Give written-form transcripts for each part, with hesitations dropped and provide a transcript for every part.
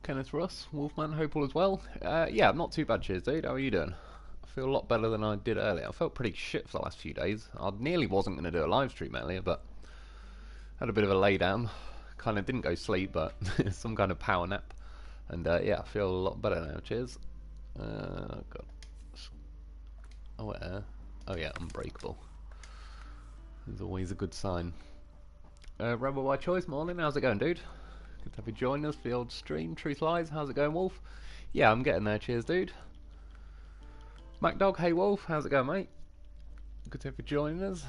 Kenneth Russ, Wolfman, hope all is well. Yeah, not too bad, cheers, dude. How are you doing? I feel a lot better than I did earlier. I felt pretty shit for the last few days. I nearly wasn't going to do a live stream earlier, but had a bit of a lay down. Kind of didn't go sleep, but some kind of power nap. And yeah, I feel a lot better now, cheers. God. Oh, oh yeah, unbreakable. Is always a good sign. Rebel by Choice, morning. How's it going, dude? Good to have you join us for the old stream. Truth Lies, how's it going, Wolf? Yeah, I'm getting there. Cheers, dude. MacDog, hey, Wolf. How's it going, mate? Good to have you joining us.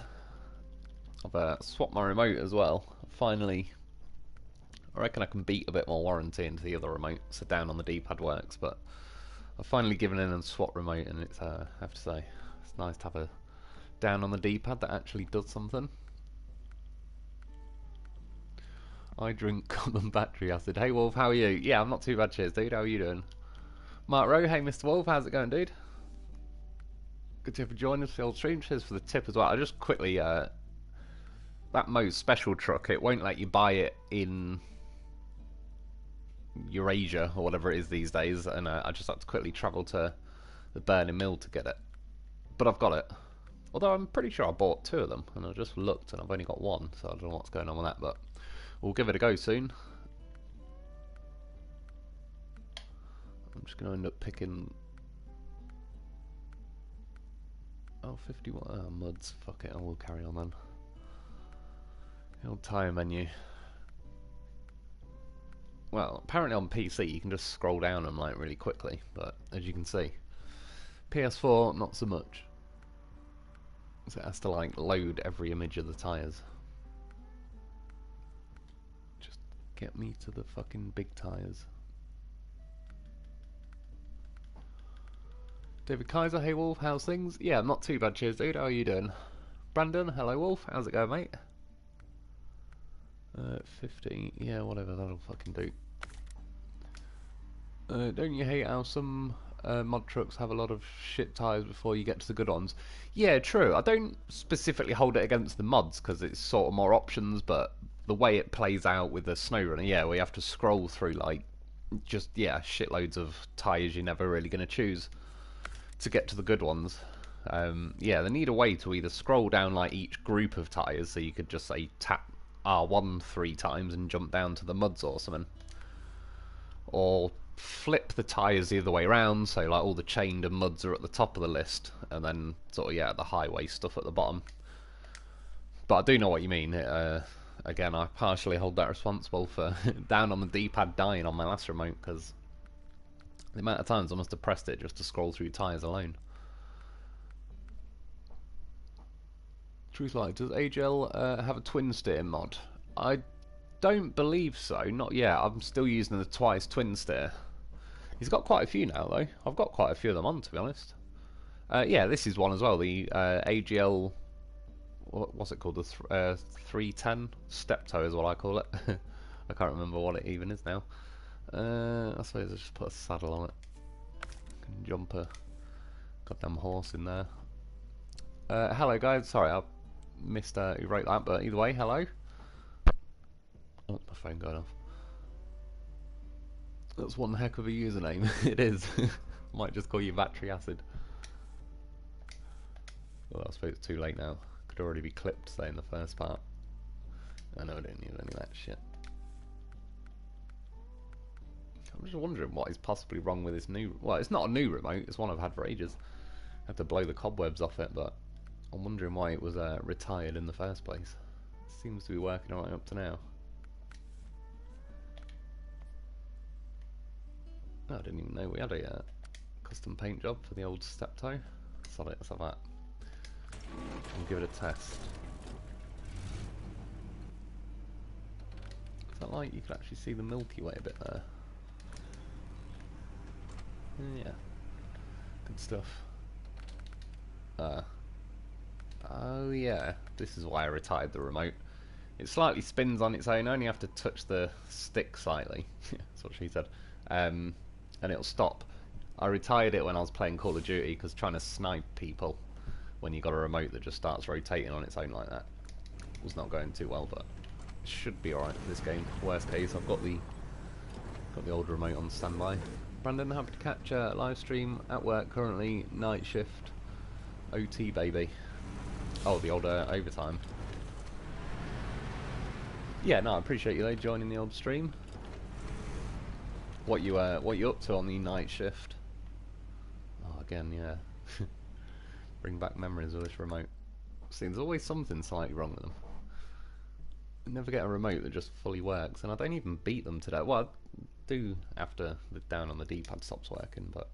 I've swapped my remote as well. Finally, I reckon I can beat a bit more warranty into the other remote, so down on the D-pad works, but I've finally given in and swapped remote, and it's, I have to say, it's nice to have a down on the D-pad that actually does something. I drink common battery acid. Hey Wolf, how are you? Yeah, I'm not too bad, cheers, dude. How are you doing? Mark Rowe, hey Mr. Wolf, how's it going, dude? Good to have you join us for the old stream. Cheers for the tip as well. I just quickly, that Moe's special truck, it won't let you buy it in Eurasia or whatever it is these days, and I just had to quickly travel to the Burning Mill to get it. But I've got it. Although I'm pretty sure I bought two of them, and I just looked and I've only got one, so I don't know what's going on with that, but we'll give it a go soon. I'm just going to end up picking... Oh, 51... Oh, muds. Fuck it, I will carry on then. The old tyre menu. Well, apparently on PC you can just scroll down them like really quickly, but as you can see, PS4 not so much. So it has to like load every image of the tyres. Just get me to the fucking big tyres. David Kaiser, hey Wolf, how's things? Yeah, not too bad, cheers dude, how are you doing? Brandon, hello Wolf, how's it going mate? 50, yeah, whatever, that'll fucking do. Don't you hate how some mod trucks have a lot of shit tyres before you get to the good ones? Yeah, true. I don't specifically hold it against the mods because it's sort of more options, but the way it plays out with the SnowRunner, yeah, we have to scroll through like just, yeah, shitloads of tyres you're never really going to choose to get to the good ones. Yeah, they need a way to either scroll down like each group of tyres so you could just say tap R1 3 times and jump down to the muds or something. Or flip the tyres the other way around, so like all the chained and muds are at the top of the list, and then sort of, yeah, the highway stuff at the bottom. But I do know what you mean. Again, I partially hold that responsible for down on the D-pad dying on my last remote, because the amount of times I must have pressed it just to scroll through tyres alone. Truth Light, does AGL have a twin steer mod? I don't believe so, not yet. I'm still using the twice twin steer. He's got quite a few now though. I've got quite a few of them on, to be honest. Yeah, this is one as well, the AGL, what's it called, the 310 step toe is what I call it. I can't remember what it even is now. I suppose I just put a saddle on it. Can jump a goddamn horse in there. Hello guys, sorry I missed who wrote that, but either way, hello. Oh, my phone going off. That's one heck of a username. It is. Might just call you battery acid. Well, I suppose it's too late now. Could already be clipped, say, in the first part. I know I don't need any of that shit. I'm just wondering what is possibly wrong with this new... Well, it's not a new remote. It's one I've had for ages. I had to blow the cobwebs off it, but I'm wondering why it was retired in the first place. It seems to be working right up to now. Oh, I didn't even know we had a custom paint job for the old step toe. Sod it, let's have that. And give it a test. Is that like you can actually see the Milky Way a bit there? Yeah. Good stuff. Oh yeah, this is why I retired the remote. It slightly spins on its own, only have to touch the stick slightly. That's what she said. And it'll stop. I retired it when I was playing Call of Duty because trying to snipe people when you got a remote that just starts rotating on its own like that was not going too well, but it should be alright for this game. Worst case, I've got Got the old remote on standby. Brandon, happy to catch a live stream at work currently, night shift, OT baby. Oh, the old overtime. Yeah, no, I appreciate you though joining the old stream. What you up to on the night shift? Oh, again, yeah. Bring back memories of this remote. See, there's always something slightly wrong with them. I never get a remote that just fully works, and I don't even beat them today. Well, I do after the down on the D-pad stops working, but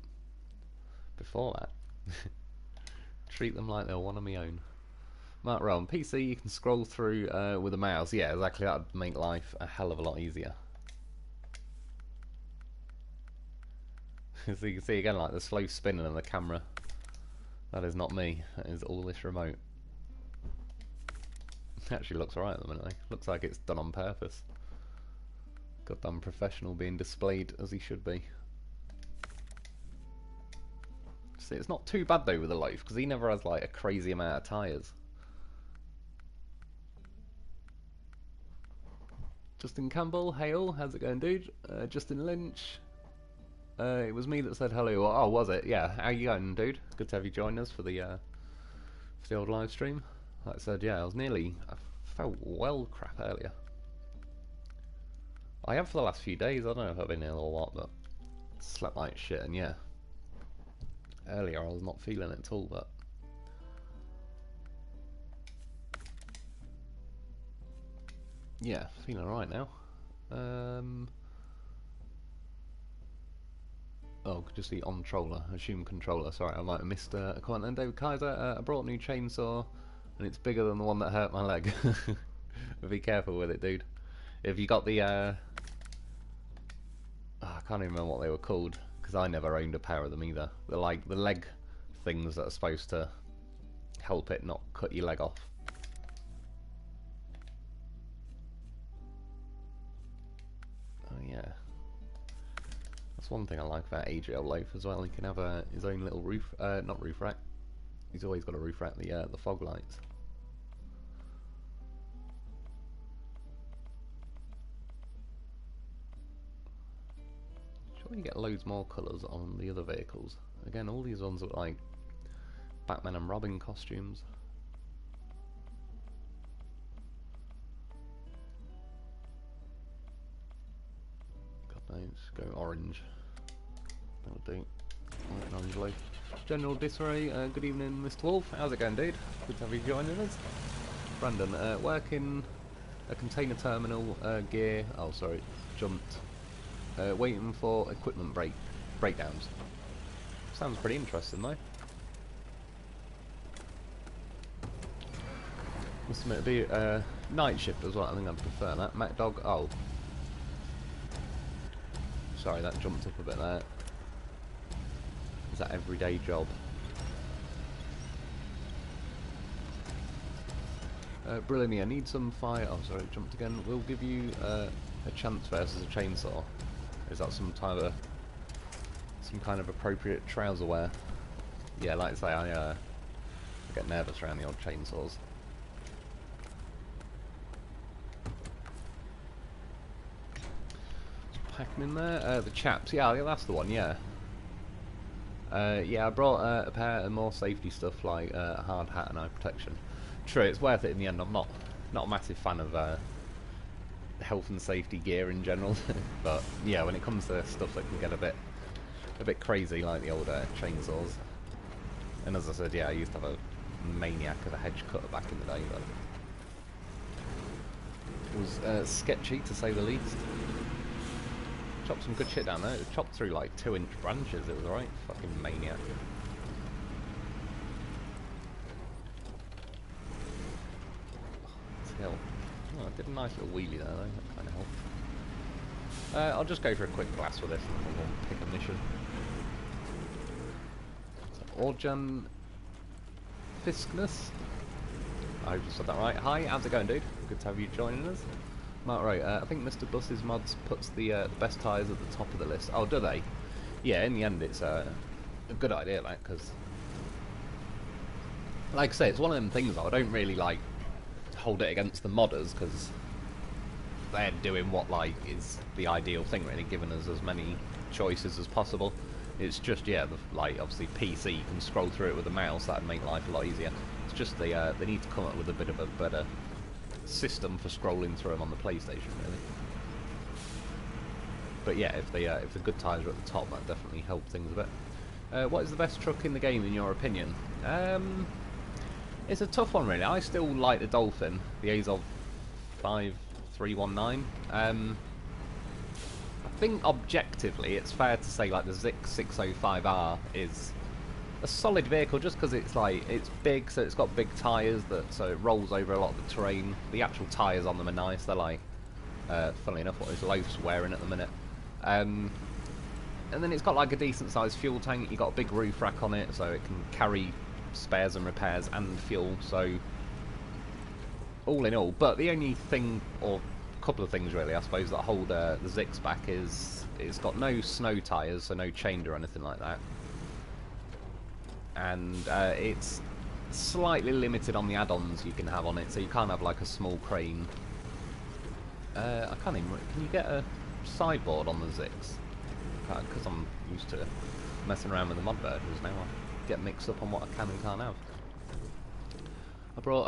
before that, treat them like they're one of my own. Mark Rowan, PC you can scroll through with a mouse. Yeah, exactly. That would make life a hell of a lot easier. So you can see again, like the slow spinning of the camera. That is not me. That is all this remote. It actually looks alright at the minute. Though. Looks like it's done on purpose. Goddamn professional being displayed as he should be. See, it's not too bad though with the loaf because he never has like a crazy amount of tyres. Justin Campbell, hail, how's it going, dude? Justin Lynch. It was me that said hello. Oh, was it? Yeah. How you going, dude? Good to have you join us for the old live stream. Like I said, yeah, I felt well crap earlier. I have for the last few days. I don't know if I've been ill or what, but slept like shit. And yeah, earlier I was not feeling it at all, but. Yeah, feeling alright now. Oh, could just see on controller, assume controller. Sorry, I might have missed a comment then. David Kaiser, I brought a new chainsaw, and it's bigger than the one that hurt my leg. Be careful with it, dude. If you got the, I can't even remember what they were called, because I never owned a pair of them either. They're like the leg things that are supposed to help it not cut your leg off. Oh yeah. That's one thing I like about AGL Loaf as well. He can have his own little roof, not roof rack. He's always got a roof rack. The fog lights. Sure, you get loads more colours on the other vehicles. Again, all these ones look like Batman and Robin costumes. God knows, go orange. That'll do. Orange loaf. General Disarray, good evening, Mr. Wolf. How's it going, dude? Good to have you joining us. Brandon, working a container terminal, gear. Oh, sorry, jumped. Waiting for equipment breakdowns. Sounds pretty interesting, though. Must admit, it'd be night shift as well. I think I'd prefer that. Mac Dog. Oh, sorry, that jumped up a bit there. Is that everyday job? Brilliant, I need some fire. Oh, sorry, it jumped again. We'll give you a chance versus a chainsaw. Is that some kind of appropriate trouser wear? Yeah, like I say, I get nervous around the old chainsaws. Pack them in there. The chaps. Yeah, that's the one. Yeah. Yeah, I brought a pair of more safety stuff like a hard hat and eye protection. True, it's worth it in the end. I'm not a massive fan of health and safety gear in general, but yeah, when it comes to stuff that can get a bit crazy, like the old chainsaws. And as I said, yeah, I used to have a maniac of a hedge cutter back in the day, but it was sketchy to say the least. Chopped some good shit down there. It chopped through like 2-inch branches. It was alright. Fucking maniac. Hill. Oh, I did a nice little wheelie there though. That kind of helped. I'll just go for a quick blast with this and then we'll pick a mission. So, Orjan Fiskness. I hope you said that right. Hi, how's it going, dude? Good to have you joining us. Mark, right, I think Mr. Bus's mods puts the best tyres at the top of the list. Oh, do they? Yeah, in the end it's a good idea, like, because, like I say, it's one of them things though, I don't really, like, hold it against the modders, because they're doing what like is the ideal thing, really, giving us as many choices as possible. It's just, yeah, like obviously PC, you can scroll through it with a mouse, that'd make life a lot easier. It's just they need to come up with a bit of a better system for scrolling through them on the PlayStation, really. But yeah, if the good tyres are at the top, that definitely help things a bit. What is the best truck in the game, in your opinion? It's a tough one, really. I still like the Dolphin, the Azov 5319. I think objectively, it's fair to say like the Zik 605R is a solid vehicle, just because it's like it's big, so it's got big tyres, so it rolls over a lot of the terrain. The actual tyres on them are nice. They're like, funnily enough, what is Loaf's wearing at the minute. And then it's got like a decent sized fuel tank. You've got a big roof rack on it, so it can carry spares and repairs and fuel. So all in all, but the only thing, or couple of things really, I suppose, that hold the Zix back is it's got no snow tyres, so no chained or anything like that, and it's slightly limited on the add-ons you can have on it, so you can't have like a small crane. I can't even, can you get a sideboard on the Zix? Because I'm used to messing around with the mod versions now, I get mixed up on what I can and can't have. I brought,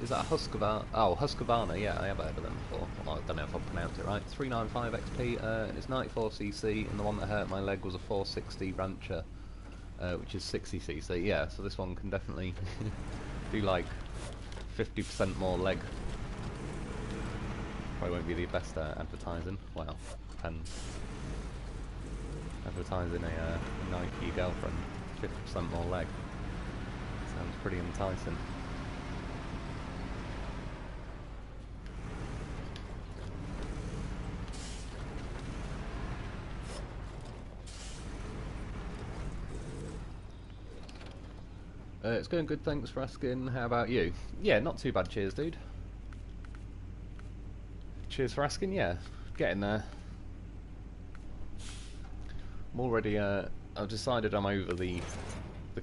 is that a Husqvarna? Oh, Husqvarna, yeah, I have heard of them before. Well, I don't know if I pronounced it right. 395 XP, and it's 94cc, and the one that hurt my leg was a 460 Rancher, which is 60cc, yeah, so this one can definitely do like 50% more leg. Probably won't be the best advertising, well, depends. Advertising a Nike girlfriend, 50% more leg. Sounds pretty enticing. It's going good, thanks for asking. How about you? Yeah, not too bad, cheers, dude. Cheers for asking, yeah. Getting there. I'm already, I've decided I'm over the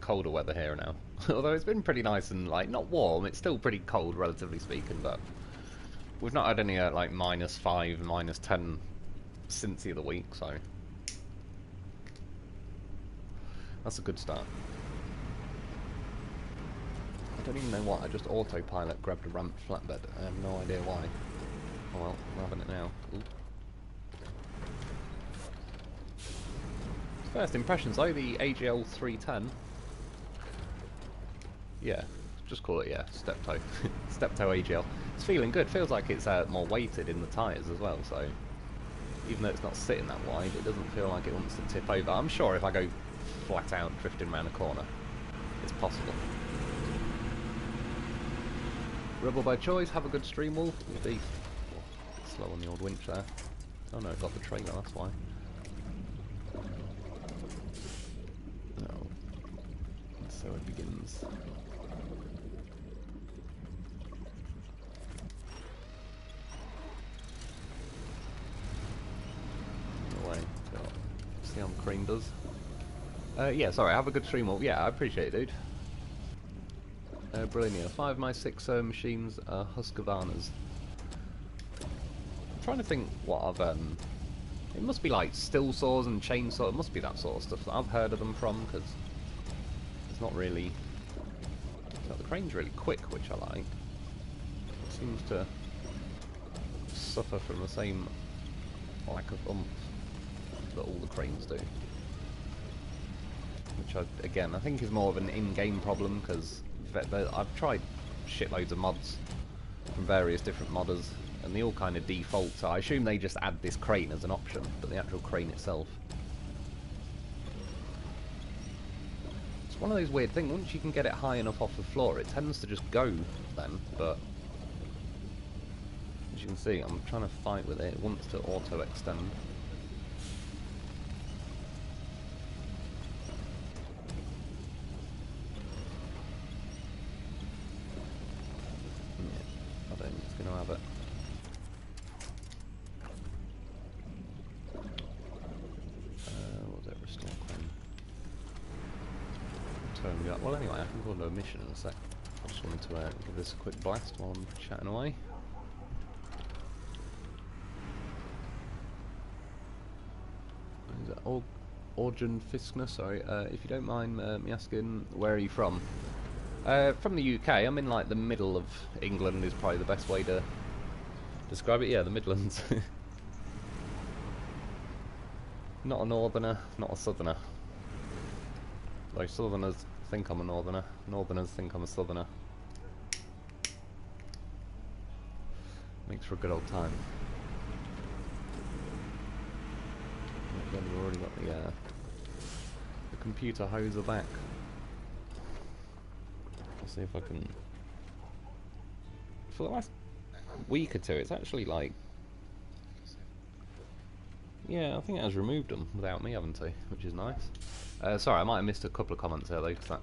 colder weather here now. Although it's been pretty nice and, like, not warm, it's still pretty cold, relatively speaking, but we've not had any, like, -5, -10 since the other week, so that's a good start. I don't even know what, I just autopilot grabbed a ramp flatbed. I have no idea why. Oh well, I'm having it now. Ooh. First impressions though, the AGL 310. Yeah, just call it, yeah, Steptoe. Steptoe AGL. It's feeling good, feels like it's more weighted in the tyres as well, so even though it's not sitting that wide, it doesn't feel like it wants to tip over. I'm sure if I go flat out drifting around a corner, it's possible. Rebel by choice, have a good stream, Wolf. Indeed. Slow on the old winch there. Oh no, it got the trailer, that's why. Oh. And so it begins. Away. See how the crane does. Yeah, sorry, have a good stream, Wolf. Yeah, I appreciate it, dude. Brilliant. 5 of my 6 machines are Husqvarnas. I'm trying to think what I've it must be like still saws and chainsaw. It must be that sort of stuff that I've heard of them from, because it's not really. The crane's really quick, which I like. It seems to suffer from the same lack of oomph that all the cranes do. Which again I think is more of an in-game problem, because I've tried shitloads of mods from various different modders, and they all kind of default, so I assume they just add this crane as an option, but the actual crane itself, it's one of those weird things, once you can get it high enough off the floor, it tends to just go then, but as you can see, I'm trying to fight with it, it wants to auto-extend. Well, anyway, I can go on to a mission in a sec. I just wanted to give this a quick blast while I'm chatting away. Organ Fiskner, sorry. If you don't mind me asking, where are you from? From the UK. I'm in like the middle of England is probably the best way to describe it. Yeah, the Midlands. Not a northerner, not a southerner. Though southerners think I'm a northerner, northerners think I'm a southerner. Makes for a good old time. Then we've already got the computer hoser back. I'll see if I can. For the last week or two, it's actually like, yeah, I think it has removed them without me having to, which is nice. Sorry, I might have missed a couple of comments there though, because that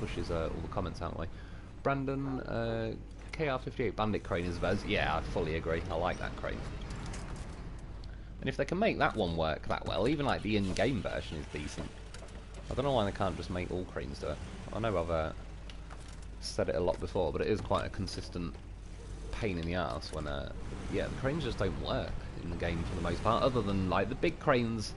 pushes all the comments out of the way. Brandon, KR58 Bandit crane is Vez. Yeah, I fully agree. I like that crane. And if they can make that one work that well, even like the in-game version is decent. I don't know why they can't just make all cranes do it. I know I've said it a lot before, but it is quite a consistent pain in the arse when, yeah, the cranes just don't work in the game for the most part, other than like the big cranes.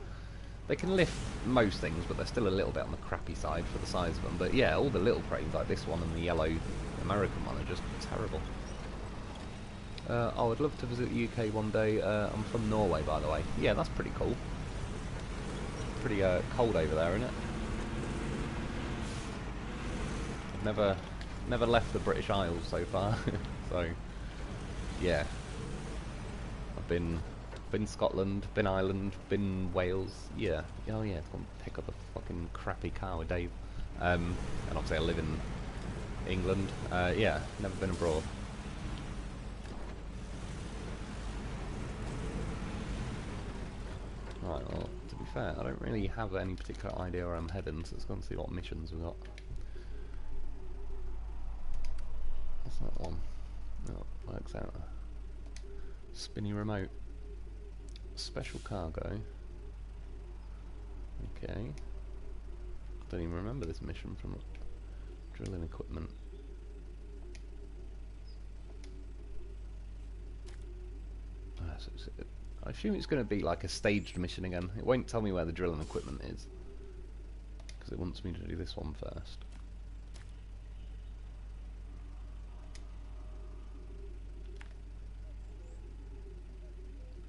They can lift most things, but they're still a little bit on the crappy side for the size of them. But yeah, all the little cranes like this one and the yellow American one are just terrible. Oh, I'd love to visit the UK one day. I'm from Norway, by the way. Yeah, that's pretty cool. Pretty cold over there, isn't it? I've never left the British Isles so far. So, yeah. I've been Scotland, been Ireland, been Wales. Yeah. Oh yeah, go and pick up a fucking crappy car with Dave. And obviously I live in England. Yeah, never been abroad. Right, well, to be fair, I don't really have any particular idea where I'm heading, so let's go and see what missions we've got. What's that one? Oh, works out. Spinny remote. Special cargo. Okay. Don't even remember this mission from drilling equipment. I assume it's going to be like a staged mission again. It won't tell me where the drilling equipment is, because it wants me to do this one first.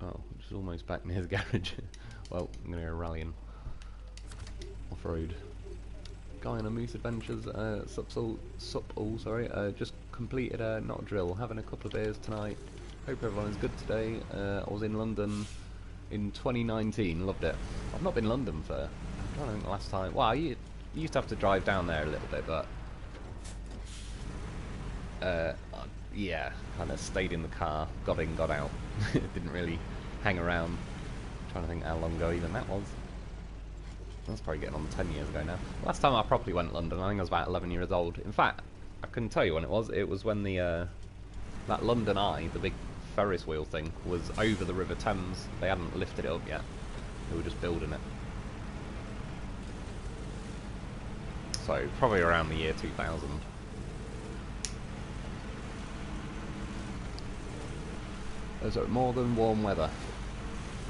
Oh, which is almost back near the garage. Well, I'm going to go rallying. Off-road. Guy on a Moose Adventures, sup all, sorry, just completed not a drill, having a couple of beers tonight. Hope everyone is good today. I was in London in 2019, loved it. I've not been in London for, I'm trying to think the last time. Well, you used to have to drive down there a little bit, but yeah, kind of stayed in the car, got in, got out. Didn't really hang around. I'm trying to think how long ago even that was. That's probably getting on 10 years ago now. Last time I properly went to London, I think I was about 11 years old. In fact, I couldn't tell you when it was. It was when the that London Eye, the big Ferris wheel thing, was over the River Thames. They hadn't lifted it up yet. They were just building it. So, probably around the year 2000. So, more than warm weather.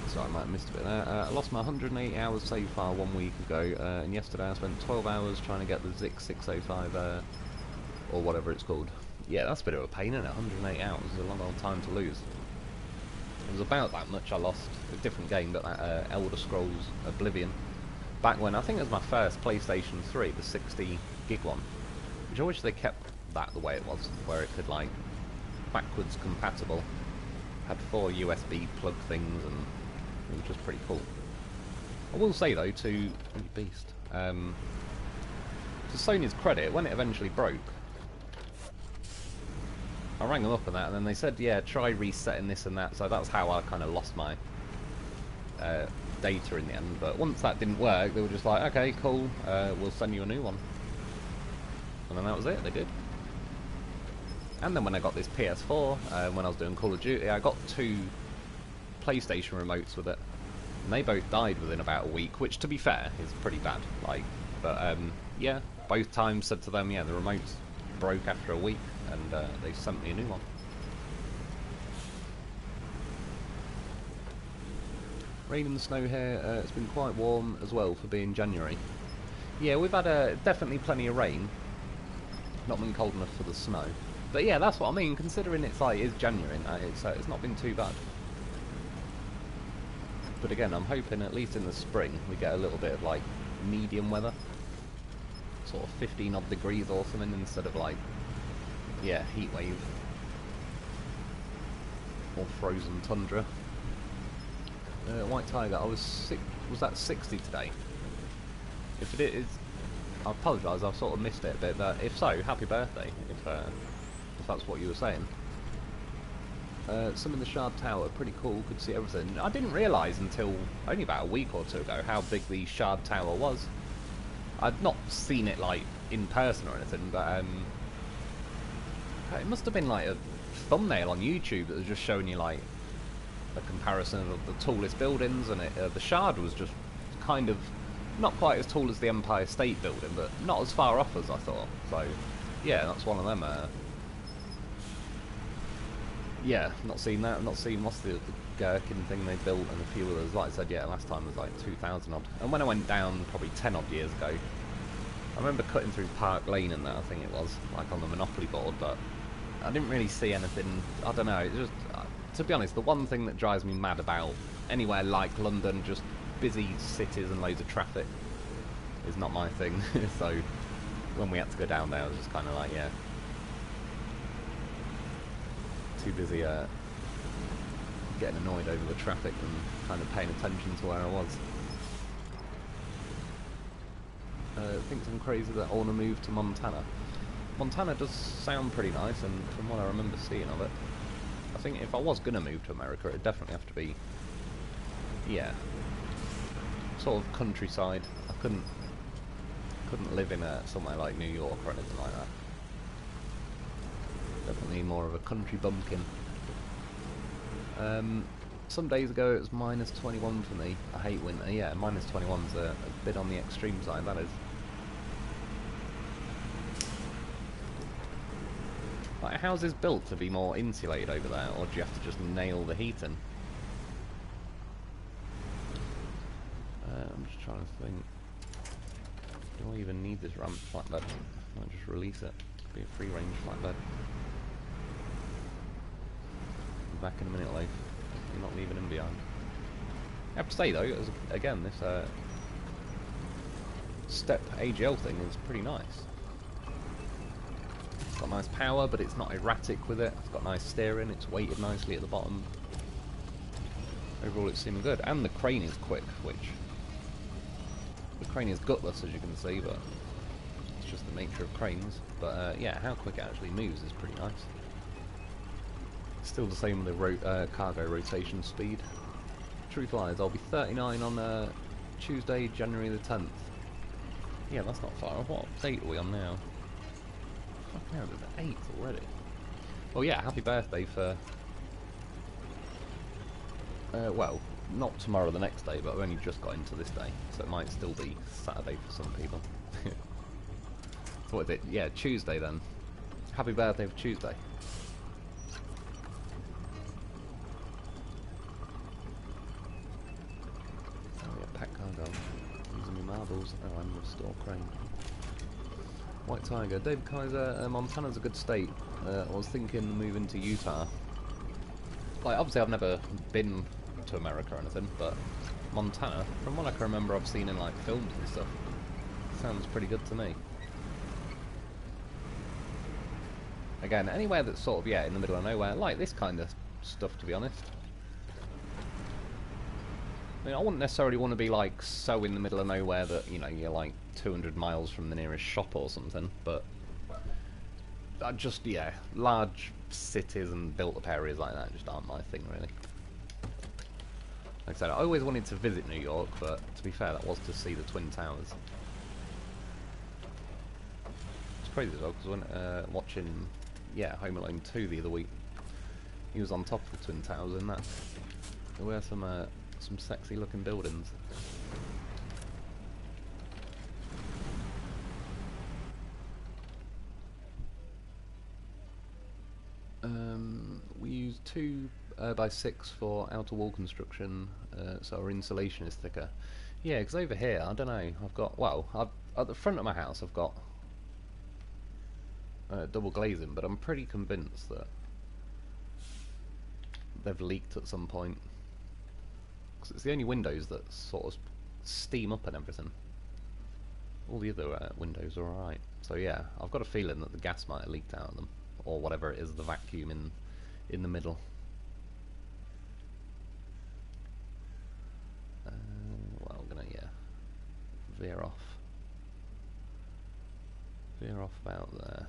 Sorry, I might have missed a bit there. I lost my 180 hours save file 1 week ago, and yesterday I spent 12 hours trying to get the ZIC 605, or whatever it's called. Yeah, that's a bit of a pain, isn't it? 108 hours is a long old time to lose. It was about that much I lost, a different game, but that Elder Scrolls Oblivion. Back when, I think it was my first PlayStation 3, the 60 gig one. Which I wish they kept that the way it was, where it could, like, backwards compatible. Had 4 USB plug things, and it was just pretty cool. I will say, though, to Sony's credit, when it eventually broke, I rang them up on that, and then they said, yeah, try resetting this and that, so that's how I kind of lost my data in the end. But once that didn't work, they were just like, okay, cool, we'll send you a new one. And then that was it, they did. And then when I got this PS4, when I was doing Call of Duty, I got 2 PlayStation remotes with it. And they both died within about a week, which, to be fair, is pretty bad. Like, but, yeah, both times said to them, yeah, the remotes broke after a week, and they sent me a new one. Rain and snow here. It's been quite warm as well for being January. Yeah, we've had definitely plenty of rain. Not been cold enough for the snow. But yeah, that's what I mean, considering it's January now, it's not been too bad. But again, I'm hoping at least in the spring we get a little bit of like medium weather. Sort of 15 odd degrees or something instead of like, yeah, heat wave. Or frozen tundra. White Tiger, was that 60 today? If it is, I apologise, I've sort of missed it a bit, but if so, happy birthday, if that's what you were saying. Some in the Shard Tower, pretty cool, could see everything. I didn't realise until only about a week or two ago how big the Shard Tower was. I'd not seen it like in person or anything, but it must have been like a thumbnail on YouTube that was just showing you like a comparison of the tallest buildings, and the Shard was just kind of not quite as tall as the Empire State Building, but not as far off as I thought. So yeah, that's one of them. Yeah, not seen that. Not seen what's the Gherkin thing they built, and a few others. Like I said, yeah, last time was like 2000 odd. And when I went down probably 10 odd years ago, I remember cutting through Park Lane and that, I think it was, like on the Monopoly board, but I didn't really see anything. I don't know. It just, to be honest, the one thing that drives me mad about anywhere like London, just busy cities and loads of traffic, is not my thing. So when we had to go down there, I was just kind of like, yeah, too busy getting annoyed over the traffic and kind of paying attention to where I was. I think I'm crazy that I want to move to Montana. Montana does sound pretty nice, and from what I remember seeing of it, I think if I was going to move to America, it'd definitely have to be, yeah, sort of countryside. I couldn't live in somewhere like New York or anything like that. Definitely more of a country bumpkin. Some days ago it was minus 21 for me. I hate winter. Yeah, minus 21's a bit on the extreme side, that is. Like, how's this built to be more insulated over there, or do you have to just nail the heating? I'm just trying to think. Do I even need this ramp flatbed? I'll just release it. Be a free range flatbed. Back in a minute, Leif. You're not leaving him behind. I have to say though, again, this step AGL thing is pretty nice. It's got nice power, but it's not erratic with it. It's got nice steering. It's weighted nicely at the bottom. Overall, it's seeming good, and the crane is quick, which the crane is gutless, as you can see, but it's just the nature of cranes. But yeah, how quick it actually moves is pretty nice. Still the same with the cargo rotation speed. Truth lies, I'll be 39 on Tuesday, January the 10th. Yeah, that's not far off. What date are we on now? Fucking hell, it's the 8th already. Well, yeah, happy birthday for... well, not tomorrow, the next day, but I've only just got into this day, so it might still be Saturday for some people. What is it? Yeah, Tuesday then. Happy birthday for Tuesday. Using my marbles. Oh, I'm restore crane. White Tiger. David Kaiser, Montana's a good state. I was thinking moving to Utah. Like, obviously I've never been to America or anything, but Montana, from what I can remember I've seen in like films and stuff, sounds pretty good to me. Again, anywhere that's sort of, yeah, in the middle of nowhere, like this kind of stuff, to be honest. I mean, I wouldn't necessarily want to be like so in the middle of nowhere that, you know, you're like 200 miles from the nearest shop or something, but just, yeah, large cities and built-up areas like that just aren't my thing, really. Like I said, I always wanted to visit New York, but to be fair, that was to see the Twin Towers. It's crazy as well, because when watching, yeah, Home Alone 2 the other week, he was on top of the Twin Towers, and that there were some sexy looking buildings. We used two by 6 for outer wall construction, so our insulation is thicker. Yeah, because over here, I don't know, I've got, well, at the front of my house I've got double glazing, but I'm pretty convinced that they've leaked at some point. Because it's the only windows that sort of steam up and everything. All the other windows are alright. So yeah, I've got a feeling that the gas might have leaked out of them, or whatever it is, the vacuum in the middle. Well, I'm gonna, yeah, veer off about there.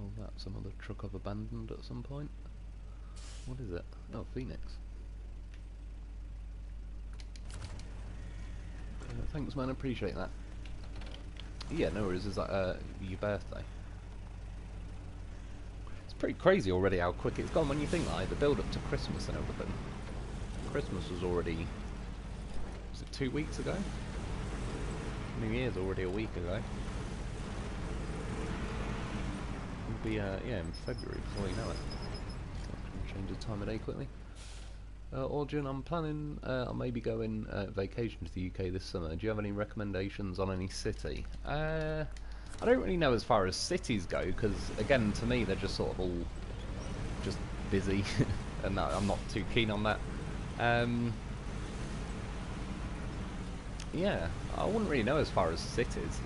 Oh, that's another truck I've abandoned at some point. What is it? Oh, Phoenix. Thanks, man, I appreciate that. Yeah, no worries, is that your birthday? It's pretty crazy already how quick it's gone when you think, like, the build up to Christmas and everything. Christmas was already, was it 2 weeks ago? New Year's already a week ago. It'll be, yeah, in February before you know it. Change the time of day quickly. Origin, I'm planning on maybe going vacation to the UK this summer. Do you have any recommendations on any city? I don't really know as far as cities go, because again, to me, they're just sort of all just busy, and no, I'm not too keen on that. Yeah, I wouldn't really know as far as cities.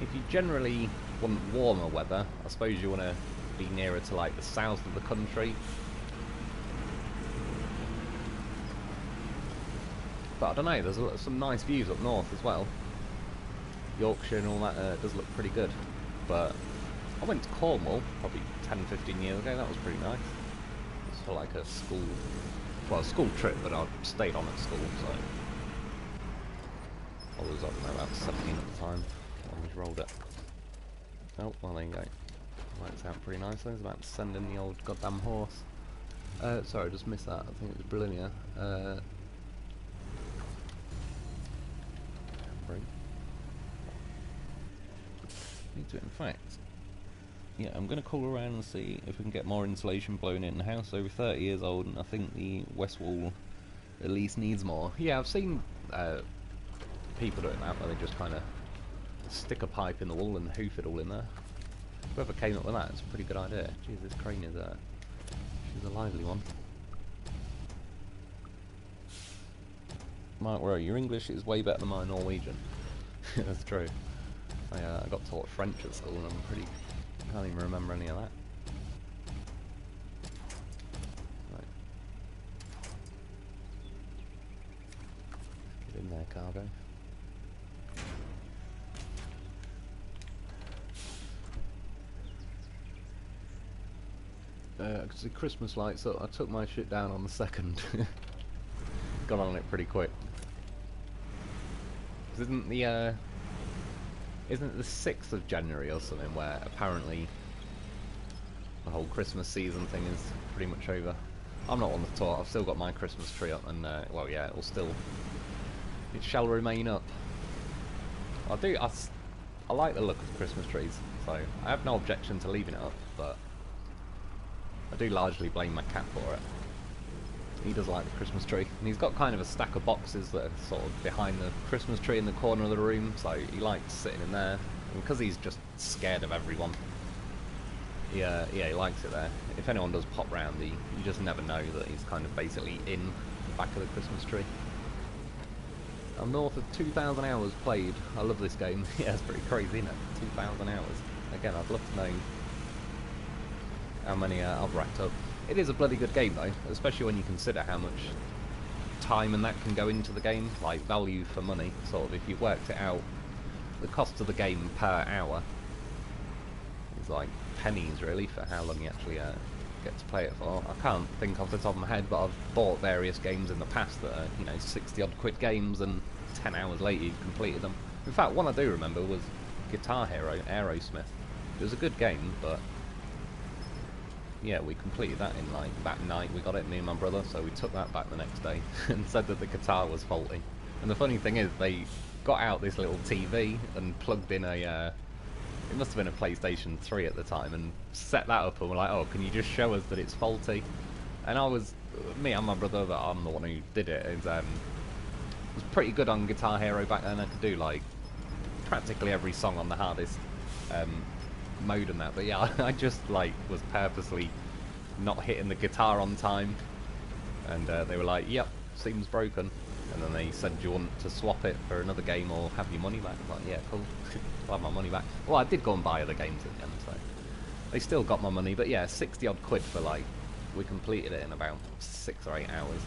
If you generally want warmer weather, I suppose you want to be nearer to like the south of the country. But I don't know, there's some nice views up north as well. Yorkshire and all that does look pretty good. But I went to Cornwall probably 10-15 years ago, that was pretty nice. It's for like a school, well, a school trip, but I stayed on at school, so I was, I don't know, about 17 at the time. I just rolled it. Oh, well there you go. Works out pretty nicely. It's about to send in the old goddamn horse. Sorry, I just missed that. I think it was brilliant. Need to, in fact, yeah, I'm going to call around and see if we can get more insulation blown in. The house over 30 years old, and I think the west wall at least needs more. Yeah, I've seen people doing that, where they just kind of stick a pipe in the wall and hoof it all in there. Whoever came up with that, it's a pretty good idea. Jeez, this crane is she's a lively one. Mark Rowe, your English is way better than my Norwegian. That's true. I got taught French at school, and I can't even remember any of that. Right. Get in there, cargo. Because the Christmas lights, so I took my shit down on the 2nd. Got on it pretty quick. Isn't the 6th of January or something where apparently the whole Christmas season thing is pretty much over? I'm not on the tour. I've still got my Christmas tree up, and well, yeah, it shall remain up. I like the look of Christmas trees, so I have no objection to leaving it up, but I do largely blame my cat for it. He does like the Christmas tree, and he's got kind of a stack of boxes that are sort of behind the Christmas tree in the corner of the room, so he likes sitting in there, and because he's just scared of everyone, yeah, he likes it there. If anyone does pop round, you just never know that he's kind of basically in the back of the Christmas tree. I'm north of 2,000 hours played. I love this game. Yeah, it's pretty crazy, isn't it? 2,000 hours. Again, I'd love to know how many I've racked up. It is a bloody good game though, especially when you consider how much time and that can go into the game, like value for money, sort of. If you worked it out, the cost of the game per hour is like pennies really for how long you actually get to play it for. I can't think off the top of my head, but I've bought various games in the past that are, you know, 60 odd quid games, and 10 hours later you've completed them. In fact, one I do remember was Guitar Hero, Aerosmith. It was a good game, but yeah, we completed that in like that night. We got it, me and my brother, so we took that back the next day and said that the guitar was faulty. And the funny thing is, they got out this little TV and plugged in a it must have been a PlayStation 3 at the time, and set that up and we're like, oh, can you just show us that it's faulty? And me and my brother, that I'm the one who did it, was pretty good on Guitar Hero back then. I could do like practically every song on the hardest mode and that, but yeah, I just like was purposely not hitting the guitar on time, and they were like, yep, seems broken. And then they said, do you want to swap it for another game or have your money back? I'm like, yeah, cool. I'll have my money back. Well, I did go and buy other games at the end, so they still got my money. But yeah, 60 odd quid for like, we completed it in about 6 or 8 hours.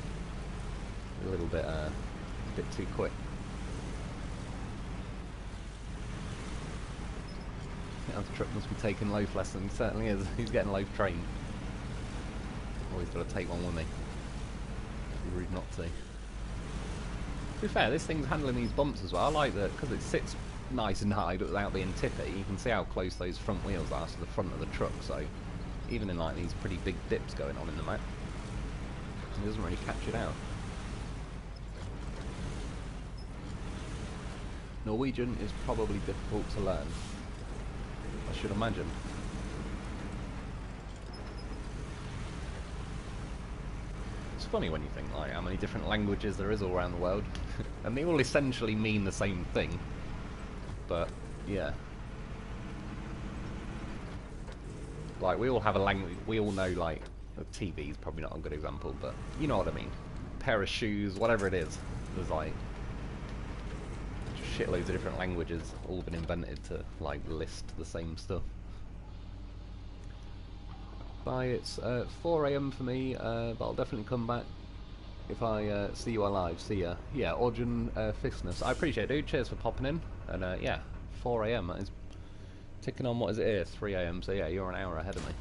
A little bit, bit too quick. Yeah, the truck must be taking loaf lessons. He certainly is. He's getting loaf trained. Always got to take one with me. It'd be rude not to. To be fair, this thing's handling these bumps as well. I like that because it sits nice and high but without being tippy. You can see how close those front wheels are to the front of the truck, so even in like these pretty big dips going on in the map, it doesn't really catch it out. Norwegian is probably difficult to learn, I should imagine. It's funny when you think like how many different languages there is all around the world, and they all essentially mean the same thing. But yeah, like we all have a language. We all know like TV is probably not a good example, but you know what I mean. Pair of shoes, whatever it is. There's like just shitloads of different languages, all been invented to like list the same stuff. Bye, it's 4 AM for me, but I'll definitely come back if I see you alive. See ya. Yeah, Origin Fistness. I appreciate it, dude. Cheers for popping in. And yeah, 4 AM. That is ticking on, what is it here? 3 AM. So yeah, you're an hour ahead of me.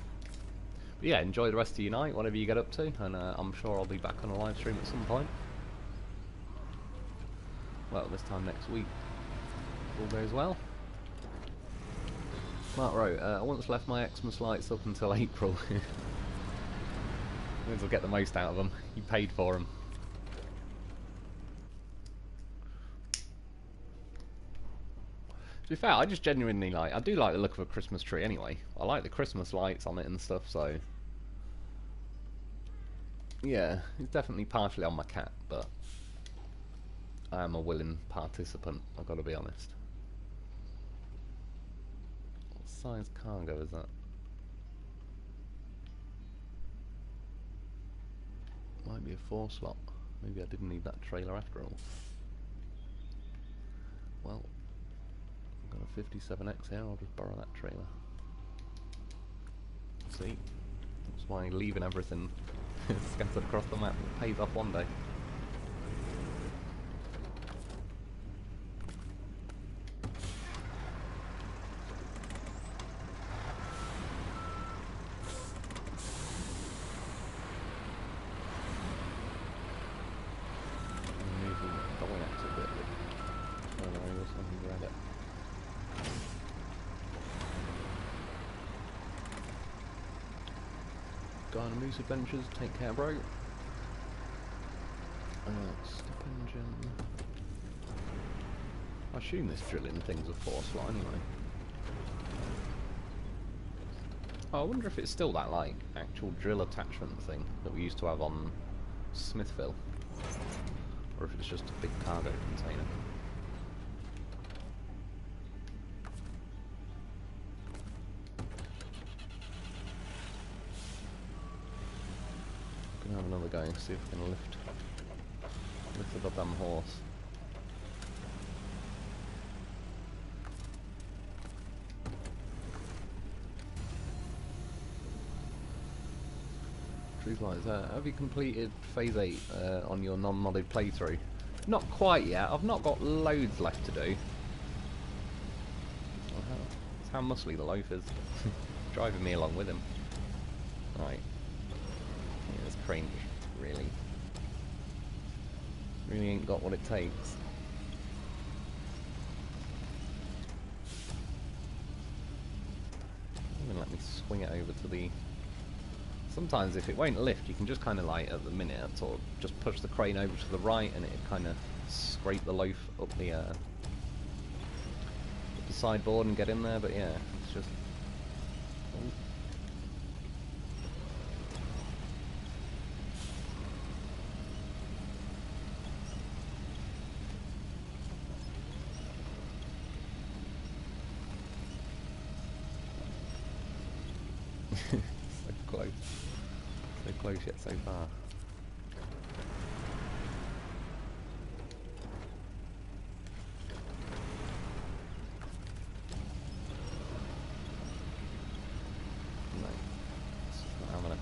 But yeah, enjoy the rest of your night, whatever you get up to, and I'm sure I'll be back on a live stream at some point. Well, this time next week. All goes well. Mark wrote, I once left my Xmas lights up until April. Means I'll get the most out of them. You paid for them. To be fair, I just genuinely like, I do like the look of a Christmas tree anyway. I like the Christmas lights on it and stuff, so yeah, it's definitely partially on my cat, but I am a willing participant, I've got to be honest. What size cargo is that? Might be a 4 slot. Maybe I didn't need that trailer after all. Well, I've got a 57X here, I'll just borrow that trailer. See? That's why leaving everything scattered across the map pays off one day. Moose Adventures, take care, bro. Step engine. I assume this drilling thing's a 4 slot anyway. Oh, I wonder if it's still that like actual drill attachment thing that we used to have on Smithville, or if it's just a big cargo container. Have another go and see if we can lift the goddamn horse. Trees like that. Have you completed phase 8 on your non-modded playthrough? Not quite yet. I've not got loads left to do. That's how muscly the loaf is. Driving me along with him. Right. This crane really ain't got what it takes. Even let me swing it over to the... Sometimes if it won't lift, you can just kind of like at the minute or just push the crane over to the right and it kind of scrape the loaf up the the sideboard and get in there, but yeah, it's just... so close. So close yet so far. No. It's not having it.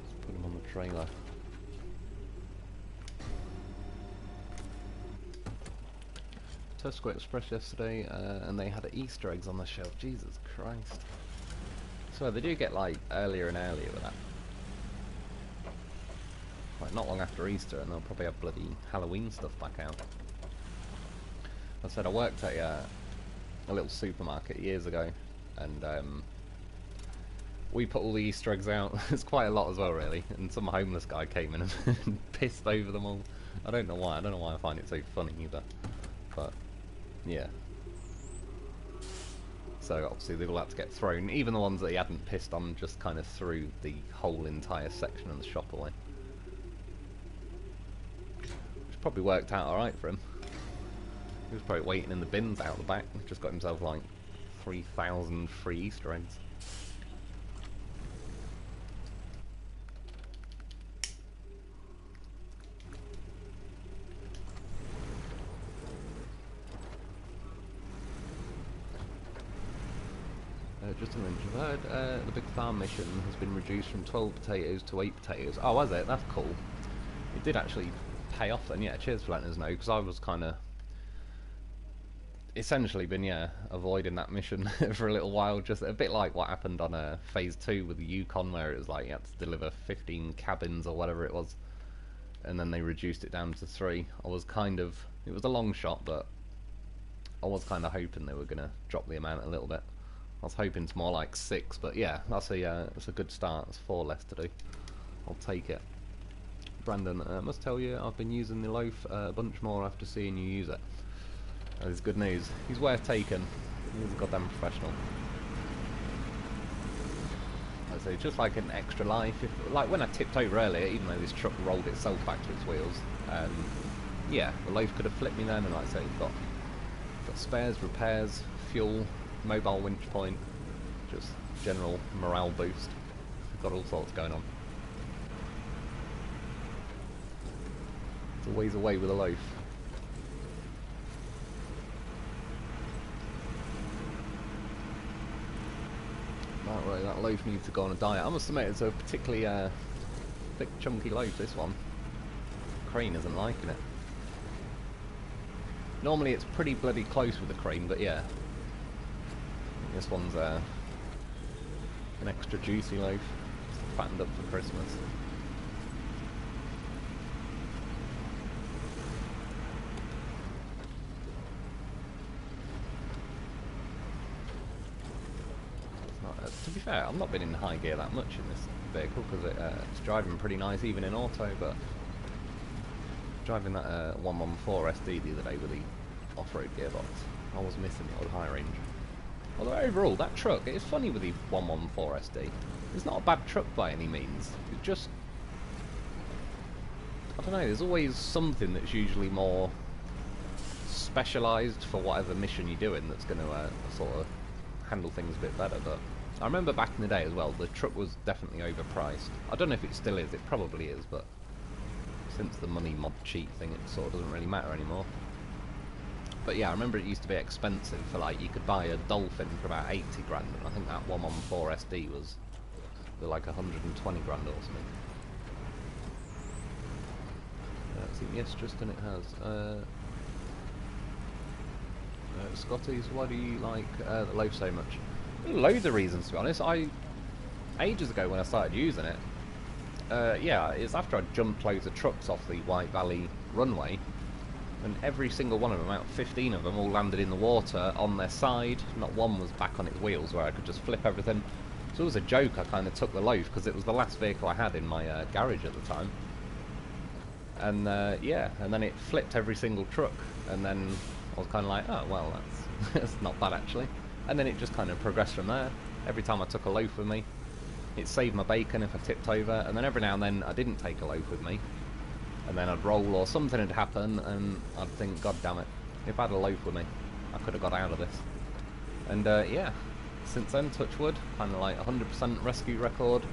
Let's put him on the trailer. Tesco Express yesterday, and they had Easter eggs on the shelf. Jesus Christ. So they do get like earlier and earlier with that. Like not long after Easter, and they'll probably have bloody Halloween stuff back out. I said I worked at a little supermarket years ago, and we put all the Easter eggs out. It's quite a lot as well, really. And some homeless guy came in and pissed over them all. I don't know why. I don't know why I find it so funny either. But yeah. So obviously they all had to get thrown. Even the ones that he hadn't pissed on just kind of threw the whole entire section of the shop away. Which probably worked out alright for him. He was probably waiting in the bins out the back. Just got himself like 3,000 free Easter eggs. Just to mention, I've heard the Big Farm mission has been reduced from 12 potatoes to 8 potatoes. Oh, was it? That's cool. It did actually pay off then, yeah, cheers for letting us know, because I was kind of essentially been, yeah, avoiding that mission for a little while, just a bit like what happened on Phase 2 with the Yukon, where it was like you had to deliver 15 cabins or whatever it was, and then they reduced it down to 3. I was kind of, it was a long shot, but I was kind of hoping they were going to drop the amount a little bit. I was hoping it's more like 6, but yeah, that's a good start. There's 4 less to do. I'll take it. Brandon, I must tell you, I've been using the loaf a bunch more after seeing you use it. That is good news. He's worth taking. He's a goddamn professional. I say, just like an extra life. Like when I tipped over earlier, even though this truck rolled itself back to its wheels, yeah, the loaf could have flipped me then, and like I say, got spares, repairs, fuel, mobile winch point, just general morale boost. We've got all sorts going on. It's always away with a loaf. Right, that loaf needs to go on a diet. I must admit, it's a particularly thick, chunky loaf, this one. Crane isn't liking it. Normally it's pretty bloody close with the crane, but yeah. This one's an extra juicy loaf, fattened up for Christmas. To be fair, I've not been in high gear that much in this vehicle because it's driving pretty nice even in auto, but driving that 114 SD the other day with the off-road gearbox, I was missing the old high range. Although overall, that truck, it's funny with the 114 SD. It's not a bad truck by any means. It just, I don't know, there's always something that's usually more specialised for whatever mission you're doing that's going to sort of handle things a bit better. But I remember back in the day as well, the truck was definitely overpriced. I don't know if it still is, it probably is, but since the money mod cheat thing, it sort of doesn't really matter anymore. But yeah, I remember it used to be expensive for like, you could buy a Dolphin for about 80 grand, and I think that 114 SD was like 120 grand or something. Yes, Justin, it has. Scotty, so why do you like the loaf so much? Loads of reasons, to be honest. Ages ago when I started using it, yeah, it's after I jumped loads of trucks off the White Valley runway, and every single one of them, about 15 of them, all landed in the water on their side. Not one was back on its wheels where I could just flip everything. So it was a joke. I kind of took the loaf because it was the last vehicle I had in my garage at the time. And yeah, and then it flipped every single truck, and then I was kind of like, oh well, that's that's not bad actually. And then it just kind of progressed from there. Every time I took a loaf with me, it saved my bacon if I tipped over, and then every now and then I didn't take a loaf with me, and then I'd roll or something would happen, and I'd think, God damn it, if I had a loaf with me, I could have got out of this. And yeah, since then, touch wood, kind of like 100% rescue record,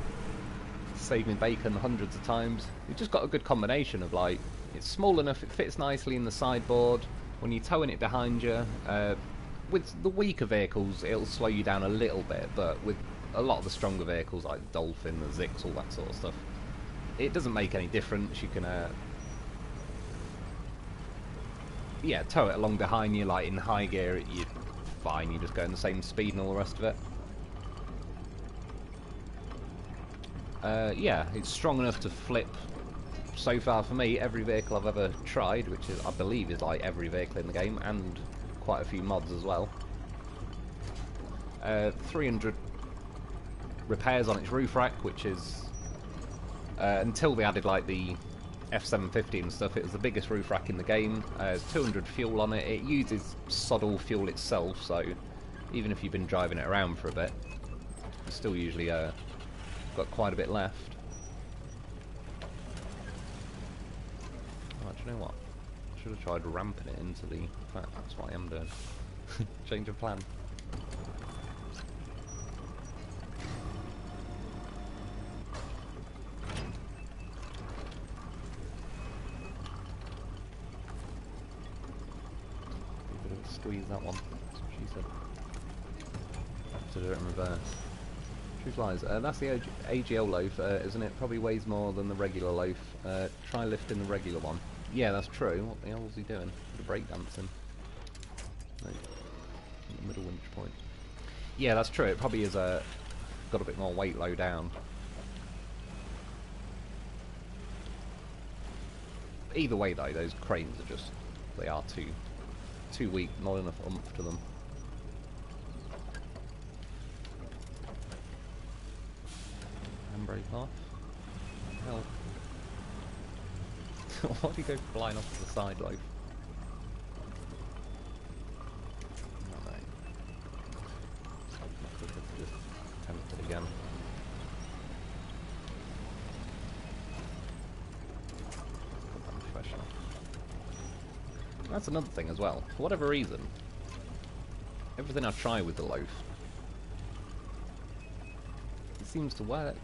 saved me bacon hundreds of times. You've just got a good combination of like, it's small enough, it fits nicely in the sideboard, when you're towing it behind you, with the weaker vehicles it'll slow you down a little bit, but with a lot of the stronger vehicles like the Dolphin, the Zix, all that sort of stuff, it doesn't make any difference. You can yeah, tow it along behind you, like in high gear you're fine, you just go in the same speed and all the rest of it. Yeah, it's strong enough to flip. So far for me, every vehicle I've ever tried, which is, I believe is like every vehicle in the game, and quite a few mods as well. 300 repairs on its roof rack, which is, until they added like the F750 and stuff, it was the biggest roof rack in the game. There's 200 fuel on it. It uses sod all fuel itself, so even if you've been driving it around for a bit, you still usually got quite a bit left. Oh, do you know what? I should have tried ramping it into the... that's what I am doing. Change of plan. Squeeze that one. That's what she said. Have to do it in reverse. Truth lies. That's the AGL loaf, isn't it? Probably weighs more than the regular loaf. Try lifting the regular one. Yeah, that's true. What the hell was he doing? The breakdancing. No. The middle winch point. Yeah, that's true. It probably is got a bit more weight low down. Either way, though, those cranes are just... they are too weak, not enough oomph to them. Handbrake off. Hell. Why do you go flying off to the side, loaf? Oh, no. I could have just attempted again. Unprofessional. That's another thing as well. For whatever reason, everything I try with the loaf, it seems to work.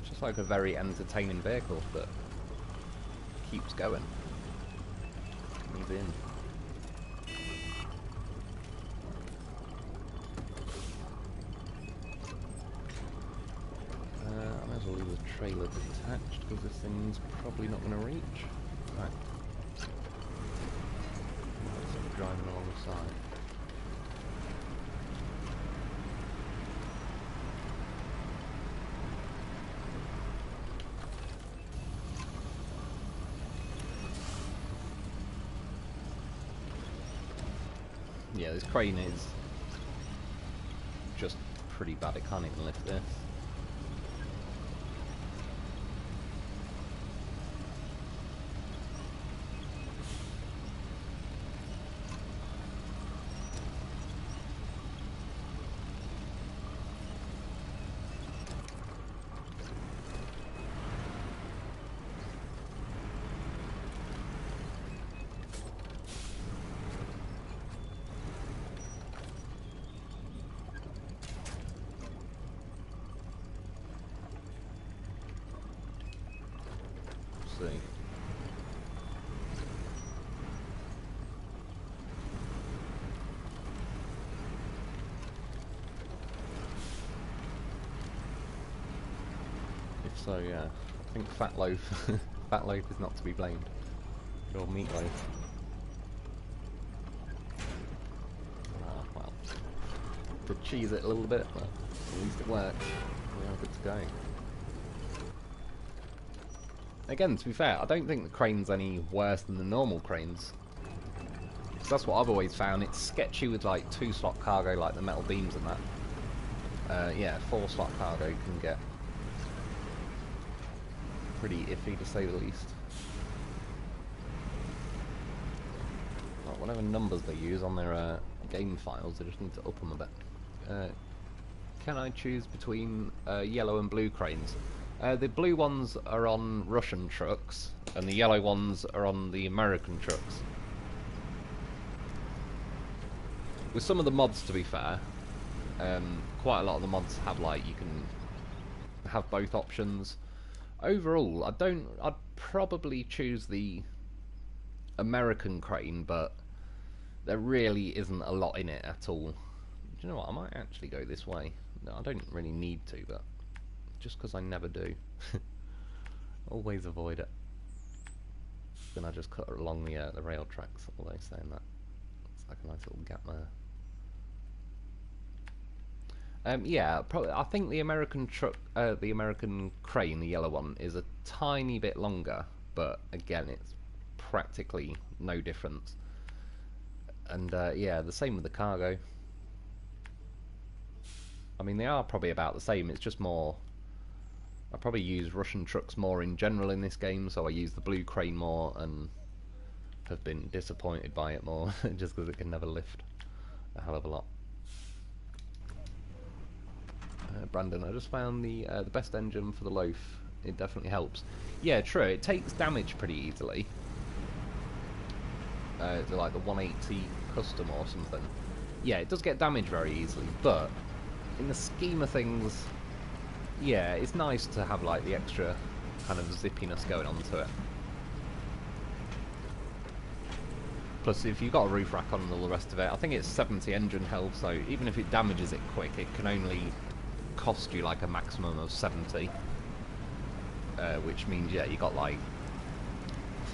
It's just like a very entertaining vehicle that keeps going. He's in. I might as well leave the trailer detached because this thing's probably not going to reach. Right. Driving along the side. Yeah, this crane is just pretty bad. It can't even lift this. See. If so, yeah. I think Fat Loaf Fat Loaf is not to be blamed. Or Meat Loaf. Ah, well. Did cheese it a little bit, but at least it worked. We are good to go. Again, to be fair, I don't think the crane's any worse than the normal cranes. Because that's what I've always found. It's sketchy with like 2-slot cargo, like the metal beams and that. yeah, 4-slot cargo can get pretty iffy to say the least. Well, whatever numbers they use on their game files, they just need to up them a bit. Can I choose between yellow and blue cranes? The blue ones are on Russian trucks, and the yellow ones are on the American trucks. With some of the mods, to be fair, quite a lot of the mods have, like, you can have both options. Overall, I'd probably choose the American crane, but there really isn't a lot in it at all. Do you know what? I might actually go this way. No, I don't really need to, but just because I never do. Always avoid it. Then I just cut along the rail tracks, although saying that. It's like a nice little gap there. Yeah, probably. I think the American truck, the American crane, the yellow one, is a tiny bit longer, but again, it's practically no difference. And yeah, the same with the cargo. I mean, they are probably about the same. It's just more. I probably use Russian trucks more in general in this game, so I use the blue crane more, and have been disappointed by it more, just because it can never lift a hell of a lot. Brandon, I just found the best engine for the loaf. It definitely helps. Yeah, true. It takes damage pretty easily. Like the 180 custom or something. Yeah, it does get damage very easily, but in the scheme of things, yeah, it's nice to have like the extra kind of zippiness going on to it. Plus, if you've got a roof rack on and all the rest of it, I think it's 70 engine health, so even if it damages it quick, it can only cost you like a maximum of 70. Which means, yeah, you got like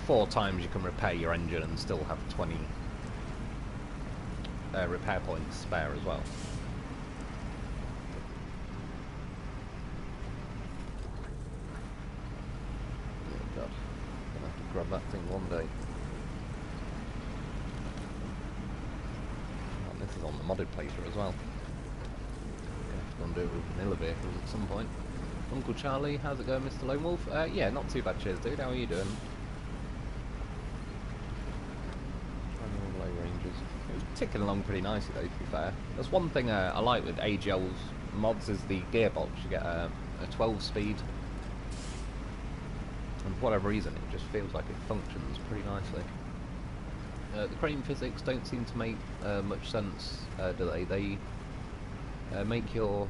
4 times you can repair your engine and still have 20 repair points spare as well. Oh god, I'm gonna have to grab that thing one day. And this is on the modded playthrough as well. Gonna have to go and do it with vanilla vehicles at some point. Uncle Charlie, how's it going, Mr. Lone Wolf? Yeah, not too bad, cheers, dude. How are you doing? Low ranges. It was ticking along pretty nicely, though, to be fair. That's one thing I like with AGL's mods is the gearbox. You get a 12-speed, and for whatever reason, it just feels like it functions pretty nicely. The crane physics don't seem to make much sense, do they? They make your...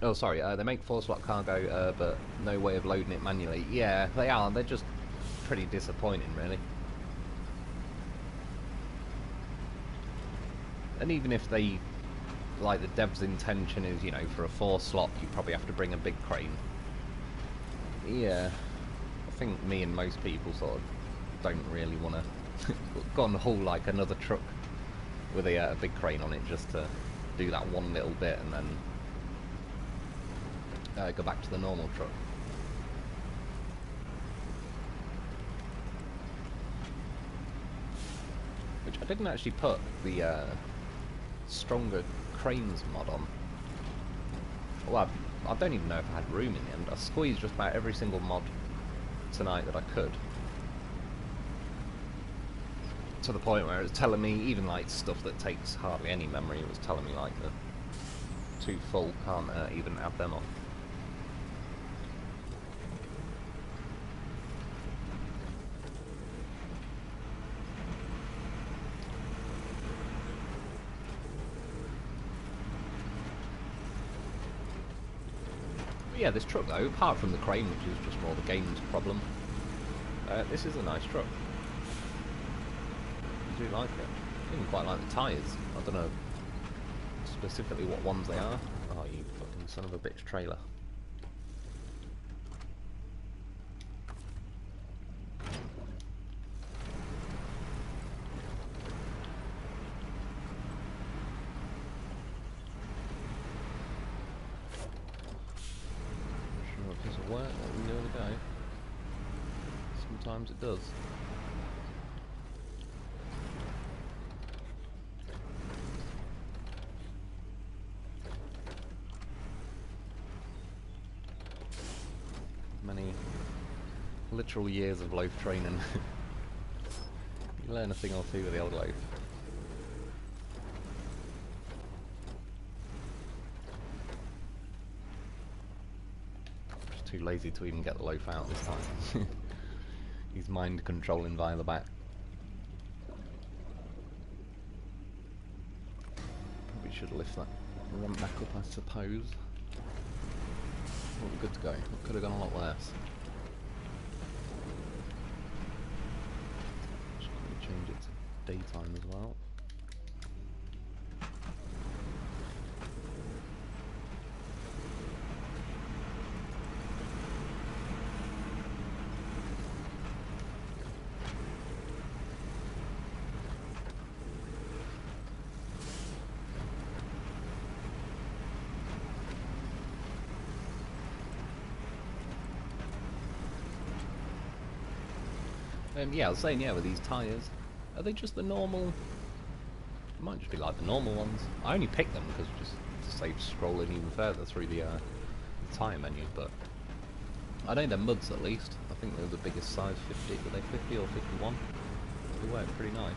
Oh, sorry, they make 4-slot cargo, but no way of loading it manually. Yeah, they are. They're just pretty disappointing, really. And even if they, like, the dev's intention is, you know, for a 4-slot, you probably have to bring a big crane. Yeah, I think me and most people sort of don't really want to go and haul, like, another truck with a big crane on it just to do that one little bit and then go back to the normal truck. Which I didn't actually put the stronger cranes mod on. Well, I don't even know if I had room in the end. I squeezed just about every single mod tonight that I could. To the point where it was telling me, even like stuff that takes hardly any memory, it was telling me like the too full, can't even add them on. Yeah, this truck though, apart from the crane, which is just more the game's problem, this is a nice truck. I do like it. I even quite like the tyres. I don't know specifically what ones they are. Oh, you fucking son of a bitch trailer. Work like we do every day. Sometimes it does. Literal years of loaf training. You learn a thing or two with the old loaf. Just too lazy to even get the loaf out this time. He's mind controlling via the back. Probably should lift that ramp back up, I suppose. Well, we're good to go. It could have gone a lot worse. Just quickly change it to daytime as well. Yeah, I was saying, yeah, with these tyres, are they just the normal? It might just be like the normal ones. I only picked them because just to save scrolling even further through the tyre menu, but I know they're muds at least. I think they're the biggest size, 50. Were they 50 or 51? They work pretty nice.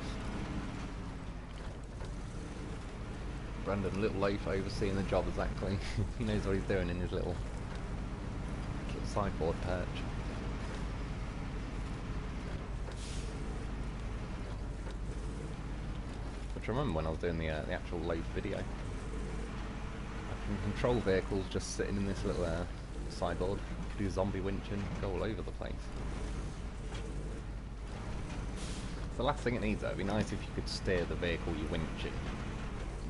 Brandon, little loaf overseeing the job exactly. He knows what he's doing in his little sideboard perch. Which I remember when I was doing the actual loaf video. I can control vehicles just sitting in this little sideboard. Do zombie winching, go all over the place. It's the last thing it needs though. It'd be nice if you could steer the vehicle you're winching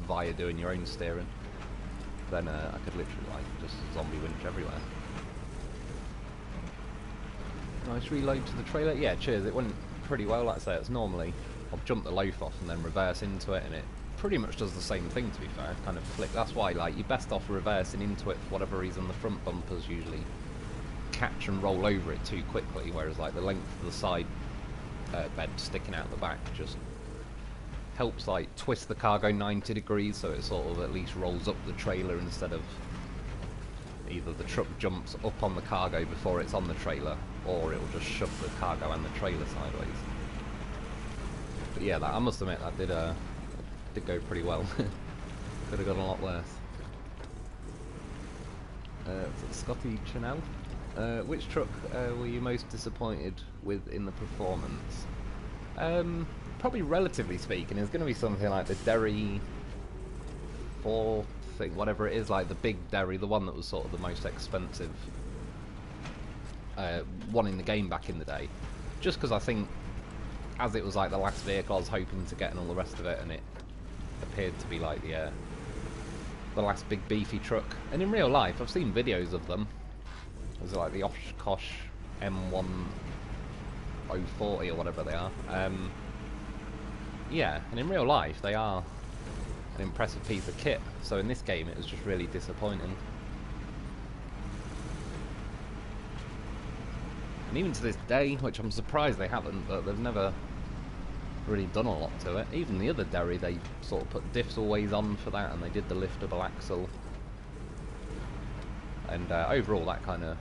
via doing your own steering. Then I could literally like just zombie winch everywhere. Nice reload to the trailer. Yeah, cheers. It went pretty well. Like I say, it's normally I'll jump the loaf off and then reverse into it, and it pretty much does the same thing, to be fair. Kind of flick. That's why, like, you're best off reversing into it for whatever reason. The front bumpers usually catch and roll over it too quickly, whereas like the length of the side bed sticking out the back just helps like twist the cargo 90 degrees, so it sort of at least rolls up the trailer instead of either the truck jumps up on the cargo before it's on the trailer, or it'll just shove the cargo and the trailer sideways. But yeah, that, I must admit, that did go pretty well. Could have gone a lot worse. Scotty Chanel, which truck were you most disappointed with in the performance? Probably relatively speaking, it's going to be something like the Derry 4 thing, whatever it is, like the big Derry, the one that was sort of the most expensive one in the game back in the day. Just because I think, as it was like the last vehicle I was hoping to get and all the rest of it, and it appeared to be like the last big beefy truck. And in real life, I've seen videos of them. There's like the Oshkosh M1040 or whatever they are. Yeah, and in real life they are an impressive piece of kit. So in this game it was just really disappointing. And even to this day, which I'm surprised they haven't, but they've never really done a lot to it. Even the other Derry, they sort of put diffs always on for that, and they did the liftable axle. And overall that kind of,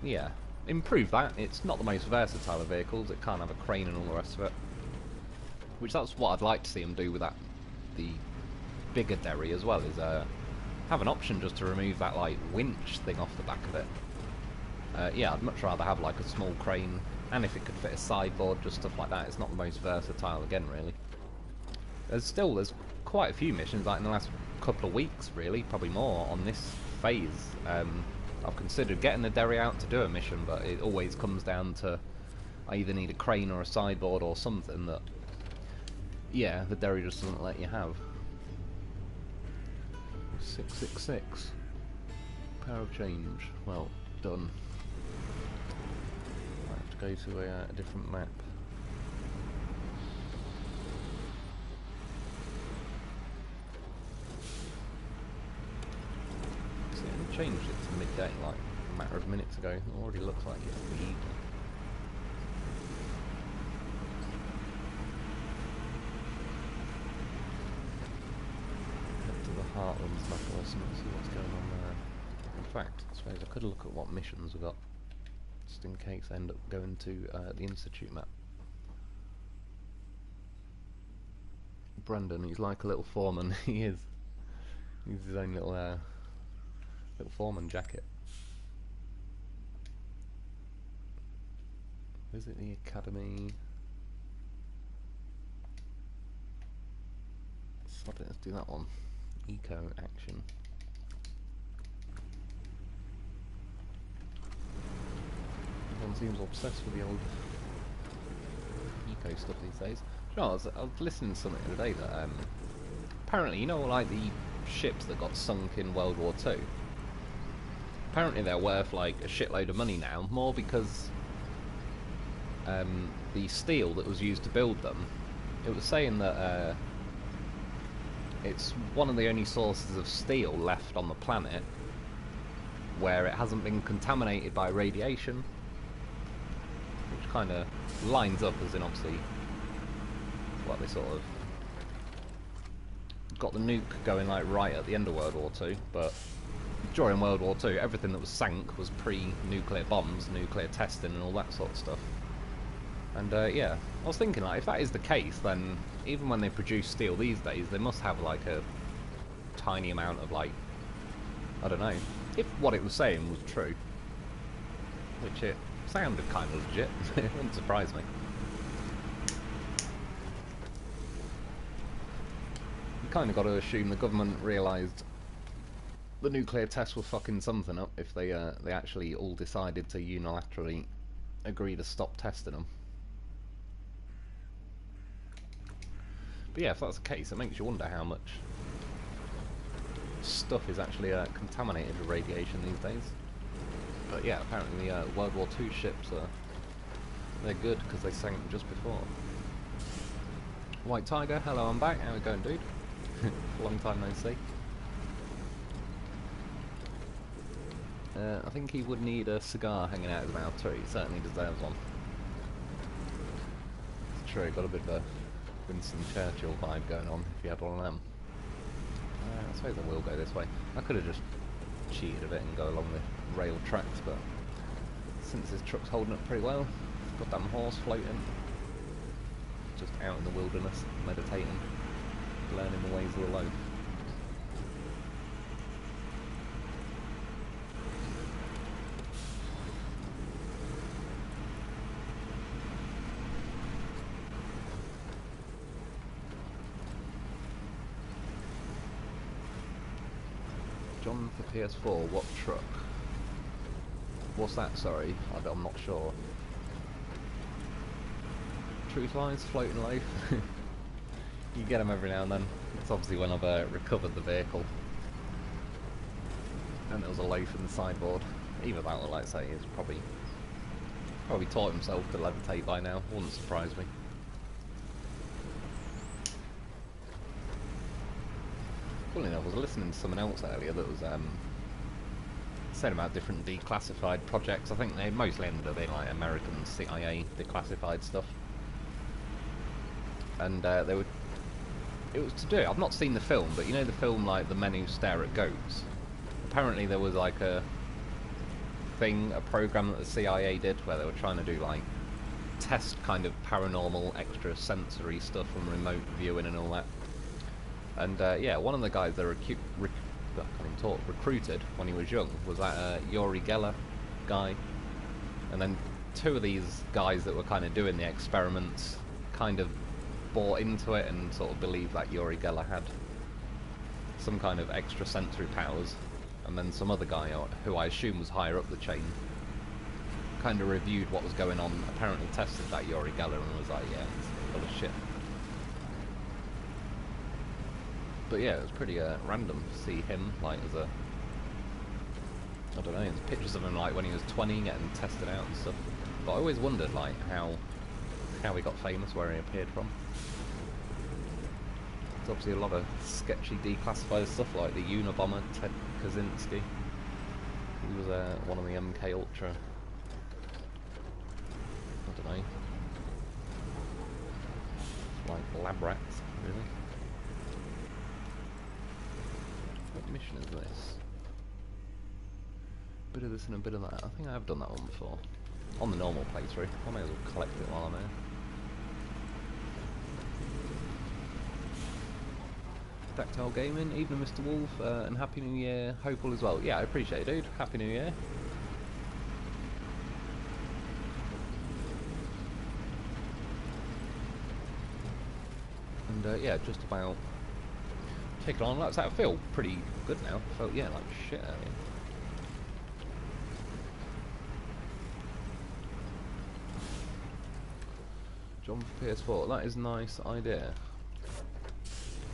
yeah, improved that. It's not the most versatile of vehicles, it can't have a crane and all the rest of it. Which that's what I'd like to see them do with that, the bigger Derry as well, is have an option just to remove that like winch thing off the back of it. Yeah, I'd much rather have like a small crane, and if it could fit a sideboard, just stuff like that. It's not the most versatile again, really. There's quite a few missions, like in the last couple of weeks, really, probably more on this phase. I've considered getting the Derry out to do a mission, but it always comes down to I either need a crane or a sideboard or something that, yeah, the Derry just doesn't let you have. 666. Power of change. Well, done. I have to go to a different map. See, I changed it to midday like a matter of minutes ago. It already looks like it's the evening. Head to the Heartlands map or something, see what's going on there. In fact, I suppose I could look at what missions we've got just in case I end up going to the Institute map. Brandon, he's like a little foreman. He is. He's his own little foreman jacket. Visit the academy. Let's do that one. Eco action. Everyone seems obsessed with the old eco stuff these days. You know, I was listening to something the other day that apparently, you know, like the ships that got sunk in World War II. Apparently, they're worth like a shitload of money now, more because the steel that was used to build them. It was saying that it's one of the only sources of steel left on the planet where it hasn't been contaminated by radiation, which kind of lines up as in obviously what they sort of got the nuke going like right at the end of World War II, but during World War II everything that was sank was pre-nuclear bombs, nuclear testing and all that sort of stuff. And yeah, I was thinking, like, if that is the case, then even when they produce steel these days, they must have like a tiny amount of, like, I don't know, if what it was saying was true, which it sounded kind of legit. It wouldn't surprise me. You kind of got to assume the government realised the nuclear tests were fucking something up if they actually all decided to unilaterally agree to stop testing them. But yeah, if that's the case, it makes you wonder how much stuff is actually contaminated with radiation these days. But yeah, apparently the World War II ships they're good because they sank just before. White Tiger, hello, I'm back. How we going, dude? Long time no see. I think he would need a cigar hanging out his mouth too. He certainly deserves one. It's true, got a bit of a Winston Churchill vibe going on if you had one of them. I suppose I will go this way. I could have just cheated a bit and go along the rail tracks, but since this truck's holding up pretty well, goddamn horse floating, just out in the wilderness, meditating, learning the ways of the loaf. John for PS4, what truck? What's that, sorry? I'm not sure. Truth lines, floating loaf. You get them every now and then. It's obviously when I've recovered the vehicle. And there was a loaf in the sideboard. Either that or, like I say, he's probably taught himself to levitate by now. Wouldn't surprise me. Funny enough, I was listening to someone else earlier that was saying about different declassified projects. I think they mostly ended up being like American CIA declassified stuff. And it was to do, I've not seen the film, but you know the film like The Men Who Stare at Goats? Apparently there was like a program that the CIA did where they were trying to do like test kind of paranormal extra sensory stuff from remote viewing and all that. And yeah, one of the guys that recruited when he was young was that Uri Geller guy. And then two of these guys that were kind of doing the experiments kind of bought into it and sort of believed that Uri Geller had some kind of extra sensory powers. And then some other guy, who I assume was higher up the chain, kind of reviewed what was going on, apparently tested that Uri Geller and was like, yeah, it's full of shit. But yeah, it was pretty random to see him, like, as a... I don't know, there's pictures of him, like, when he was 20, getting tested out and stuff. But I always wondered, like, how he got famous, where he appeared from. There's obviously a lot of sketchy declassified stuff, like the Unabomber, Ted Kaczynski. He was one of the MK Ultra... I don't know. Like, lab rats, really. What mission is this? Bit of this and a bit of that. I think I have done that one before. on the normal playthrough. I may as well collect it while I'm here. Tactile Gaming, evening Mr. Wolf, and Happy New Year, hope all is well. Yeah, I appreciate it, dude. Happy New Year. And yeah, just about taking on. Like I feel pretty good now. I felt, yeah, like shit earlier. John for PS4, that is a nice idea.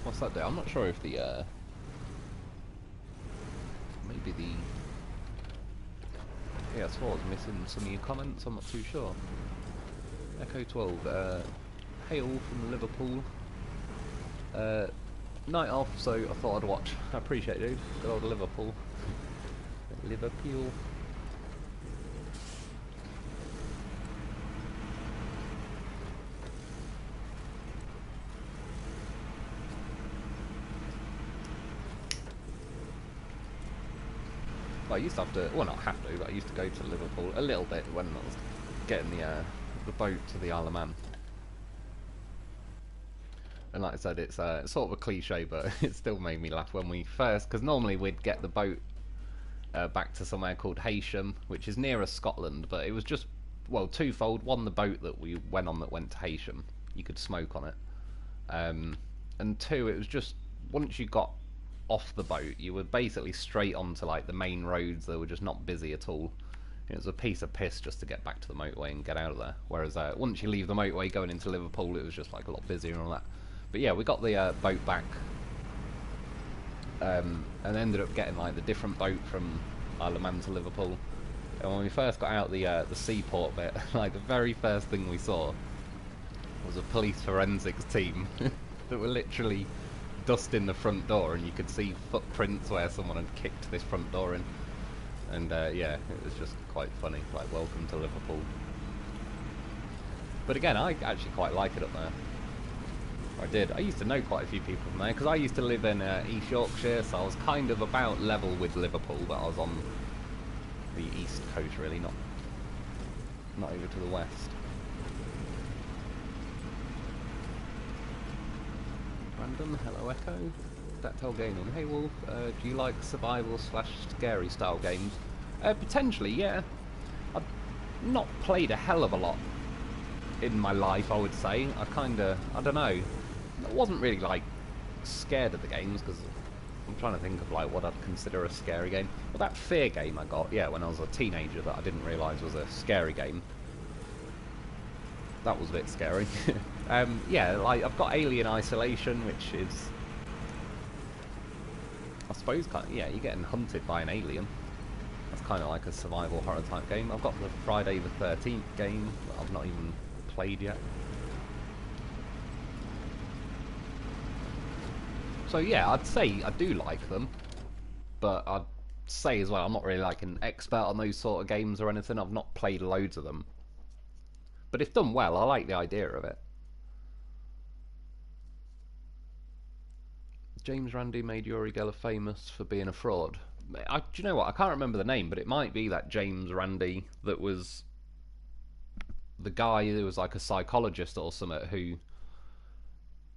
What's that do? I'm not sure if the maybe the PS4 is missing some of your comments, I'm not too sure. Echo 12, hail from Liverpool. Night off, so I thought I'd watch. I appreciate it, dude. Good old Liverpool. Liverpool. I used to have to, well, not have to, but I used to go to Liverpool a little bit when I was getting the boat to the Isle of Man. And like I said, it's sort of a cliche, but it still made me laugh when we first, because normally we'd get the boat back to somewhere called Heysham, which is nearer Scotland, but it was just, well, twofold. One, the boat that we went on that went to Heysham, you could smoke on it. And two, it was just, once you got off the boat, you were basically straight onto like the main roads that were just not busy at all. It was a piece of piss just to get back to the motorway and get out of there. Whereas once you leave the motorway going into Liverpool, it was just like a lot busier and all that. But yeah, we got the boat back, and ended up getting like the different boat from Isle of Man to Liverpool. And when we first got out the seaport bit, like the very first thing we saw was a police forensics team that were literally dusting the front door, and you could see footprints where someone had kicked this front door in. And yeah, it was just quite funny, like welcome to Liverpool. But again, I actually quite like it up there. I did. I used to know quite a few people from there, because I used to live in East Yorkshire, so I was kind of about level with Liverpool, but I was on the east coast really, not over to the west. Random, hello Echo. Tactile Gaming. Hey Wolf, do you like survival / scary style games? Potentially, yeah. I've not played a hell of a lot in my life, I would say. I don't know. I wasn't really like scared of the games, because I'm trying to think of like what I'd consider a scary game. Well, that Fear game I got, yeah, when I was a teenager, that I didn't realise was a scary game. That was a bit scary. Yeah, like I've got Alien Isolation, which is, I suppose, kind of, yeah, you're getting hunted by an alien. That's kind of like a survival horror type game. I've got the Friday the 13th game that I've not even played yet. So yeah, I'd say I do like them, but I'd say as well I'm not really like an expert on those sort of games or anything. I've not played loads of them, but if done well, I like the idea of it. James Randi made Uri Geller famous for being a fraud. Do you know what? I can't remember the name, but it might be that James Randi that was the guy who was like a psychologist or something, who,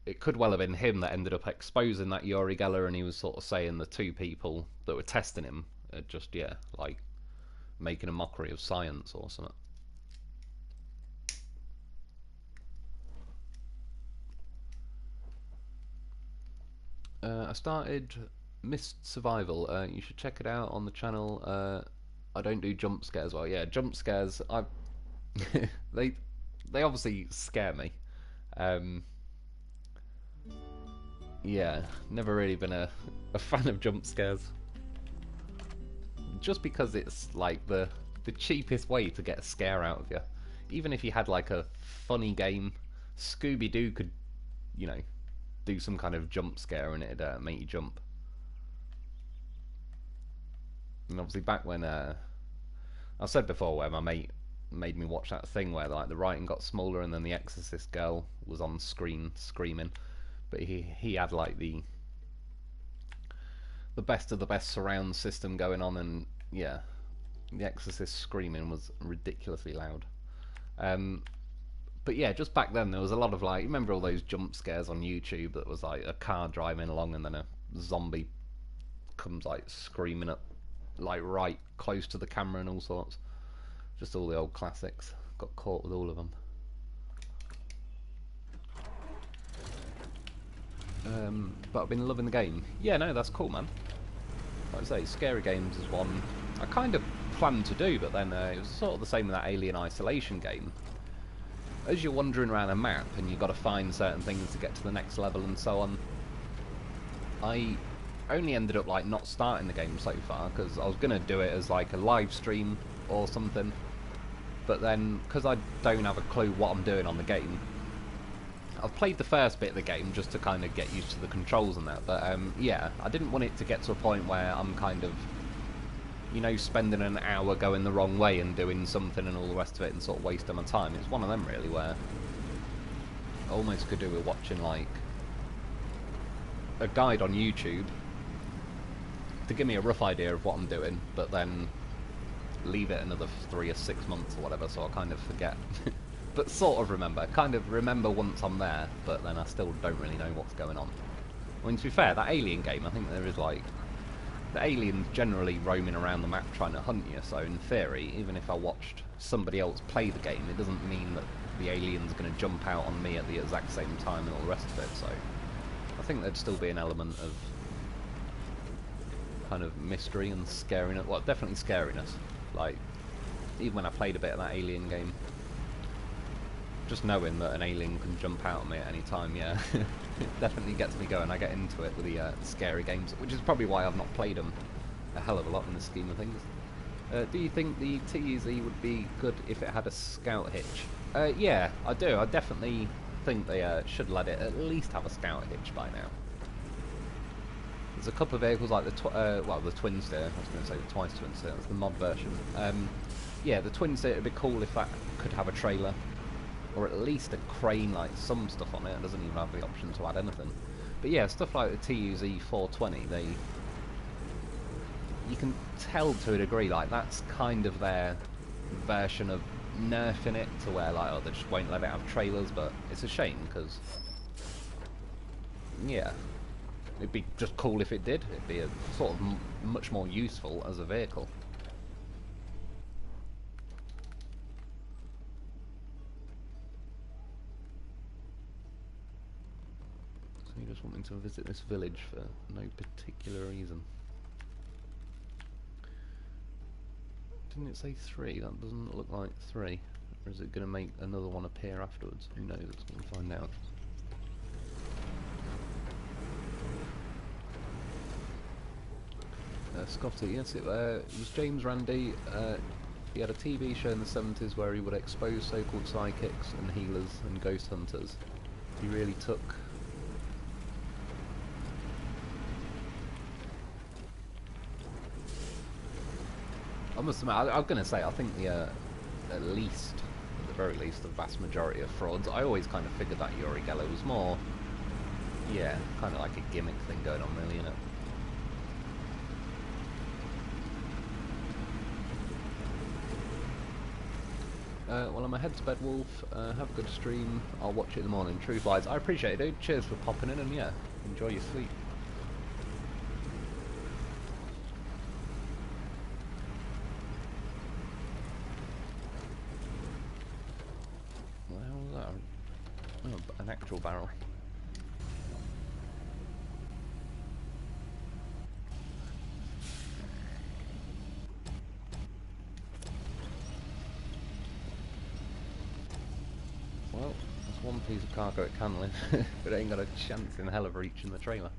it could well have been him that ended up exposing that Uri Geller, and he was sort of saying the two people that were testing him are just, yeah, like making a mockery of science or something. I started Mist Survival. You should check it out on the channel. I don't do jump scares well. Yeah, jump scares, they obviously scare me. Yeah, never really been a fan of jump scares. Just because it's like the cheapest way to get a scare out of you. Even if you had like a funny game, Scooby-Doo could, you know, do some kind of jump scare and it'd make you jump. And obviously back when I said before where my mate made me watch that thing where like the writing got smaller and then the Exorcist girl was on screen screaming, but he had like the best of the best surround system going on, and yeah, The Exorcist screaming was ridiculously loud. But yeah, just back then there was a lot of like, you remember all those jump scares on YouTube that was like a car driving along and then a zombie comes like screaming up, like right close to the camera and all sorts. Just all the old classics. Got caught with all of them. But I've been loving the game. Yeah, no, that's cool, man. Like I say, scary games is one I kind of planned to do, but then it was sort of the same with that Alien Isolation game. As you're wandering around a map and you've got to find certain things to get to the next level and so on, I only ended up like not starting the game so far because I was going to do it as like a live stream or something, but then because I don't have a clue what I'm doing on the game, I've played the first bit of the game just to kind of get used to the controls and that, but yeah, I didn't want it to get to a point where I'm kind of, you know, spending an hour going the wrong way and doing something and all the rest of it and sort of wasting my time. It's one of them really where I almost could do with watching like a guide on YouTube to give me a rough idea of what I'm doing, but then leave it another 3 or 6 months or whatever so I kind of forget. But sort of remember. Kind of remember once I'm there, but then I still don't really know what's going on. I mean, to be fair, that Alien game, I think there is like... the aliens generally roaming around the map trying to hunt you, so in theory, even if I watched somebody else play the game, it doesn't mean that the alien's going to jump out on me at the exact same time and all the rest of it, so... I think there'd still be an element of kind of mystery and scariness. Well, definitely scariness. Like, even when I played a bit of that Alien game, just knowing that an alien can jump out at me at any time, yeah, it definitely gets me going. I get into it with the scary games, which is probably why I've not played them a hell of a lot in the scheme of things. Do you think the TUZ would be good if it had a scout hitch? Yeah, I do. I definitely think they should let it at least have a scout hitch by now. There's a couple of vehicles like the well, the twin steer. I was going to say the twice twin steer. That's the mod version. Yeah, the twin steer. It'd be cool if that could have a trailer, or at least a crane, like some stuff on it. It doesn't even have the option to add anything. But yeah, stuff like the TUZ 420. You can tell to a degree, like that's kind of their version of nerfing it to where like, oh, they just won't let it have trailers. But it's a shame because, yeah. It'd be just cool if it did. It'd be a sort of much more useful as a vehicle. So you just want me to visit this village for no particular reason. Didn't it say 3? That doesn't look like 3. Or is it going to make another one appear afterwards? Who knows? We'll find out. Scotty, yes, it was James Randi. He had a TV show in the 70s where he would expose so-called psychics and healers and ghost hunters. He really took... I must admit, I'm going to say, I think the, at least, at the very least, the vast majority of frauds, I always kind of figured that Uri Geller was more, yeah, kind of like a gimmick thing going on really, innit? Well, I'm ahead to bed, Wolf. Have a good stream. I'll watch it in the morning. Truth Lies. I appreciate it, dude. Cheers for popping in, and yeah, enjoy your sleep. What the hell was that? Oh, an actual barrel. Well, that's one piece of cargo it can live, but it ain't got a chance in hell of reaching the trailer.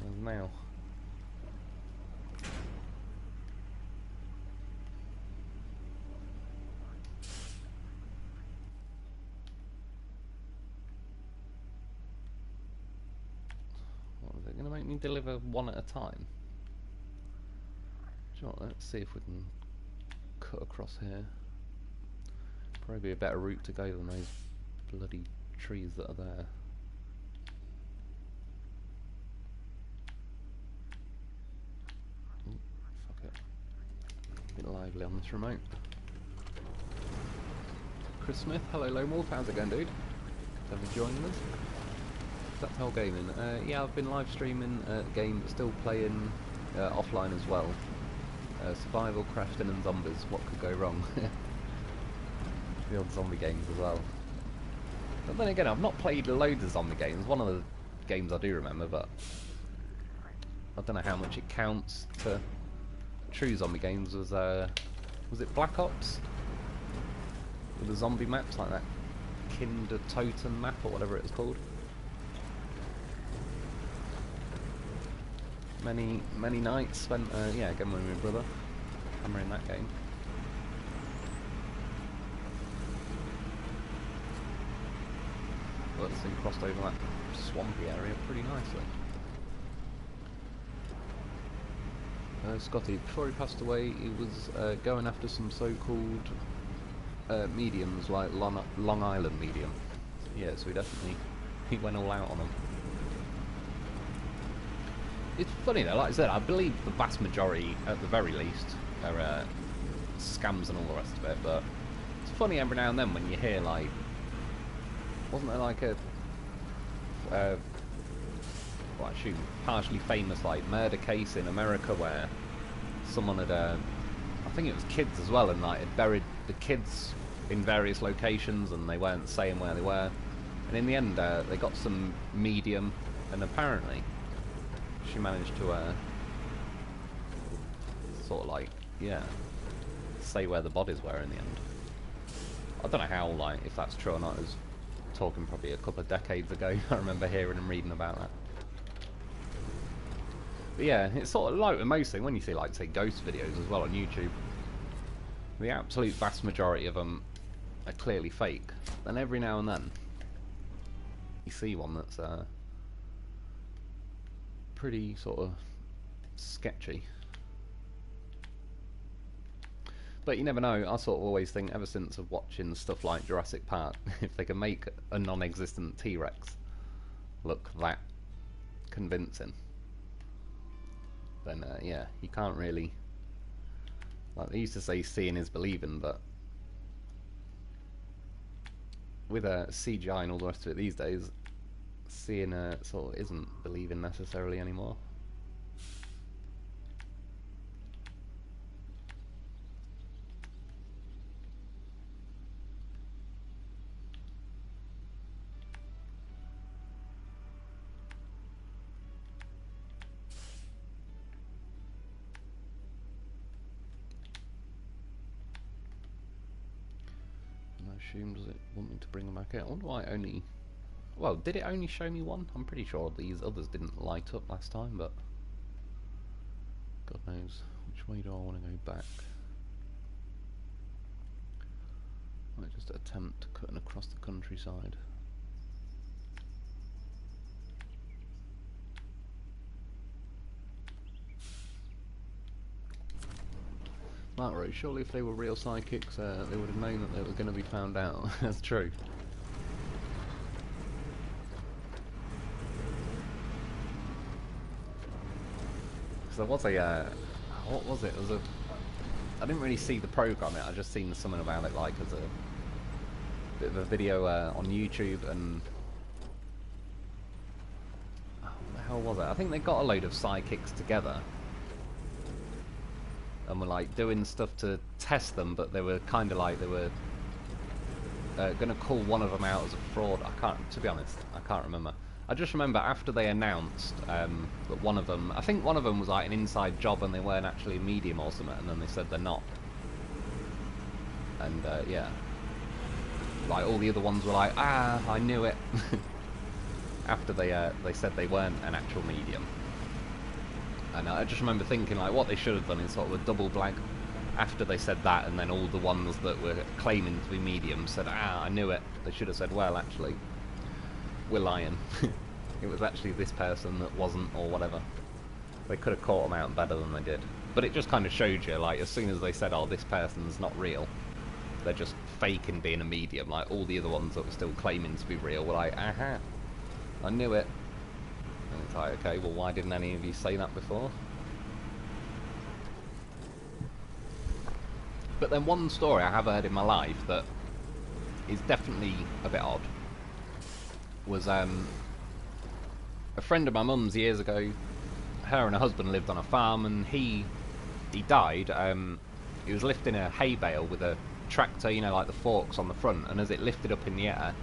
And now. Going to make me deliver one at a time. Do you know what, let's see if we can cut across here. Probably be a better route to go than those bloody trees that are there. Ooh, fuck it. A bit lively on this remote. Chris Smith, hello Lone Wolf, how's it going, dude? Thanks for joining us. That's how gaming. Yeah, I've been live streaming game, but still playing offline as well. Survival, crafting, and zombies. What could go wrong? The old zombie games as well. But then again, I've not played loads of zombie games. One of the games I do remember, but I don't know how much it counts to true zombie games. Was it Black Ops? With the zombie maps like that Kinder Totem map or whatever it was called. Many nights spent, yeah, again with my brother, hammering that game. But this thing crossed over that swampy area pretty nicely. Scotty, before he passed away, he was going after some so-called mediums, like Long Island medium. Yeah, so he went all out on them. It's funny though, like I said, I believe the vast majority, at the very least, are scams and all the rest of it, but it's funny every now and then when you hear, like, wasn't there like a, well, I assume, partially famous, like, murder case in America where someone had, I think it was kids as well, and like had buried the kids in various locations and they weren't saying where they were, and in the end they got some medium, and apparently she managed to sort of like, yeah, say where the bodies were in the end. I don't know how, like, if that's true or not. I was talking probably a couple of decades ago. I remember hearing and reading about that. But yeah, it's sort of like with most things, when you see, like, say, ghost videos as well on YouTube, the absolute vast majority of them are clearly fake. Then every now and then you see one that's pretty sort of sketchy. But you never know. I sort of always think, ever since of watching stuff like Jurassic Park, if they can make a non-existent T-Rex look that convincing, then yeah, you can't really, like they used to say, seeing is believing, but with CGI and all the rest of it these days, seeing sort of isn't believing necessarily anymore. And I assume, does it want me to bring them back out? I wonder why it only... Well, did it only show me one? I'm pretty sure these others didn't light up last time, but God knows. Which way do I want to go back? I might just attempt cutting across the countryside. Mark wrote, surely if they were real psychics, they would have known that they were going to be found out. That's true. There was a, what was it? It was a, I didn't really see the program I just seen something about it, like, as a bit of a video on YouTube, and oh, what the hell was it? I think they got a load of psychics together and were like doing stuff to test them, but they were kind of like, they were going to call one of them out as a fraud. I can't, to be honest, I can't remember. I just remember after they announced that one of them, I think one of them was like an inside job and they weren't actually a medium or something, and then they said they're not. And yeah, like all the other ones were like, ah, I knew it. After they said they weren't an actual medium. And I just remember thinking, like, what they should have done is sort of a double blank after they said that, and then all the ones that were claiming to be mediums said, ah, I knew it. They should have said, well, actually, we're lying. It was actually this person that wasn't, or whatever. They could have caught them out better than they did. But it just kind of showed you, like, as soon as they said, oh, this person's not real, they're just faking being a medium. Like all the other ones that were still claiming to be real were like, aha, I knew it. And it's like, okay, well, why didn't any of you say that before? But then one story I have heard in my life that is definitely a bit odd was a friend of my mum's years ago. Her and her husband lived on a farm, and he died. He was lifting a hay bale with a tractor, you know, like the forks on the front, and as it lifted up in the air,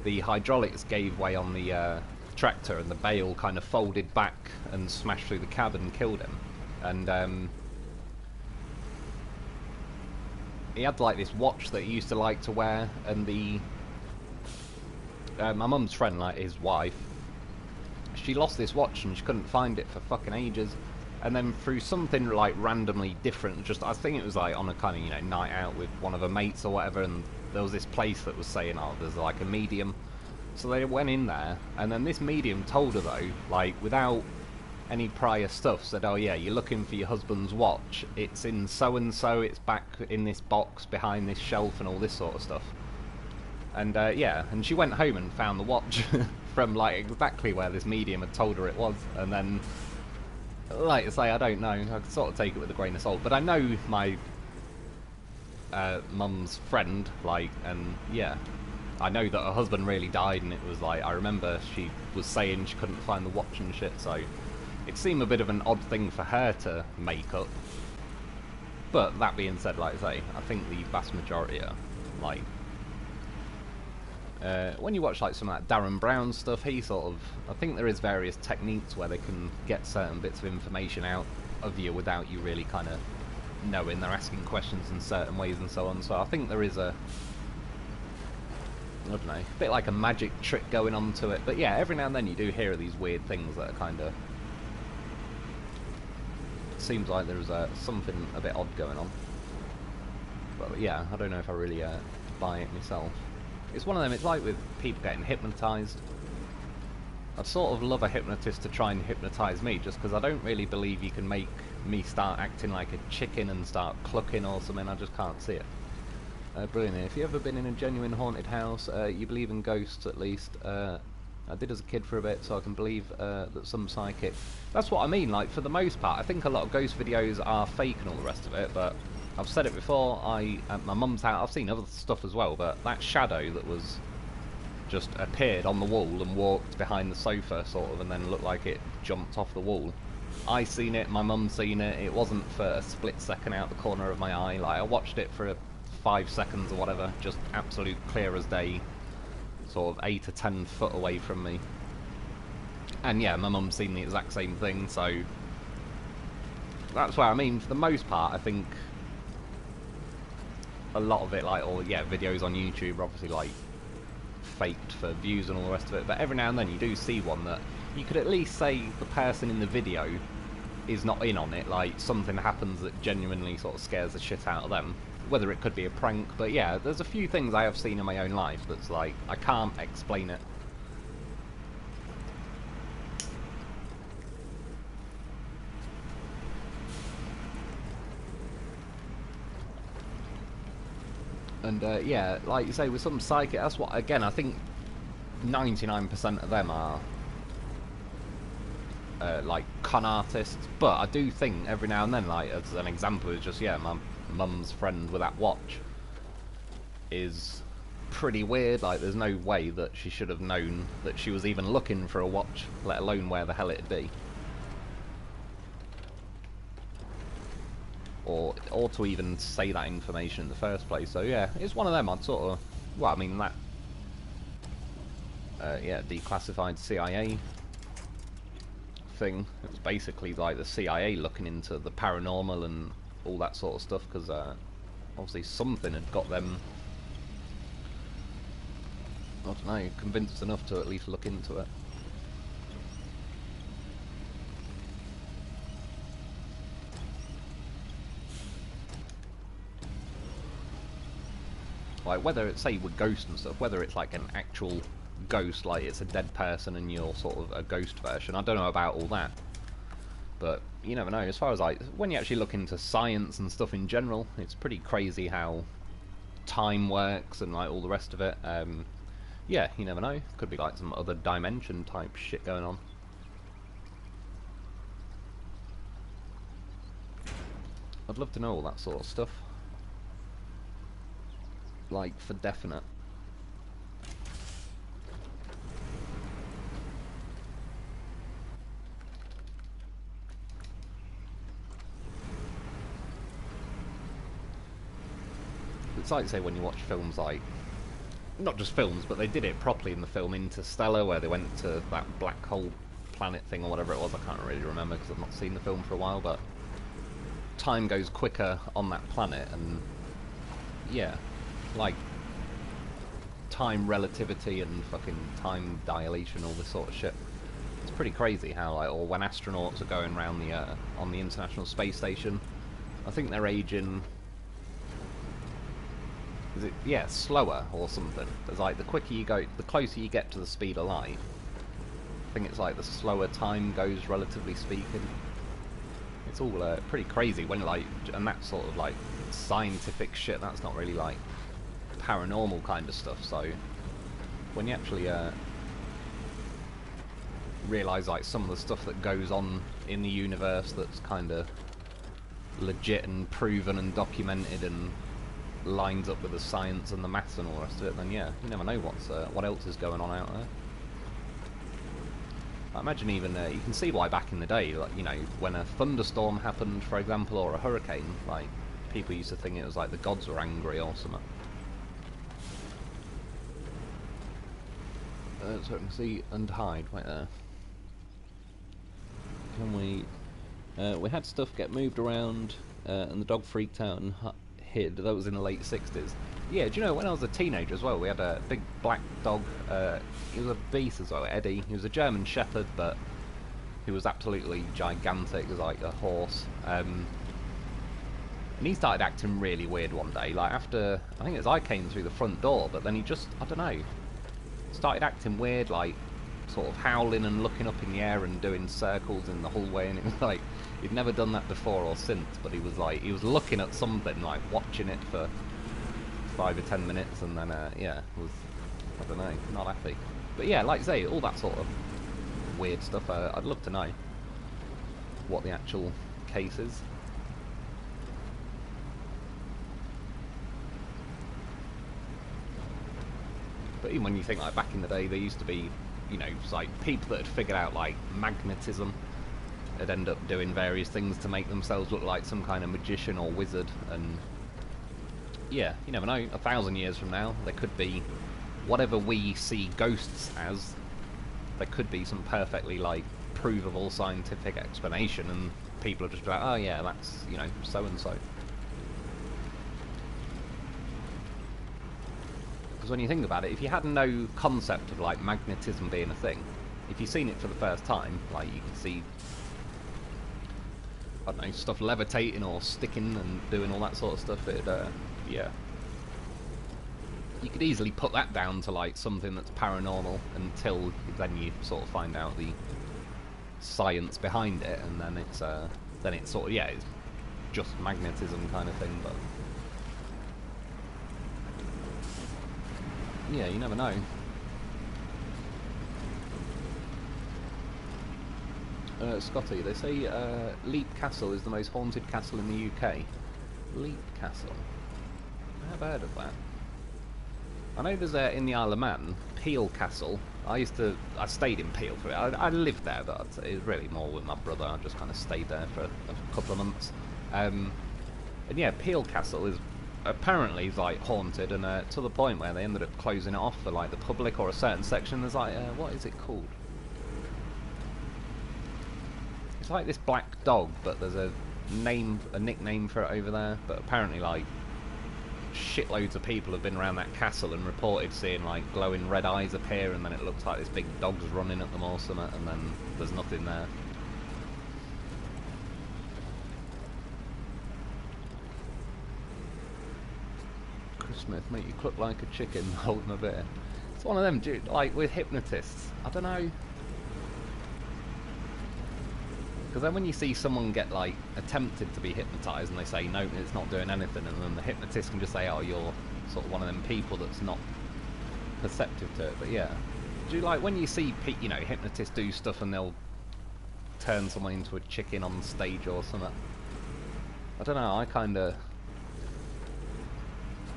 the hydraulics gave way on the tractor, and the bale kind of folded back and smashed through the cab and killed him. And he had like this watch that he used to like to wear, and the my mum's friend, like his wife, she lost this watch and she couldn't find it for fucking ages. And then through something like randomly different, just I think it was like on a kind of, you know, night out with one of her mates or whatever, and there was this place that was saying, oh, there's like a medium. So they went in there, and then this medium told her though, like without any prior stuff, said, oh yeah, you're looking for your husband's watch, it's in so and so, it's back in this box behind this shelf and all this sort of stuff. And yeah, and she went home and found the watch from like exactly where this medium had told her it was. And then, like I say, I don't know, I could sort of take it with a grain of salt, but I know my mum's friend, like, and yeah, I know that her husband really died, and it was like, I remember she was saying she couldn't find the watch and shit, so it seemed a bit of an odd thing for her to make up. But that being said, like I say, I think the vast majority are, like, when you watch like some of that Darren Brown stuff, he sort of, I think there is various techniques where they can get certain bits of information out of you without you really kind of knowing. They're asking questions in certain ways and so on, so I think there is a, I don't know, a bit like a magic trick going on to it. But yeah, every now and then you do hear of these weird things that are kind of, seems like there's something a bit odd going on. But yeah, I don't know if I really buy it myself. It's one of them, it's like with people getting hypnotised. I'd sort of love a hypnotist to try and hypnotise me, just because I don't really believe you can make me start acting like a chicken and start clucking or something. I just can't see it. Brilliant. If you've ever been in a genuine haunted house, you believe in ghosts at least. I did as a kid for a bit, so I can believe that some psychic. That's what I mean, like, for the most part, I think a lot of ghost videos are fake and all the rest of it, but I've said it before, at my mum's house, I've seen other stuff as well, but that shadow that was just appeared on the wall and walked behind the sofa, sort of, and then looked like it jumped off the wall. I seen it, my mum seen it, it wasn't for a split second out the corner of my eye, like, I watched it for 5 seconds or whatever, just absolute clear as day, sort of 8 to 10 foot away from me. And yeah, my mum's seen the exact same thing, so that's what I mean. For the most part, I think a lot of it, like, or yeah, videos on YouTube are obviously like faked for views and all the rest of it, but every now and then you do see one that you could at least say the person in the video is not in on it, like something happens that genuinely sort of scares the shit out of them, whether it could be a prank. But yeah, there's a few things I have seen in my own life that's like, I can't explain it. And yeah, like you say, with some psychic, that's what, again, I think 99% of them are like con artists, but I do think every now and then, like as an example, is just, yeah, my mum's friend with that watch is pretty weird. Like, there's no way that she should have known that she was even looking for a watch, let alone where the hell it'd be. Or to even say that information in the first place. So yeah, it's one of them. I'd sort of, well, I mean, that yeah, declassified CIA thing, it was basically like the CIA looking into the paranormal and all that sort of stuff, because obviously something had got them, I don't know, convinced enough to at least look into it. Like, whether it's, say, with ghosts and stuff, whether it's like an actual ghost, like it's a dead person and you're sort of a ghost version, I don't know about all that. But you never know. As far as, like, when you actually look into science and stuff in general, it's pretty crazy how time works and like all the rest of it. Yeah, you never know. Could be like some other dimension type shit going on. I'd love to know all that sort of stuff. Like, for definite. It's like, say, when you watch films like... Not just films, but they did it properly in the film Interstellar, where they went to that black hole planet thing or whatever it was. I can't really remember because I've not seen the film for a while, but... time goes quicker on that planet, and... yeah. Like... time relativity and fucking time dilation, all this sort of shit. It's pretty crazy how, like, or when astronauts are going around the, on the International Space Station, I think they're aging... is it, yeah, slower or something. There's like, the quicker you go, the closer you get to the speed of light, I think it's like the slower time goes, relatively speaking. It's all pretty crazy when, like, and that sort of, like, scientific shit, that's not really, like, paranormal kind of stuff, so when you actually realise, like, some of the stuff that goes on in the universe that's kind of legit and proven and documented and lines up with the science and the maths and all the rest of it, then yeah, you never know what else is going on out there. I imagine even, you can see why back in the day, like, you know, when a thunderstorm happened, for example, or a hurricane, like, people used to think it was like the gods were angry or something. So I can see and hide right there. Can we... we had stuff get moved around, and the dog freaked out and hid. That was in the late 60s. Yeah, do you know, when I was a teenager as well, we had a big black dog. He was a beast as well, Eddie. He was a German Shepherd, but he was absolutely gigantic. He was like a horse. And he started acting really weird one day. Like, after, I think it was I came through the front door, but then he just, I don't know, started acting weird, like, sort of howling and looking up in the air and doing circles in the hallway, and it was like, he'd never done that before or since, but he was like, he was looking at something, like, watching it for 5 or 10 minutes, and then, yeah, was, I don't know, not happy. But yeah, like I say, all that sort of weird stuff, I'd love to know what the actual case is. But even when you think, like, back in the day, there used to be, you know, like, people that had figured out, like, magnetism, had end up doing various things to make themselves look like some kind of magician or wizard, and yeah, you never know, 1,000 years from now, there could be whatever we see ghosts as, there could be some perfectly, like, provable scientific explanation, and people are just like, oh yeah, that's, you know, so-and-so. Because when you think about it, if you had no concept of, like, magnetism being a thing, if you've seen it for the first time, like, you can see, I don't know, stuff levitating or sticking and doing all that sort of stuff, it'd, yeah. You could easily put that down to, like, something that's paranormal until then you sort of find out the science behind it, and then it's sort of, yeah, it's just magnetism kind of thing, but yeah, you never know. Scotty, they say Leap Castle is the most haunted castle in the UK. Leap Castle. I have heard of that. I know there's in the Isle of Man, Peel Castle. I stayed in Peel for it. I lived there, but it was really more with my brother. I just kind of stayed there for a couple of months. And yeah, Peel Castle is apparently like haunted, and to the point where they ended up closing it off for like the public or a certain section. There's like, what is it called? It's like this black dog, but there's a nickname for it over there. But apparently, like, shitloads of people have been around that castle and reported seeing like glowing red eyes appear, and then it looks like this big dog's running at them or something, and then there's nothing there. Chris Smith, make you cluck like a chicken holding a beer. It's one of them, dude, like with hypnotists. I don't know. Because then when you see someone get, like, attempted to be hypnotised and they say, no, it's not doing anything, and then the hypnotist can just say, oh, you're sort of one of them people that's not perceptive to it. But yeah, do you like when you see you know, hypnotists do stuff and they'll turn someone into a chicken on stage or something? I don't know, I kinda,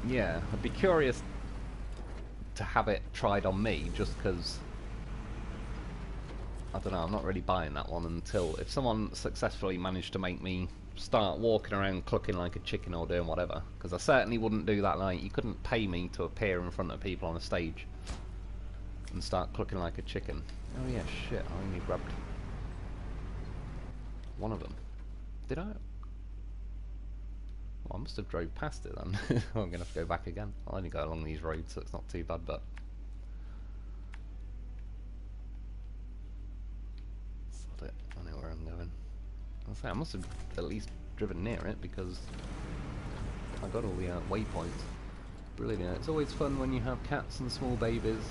yeah, I'd be curious to have it tried on me, just because, I don't know, I'm not really buying that one until, if someone successfully managed to make me start walking around clucking like a chicken or doing whatever, because I certainly wouldn't do that. Like, you couldn't pay me to appear in front of people on a stage and start clucking like a chicken. Oh yeah, shit, I only grabbed one of them. Did I? Well, I must have drove past it then. I'm going to have to go back again. I'll only go along these roads, so it's not too bad, but... Sod it, I know where I'm going. I'll say, I must have at least driven near it, because I got all the waypoints. Brilliant. Yeah. It's always fun when you have cats and small babies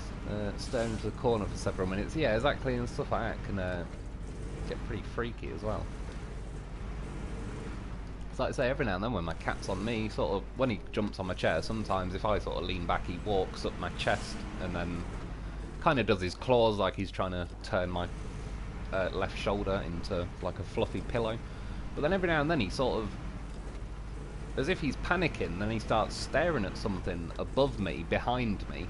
staring into the corner for several minutes. Yeah, exactly, and stuff like that can get pretty freaky as well. Like I say, every now and then when my cat's on me, sort of, when he jumps on my chair, sometimes if I sort of lean back, he walks up my chest and then kind of does his claws like he's trying to turn my left shoulder into like a fluffy pillow. But then every now and then he sort of, as if he's panicking, then he starts staring at something above me, behind me.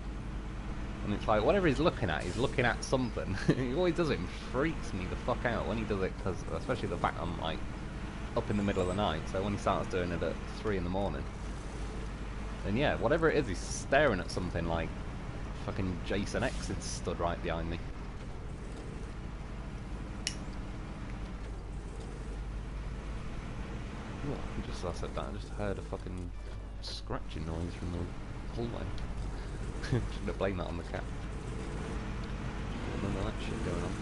And it's like, whatever he's looking at something. He always does it and freaks me the fuck out when he does it, because especially the fact I'm like up in the middle of the night, so when he starts doing it at 3 in the morning, then yeah, whatever it is, he's staring at something like fucking Jason X is stood right behind me. Oh, just as I said that, I just heard a fucking scratching noise from the hallway. Should have blamed that on the cat. None of that shit going on.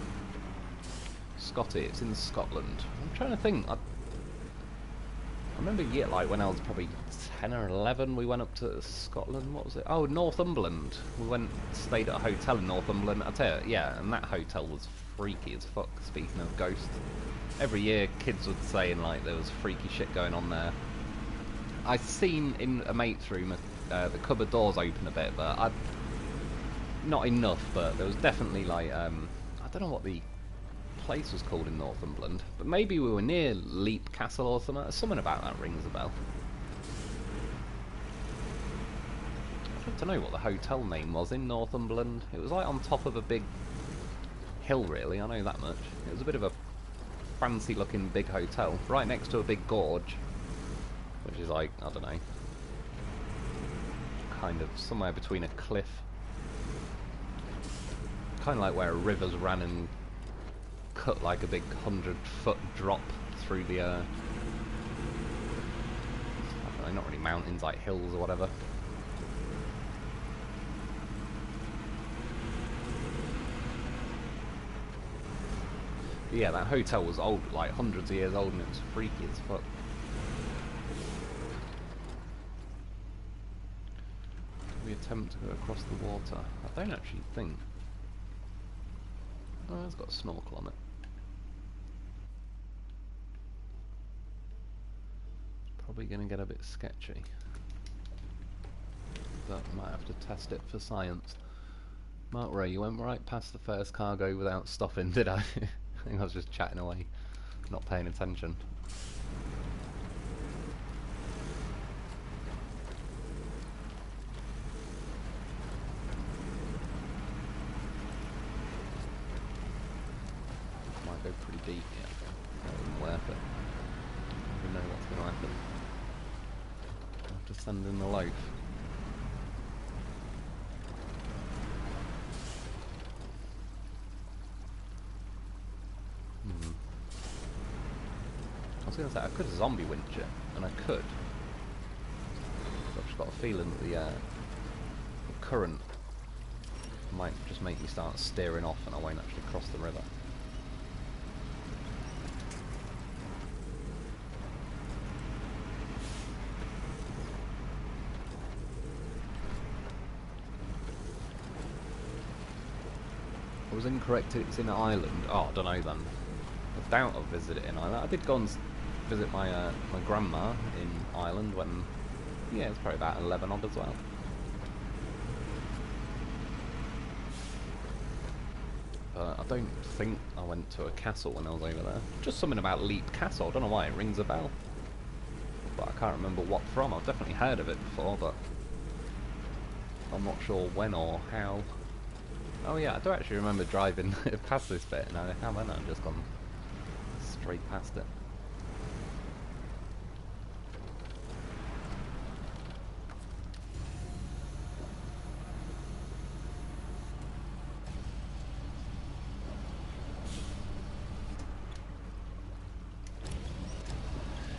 Scotty, it's in Scotland. I'm trying to think. I remember, yeah, like when I was probably 10 or 11, we went up to Scotland. What was it? Oh, Northumberland. We stayed at a hotel in Northumberland. I tell you, yeah, and that hotel was freaky as fuck. Speaking of ghosts, every year kids would say like there was freaky shit going on there. I seen in a mate's room the cupboard doors open a bit, but not enough. But there was definitely like I don't know what the place was called in Northumberland, but maybe we were near Leap Castle or something. Something about that rings a bell. I don't know what the hotel name was in Northumberland. It was like on top of a big hill, really, I know that much. It was a bit of a fancy looking big hotel, right next to a big gorge, which is like, I don't know, kind of somewhere between a cliff, kind of like where rivers ran and cut like a big 100-foot drop through the I don't know, not really mountains, like hills or whatever. But yeah, that hotel was old, like hundreds of years old, and it was freaky as fuck. We attempt to go across the water. I don't actually think. Oh, it's got a snorkel on it. Probably going to get a bit sketchy. But might have to test it for science. Mark Ray, you went right past the first cargo without stopping, did I? I think I was just chatting away, not paying attention. Might go pretty deep, yeah. That wasn't worth it. I don't even know what's going to happen. I have to send in the loaf. I was going to say, I could zombie winch it, and I could. But I've just got a feeling that the current might just make me start steering off and I won't actually cross the river. I was incorrect, it's in Ireland. Oh, I don't know then. I doubt I've visited it in Ireland. I did go and visit my my grandma in Ireland when, yeah, it's probably about 11 odd as well. But I don't think I went to a castle when I was over there. Just something about Leap Castle. I don't know why it rings a bell. But I can't remember what from. I've definitely heard of it before, but I'm not sure when or how. Oh yeah, I do actually remember driving past this bit, and I haven't. I've just gone straight past it.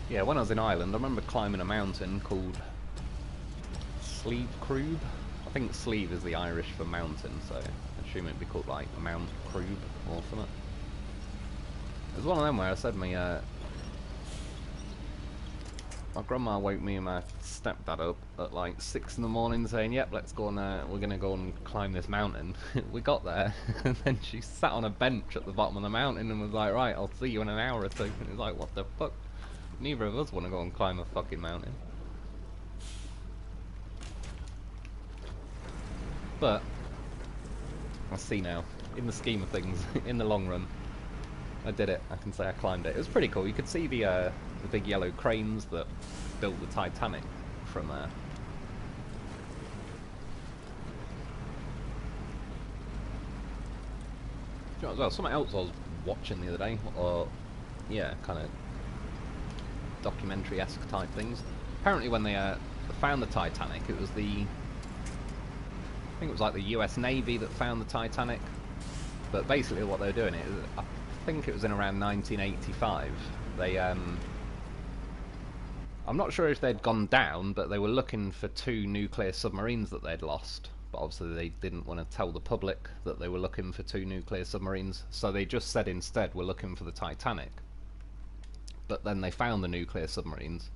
Yeah, when I was in Ireland, I remember climbing a mountain called Slieve Crúb. I think Slieve is the Irish for mountain, so I assume it'd be called like Mount Crúb or something. It was one of them where I said my grandma woke me and my stepdad up at like 6 in the morning saying, yep, let's go on we're going to go and climb this mountain. We got there, and then she sat on a bench at the bottom of the mountain and was like, right, I'll see you in an hour or two. And it was like, what the fuck? Neither of us want to go and climb a fucking mountain. But I see now, in the scheme of things, in the long run, I did it. I can say I climbed it. It was pretty cool. You could see the big yellow cranes that built the Titanic from there. You know, as well, something else I was watching the other day, or yeah, kind of documentary-esque type things. Apparently, when they found the Titanic, it was I think it was like the US Navy that found the Titanic. But basically, what they were doing is, I think it was in around 1985. They I'm not sure if they'd gone down, but they were looking for 2 nuclear submarines that they'd lost. But obviously they didn't want to tell the public that they were looking for 2 nuclear submarines, so they just said instead, we're looking for the Titanic. But then they found the nuclear submarines,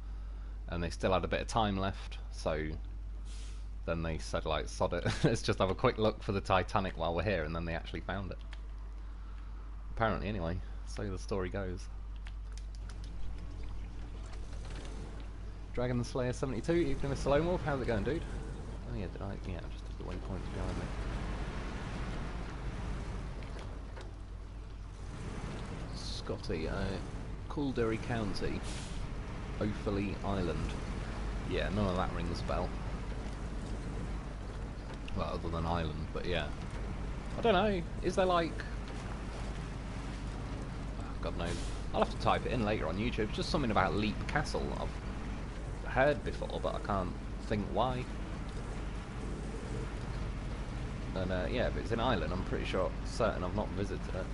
and they still had a bit of time left, so then they said, like, sod it, let's just have a quick look for the Titanic while we're here, and then they actually found it. Apparently, anyway, so the story goes. Dragon Slayer 72, ItsMrLoneWolf, how's it going, dude? Oh yeah, yeah, just took the waypoints behind me. Scotty, Coolderry County, Offaly Island. Yeah, none of that rings a bell. Well, other than Ireland, but yeah. I don't know, is there like... Oh, God knows. I'll have to type it in later on YouTube. It's just something about Leap Castle I've heard before, but I can't think why. And yeah, if it's in Ireland, I'm pretty certain I've not visited it.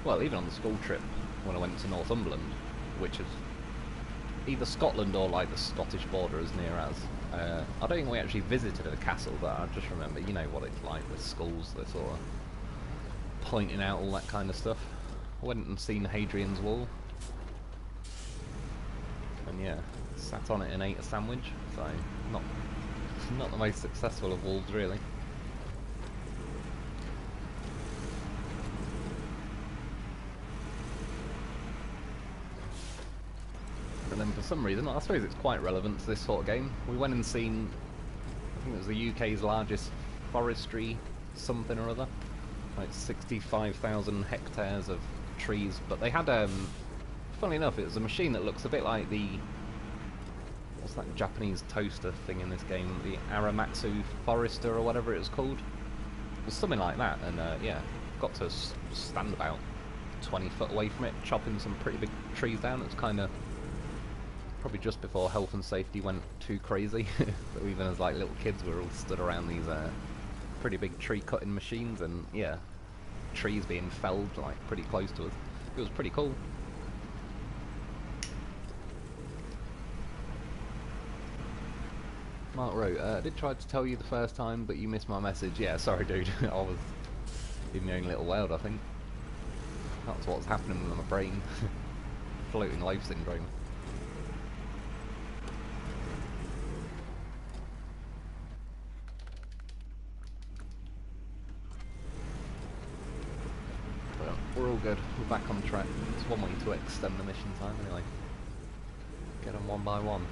Well, even on the school trip, when I went to Northumberland, which is either Scotland or like the Scottish border as near as, I don't think we actually visited a castle, but I just remember, you know what it's like with schools, they're sort of pointing out all that kind of stuff. I went and seen Hadrian's Wall, and yeah, sat on it and ate a sandwich, so not the most successful of walls, really. And then for some reason, I suppose it's quite relevant to this sort of game, we went and seen, I think it was the UK's largest forestry something or other, like 65,000 hectares of trees, but they had, funnily enough, it was a machine that looks a bit like the, what's that Japanese toaster thing in this game, the Aramatsu Forester or whatever it was called. It was something like that, and yeah, got to stand about 20 foot away from it, chopping some pretty big trees down. It was kind of probably just before health and safety went too crazy. So even as like little kids, we were all stood around these pretty big tree cutting machines, and yeah, trees being felled like pretty close to us. It was pretty cool. Mark wrote, I did try to tell you the first time, but you missed my message. Yeah, sorry dude, I was in my own little world, I think. That's what's happening with my brain. Floating life syndrome. we're all good. We're back on track. It's one way to extend the mission time anyway. Get them one by one.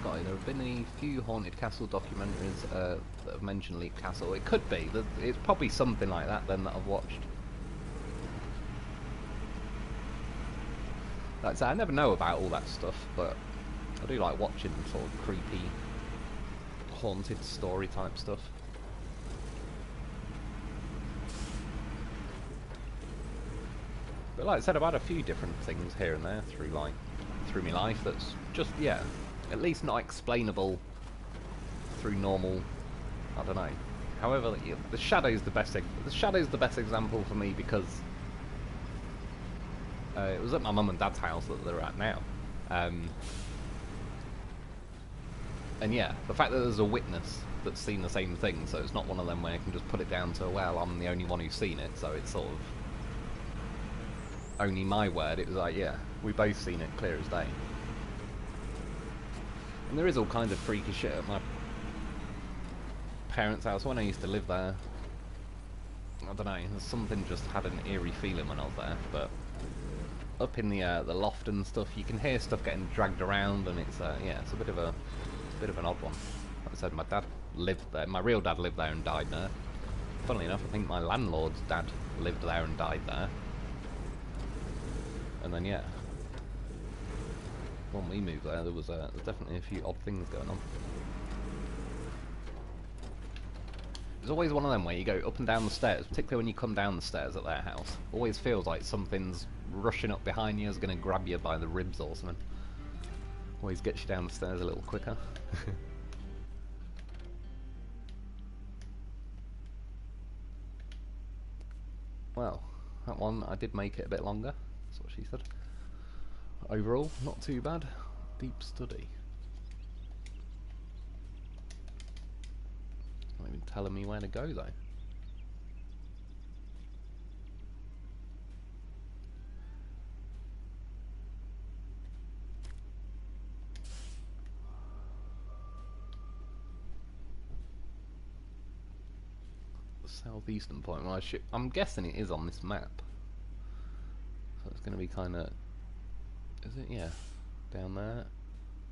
Scotty, there have been a few Haunted Castle documentaries that have mentioned Leap Castle. It could be. It's probably something like that then that I've watched. Like I say, I never know about all that stuff, but I do like watching sort of creepy, haunted story type stuff. But like I said, I've had a few different things here and there through my life that's just, yeah, at least not explainable through normal, I don't know. However, the Shadow's the best example for me because it was at my mum and dad's house that they're at now. And yeah, the fact that there's a witness that's seen the same thing, so it's not one of them where you can just put it down to, well, I'm the only one who's seen it, so it's sort of only my word. It was like, yeah, we both seen it clear as day. And there is all kinds of freaky shit at my parents' house. When I used to live there, I don't know, something just had an eerie feeling when I was there, but up in the loft and stuff, you can hear stuff getting dragged around, and it's yeah, it's a bit of an odd one. Like I said, my dad lived there. My real dad lived there and died there. Funnily enough, I think my landlord's dad lived there and died there. And then yeah, when we moved there, there was definitely a few odd things going on. There's always one of them where you go up and down the stairs, particularly when you come down the stairs at their house. Always feels like something's rushing up behind you, is going to grab you by the ribs or something. Always gets you down the stairs a little quicker. Well, that one, I did make it a bit longer. That's what she said. Overall, not too bad. Deep study. Not even telling me where to go though. The southeastern point. Well, I'm guessing it is on this map. So it's going to be kind of... Is it? Yeah. Down there.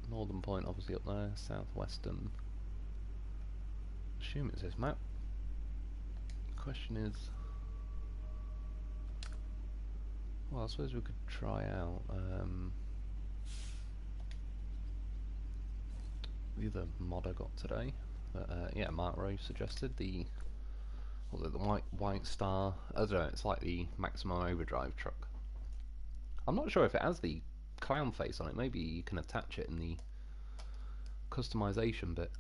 Northern point obviously up there. Southwestern. Assume it's this map. The question is... Well, I suppose we could try out the other mod I got today. Yeah, Mark Rose suggested the... What was it, the White Star... I don't know, it's like the Maximum Overdrive truck. I'm not sure if it has the clown face on it. Maybe you can attach it in the customization bit.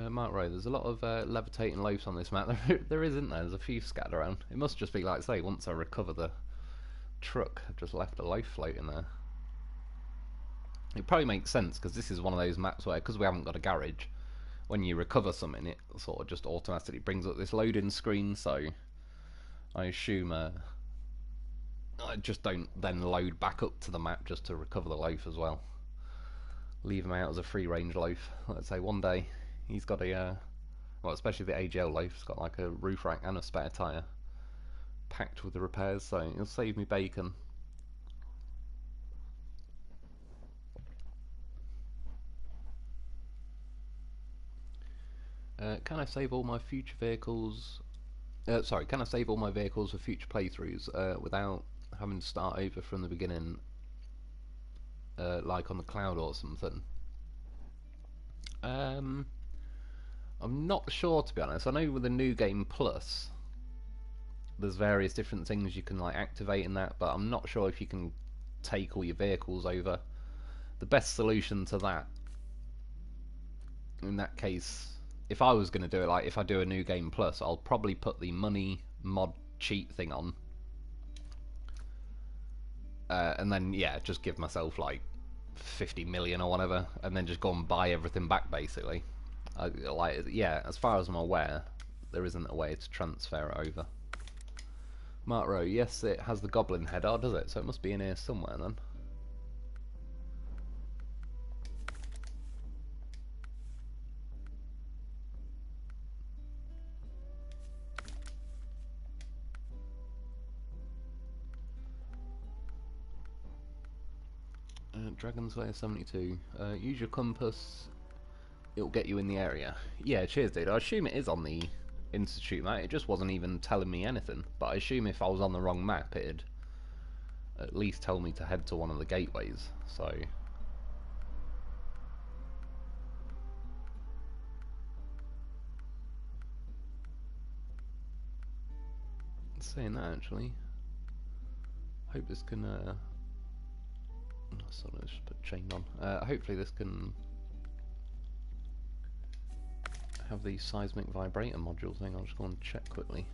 Mark Rowe, there's a lot of levitating loafs on this map. There isn't there? There's a few scattered around. It must just be like, say, once I recover the truck, I've just left a loaf floating there. It probably makes sense because this is one of those maps where, because we haven't got a garage, when you recover something, it sort of just automatically brings up this loading screen. So I assume I just don't then load back up to the map just to recover the loaf as well. Leave him out as a free range loaf. Let's say one day he's got a, well, especially the AGL loaf, it's got like a roof rack and a spare tyre packed with the repairs, so it'll save me bacon. Can I save all my future vehicles? Sorry, can I save all my vehicles for future playthroughs without having to start over from the beginning, like on the cloud or something? I'm not sure, to be honest. I know with the New Game Plus, there's various different things you can like activate in that, but I'm not sure if you can take all your vehicles over. The best solution to that, in that case, if I was going to do it, like if I do a New Game Plus, I'll probably put the money mod cheat thing on, and then yeah, just give myself like 50 million or whatever, and then just go and buy everything back basically. Like, yeah, as far as I'm aware, there isn't a way to transfer it over. Mark Rowe, yes, it has the goblin head. Oh, does it? So it must be in here somewhere then. Dragon Slayer 72. Use your compass. It'll get you in the area. Yeah, cheers, dude. I assume it is on the Institute map. It just wasn't even telling me anything. But I assume if I was on the wrong map, it'd at least tell me to head to one of the gateways. So saying that, actually, hope this can sort of just put chain on. Hopefully this can have the seismic vibrator module thing. I'll just go and check quickly.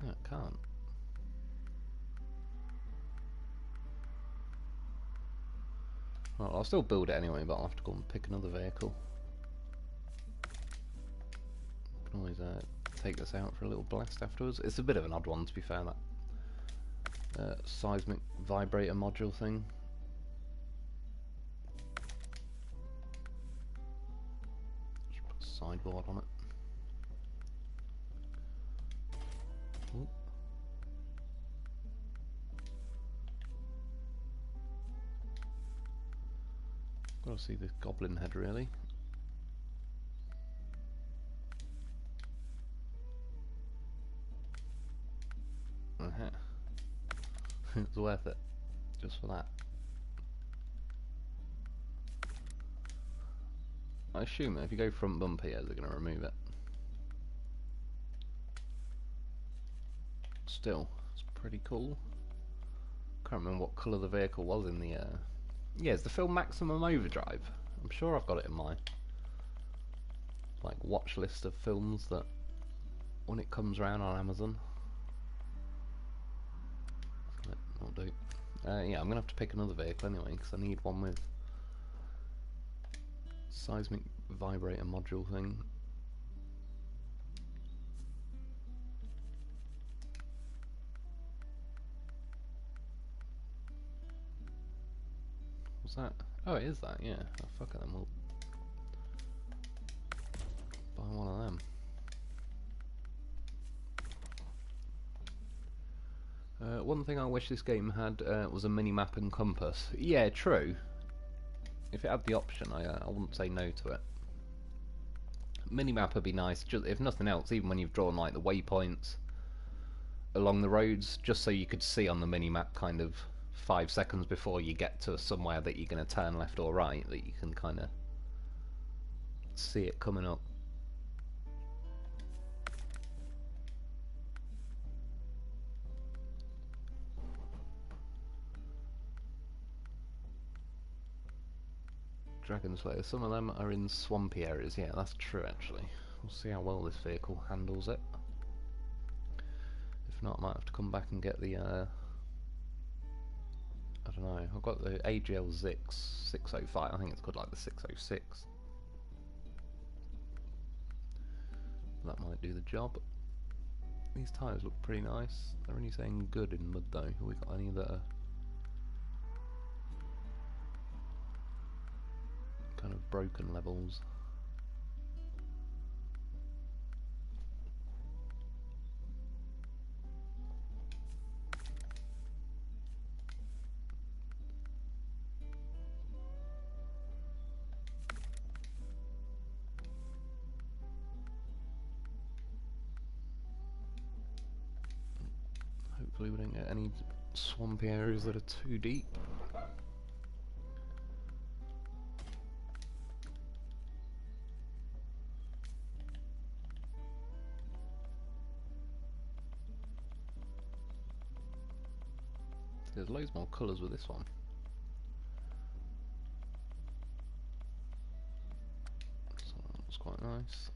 No, it can't. Well, I'll still build it anyway, but I'll have to go and pick another vehicle. Can always take this out for a little blast afterwards. It's a bit of an odd one, to be fair, that seismic vibrator module thing. Just put a sideboard on it. Ooh. Gotta see this goblin head, really. It's worth it, just for that. I assume that if you go front bumper here, they're going to remove it. Still, it's pretty cool. Can't remember what colour the vehicle was in the... Yeah, it's the film Maximum Overdrive. I'm sure I've got it in my watch list of films that when it comes around on Amazon. I'll do. Yeah, I'm gonna have to pick another vehicle anyway because I need one with seismic vibrator module thing. What's that? Oh, it is that. Yeah. Oh, fuck it, then we'll buy one of them. One thing I wish this game had was a mini-map and compass. Yeah, true. If it had the option, I wouldn't say no to it. Mini-map would be nice, just, if nothing else, even when you've drawn like the waypoints along the roads, just so you could see on the mini-map kind of 5 seconds before you get to somewhere that you're going to turn left or right, that you can kind of see it coming up. Dragon Slayer, some of them are in swampy areas. Yeah, that's true actually. We'll see how well this vehicle handles it. If not, I might have to come back and get the I don't know, I've got the AGL Zix 605, I think it's called like the 606. That might do the job. These tyres look pretty nice. They're only saying good in mud though. Have we got any that are kind of broken levels? Hopefully we don't get any swampy areas that are too deep. There's loads more colours with this one. So that's quite nice.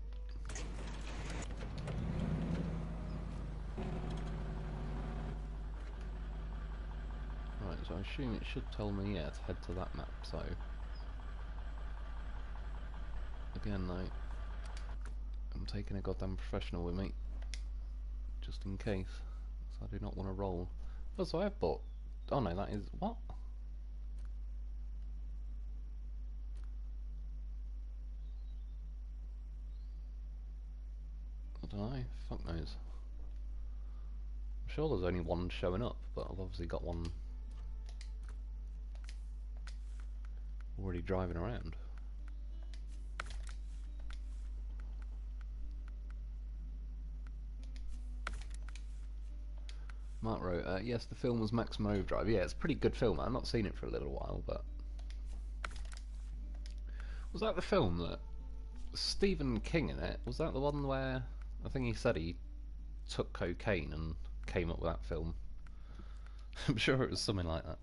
Right, so I assume it should tell me, yeah, to head to that map, so... Again, though, I'm taking a goddamn professional with me, just in case, so I do not want to roll. Oh, so I have bought... Oh no, that is... What? Aye, fuck knows. I'm sure there's only one showing up, but I've obviously got one already driving around. Mark wrote, yes, the film was Maximum Overdrive. Yeah, it's a pretty good film. I've not seen it for a little while, but... Was that the film that... Stephen King in it? Was that the one where... I think he said he took cocaine and came up with that film. I'm sure it was something like that.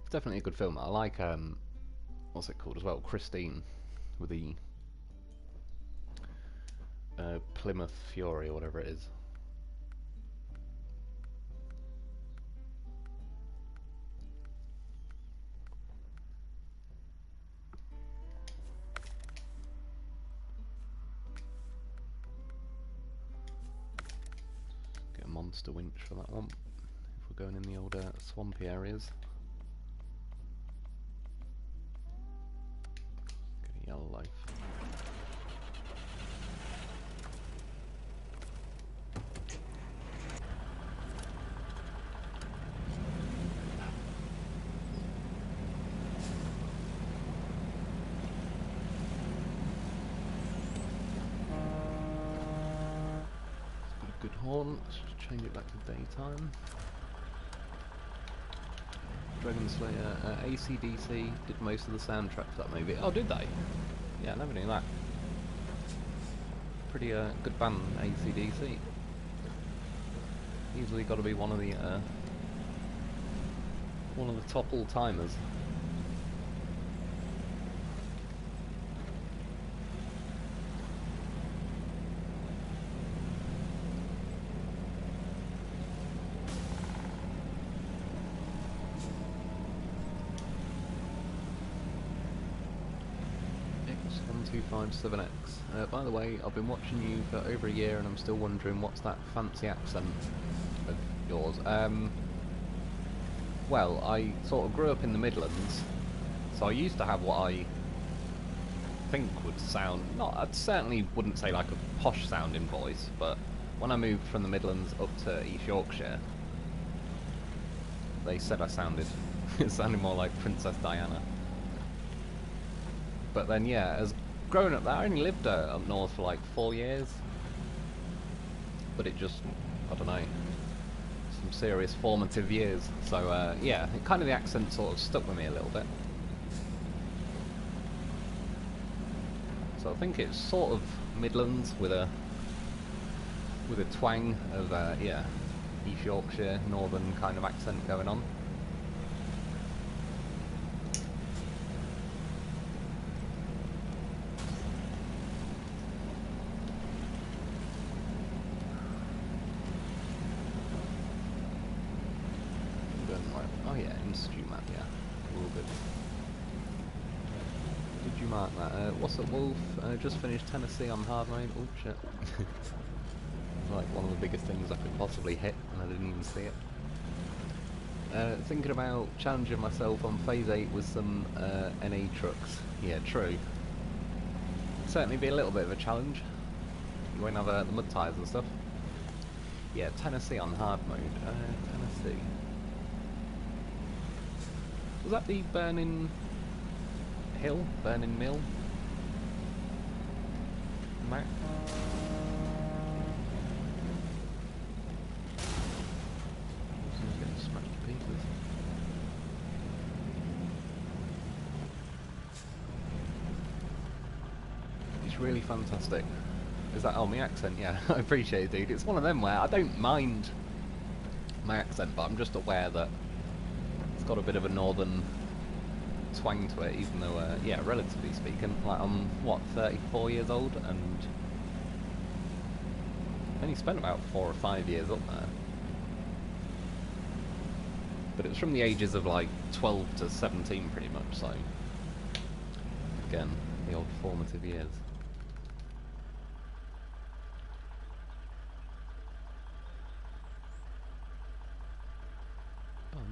It's definitely a good film. I like, what's it called as well? Christine, with the Plymouth Fury or whatever it is. Get a monster winch for that one, if we're going in the old swampy areas. Get a yellow life. Good horn, let's just change it back to daytime. Dragon Slayer, AC/DC did most of the soundtrack for that movie. Oh, did they? Yeah, I never knew that. Pretty good band, AC/DC. Easily got to be one of the top all-timers. X1257X. By the way, I've been watching you for over a year and I'm still wondering what's that fancy accent of yours. Well, I sort of grew up in the Midlands, so I used to have what I think would sound, I certainly wouldn't say like a posh sounding voice, but when I moved from the Midlands up to East Yorkshire, they said I sounded, it sounded more like Princess Diana. But then yeah, as growing up there, I only lived up north for like 4 years, but it just, I don't know, some serious formative years, so yeah, kind of the accent sort of stuck with me a little bit. So I think it's sort of Midlands with a twang of yeah, East Yorkshire, northern kind of accent going on. Oh yeah, Institute map, yeah, all good. Did you mark that? What's up, Wolf? Just finished Tennessee on hard mode. Oh shit. It's like one of the biggest things I could possibly hit, and I didn't even see it. Thinking about challenging myself on Phase 8 with some NA trucks. Yeah, true. It'd certainly be a little bit of a challenge. You won't have the mud tyres and stuff. Yeah, Tennessee on hard mode. Tennessee. Was that the Burning Hill? Burning Mill? Map? Getting smashed to pieces. It's really fantastic. Is that, oh, my accent? Yeah, I appreciate it, dude. It's one of them where I don't mind my accent, but I'm just aware that it's got a bit of a northern twang to it, even though, yeah, relatively speaking, like I'm, what, 34 years old, and I only spent about 4 or 5 years up there. But it was from the ages of like 12 to 17 pretty much, so again, the old formative years.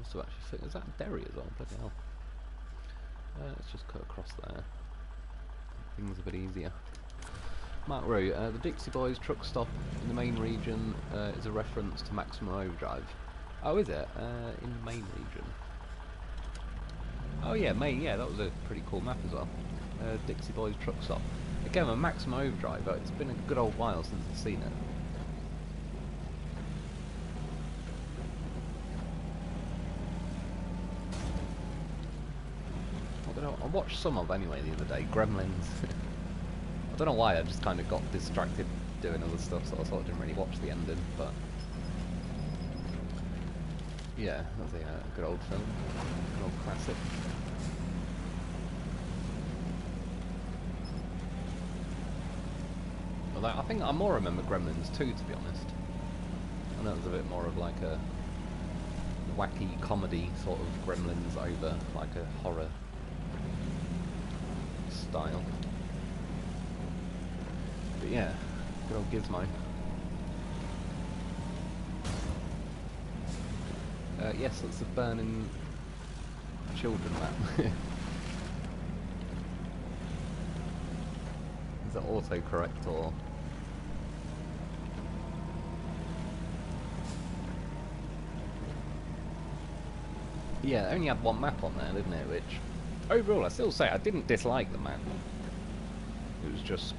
nice to actually fit. Is that Derry as well? Bloody hell. Let's just cut across there. Things a bit easier. Mark Rowe, the Dixie Boys truck stop in the main region is a reference to Maximum Overdrive. Oh, is it? In the main region. Oh yeah, main. Yeah, that was a pretty cool map as well. Dixie Boys truck stop. Again, a Maximum Overdrive. But it's been a good old while since I've seen it. I don't know. I watched some of anyway the other day. Gremlins. I don't know why. I just kind of got distracted doing other stuff, so I sort of didn't really watch the ending. But yeah, that's a good old film, good old classic. Although I think I more remember Gremlins 2, to be honest. I know it was a bit more of like a wacky comedy sort of Gremlins over like a horror style. But yeah, good old Gizmo. Yes, that's the burning children map. Is that autocorrect or? Yeah, it only had one map on there, didn't it? Which, overall, I still say I didn't dislike the map. It was just,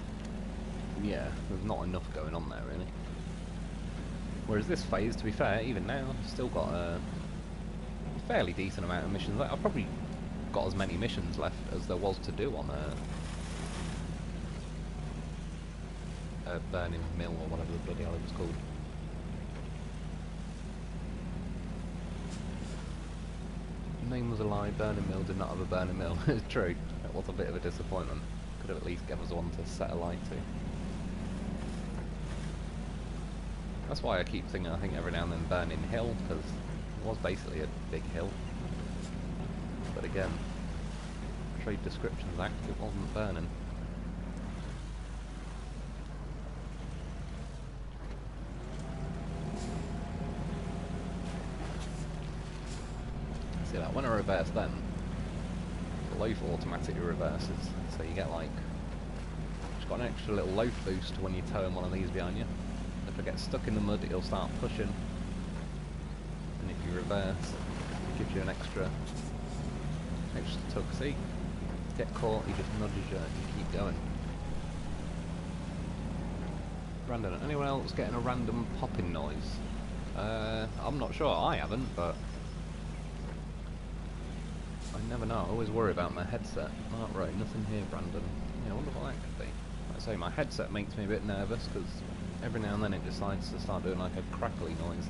yeah, there's not enough going on there, really. Whereas this phase, to be fair, even now, I've still got a fairly decent amount of missions. I've probably got as many missions left as there was to do on a Burning Mill, or whatever the bloody hell it was called. The name was a lie, Burning Mill did not have a Burning Mill. It's true, it was a bit of a disappointment. Could have at least given us one to set a light to. That's why I keep thinking, I think every now and then Burning Hill, because it was basically a big hill. But again, Trade Descriptions Act, it wasn't burning. See that, when I reverse then, the loaf automatically reverses, so you get like, just got an extra little loaf boost when you towing one of these behind you. If it gets stuck in the mud, it'll start pushing, and if you reverse, it gives you an extra tug. See, get caught, he just nudges you and you keep going. Brandon, anyone else getting a random popping noise? I'm not sure, I haven't, but I never know. I always worry about my headset. Oh, right, nothing here, Brandon. Yeah, I wonder what that could be. Like I say, my headset makes me a bit nervous because every now and then it decides to start doing like a crackly noise.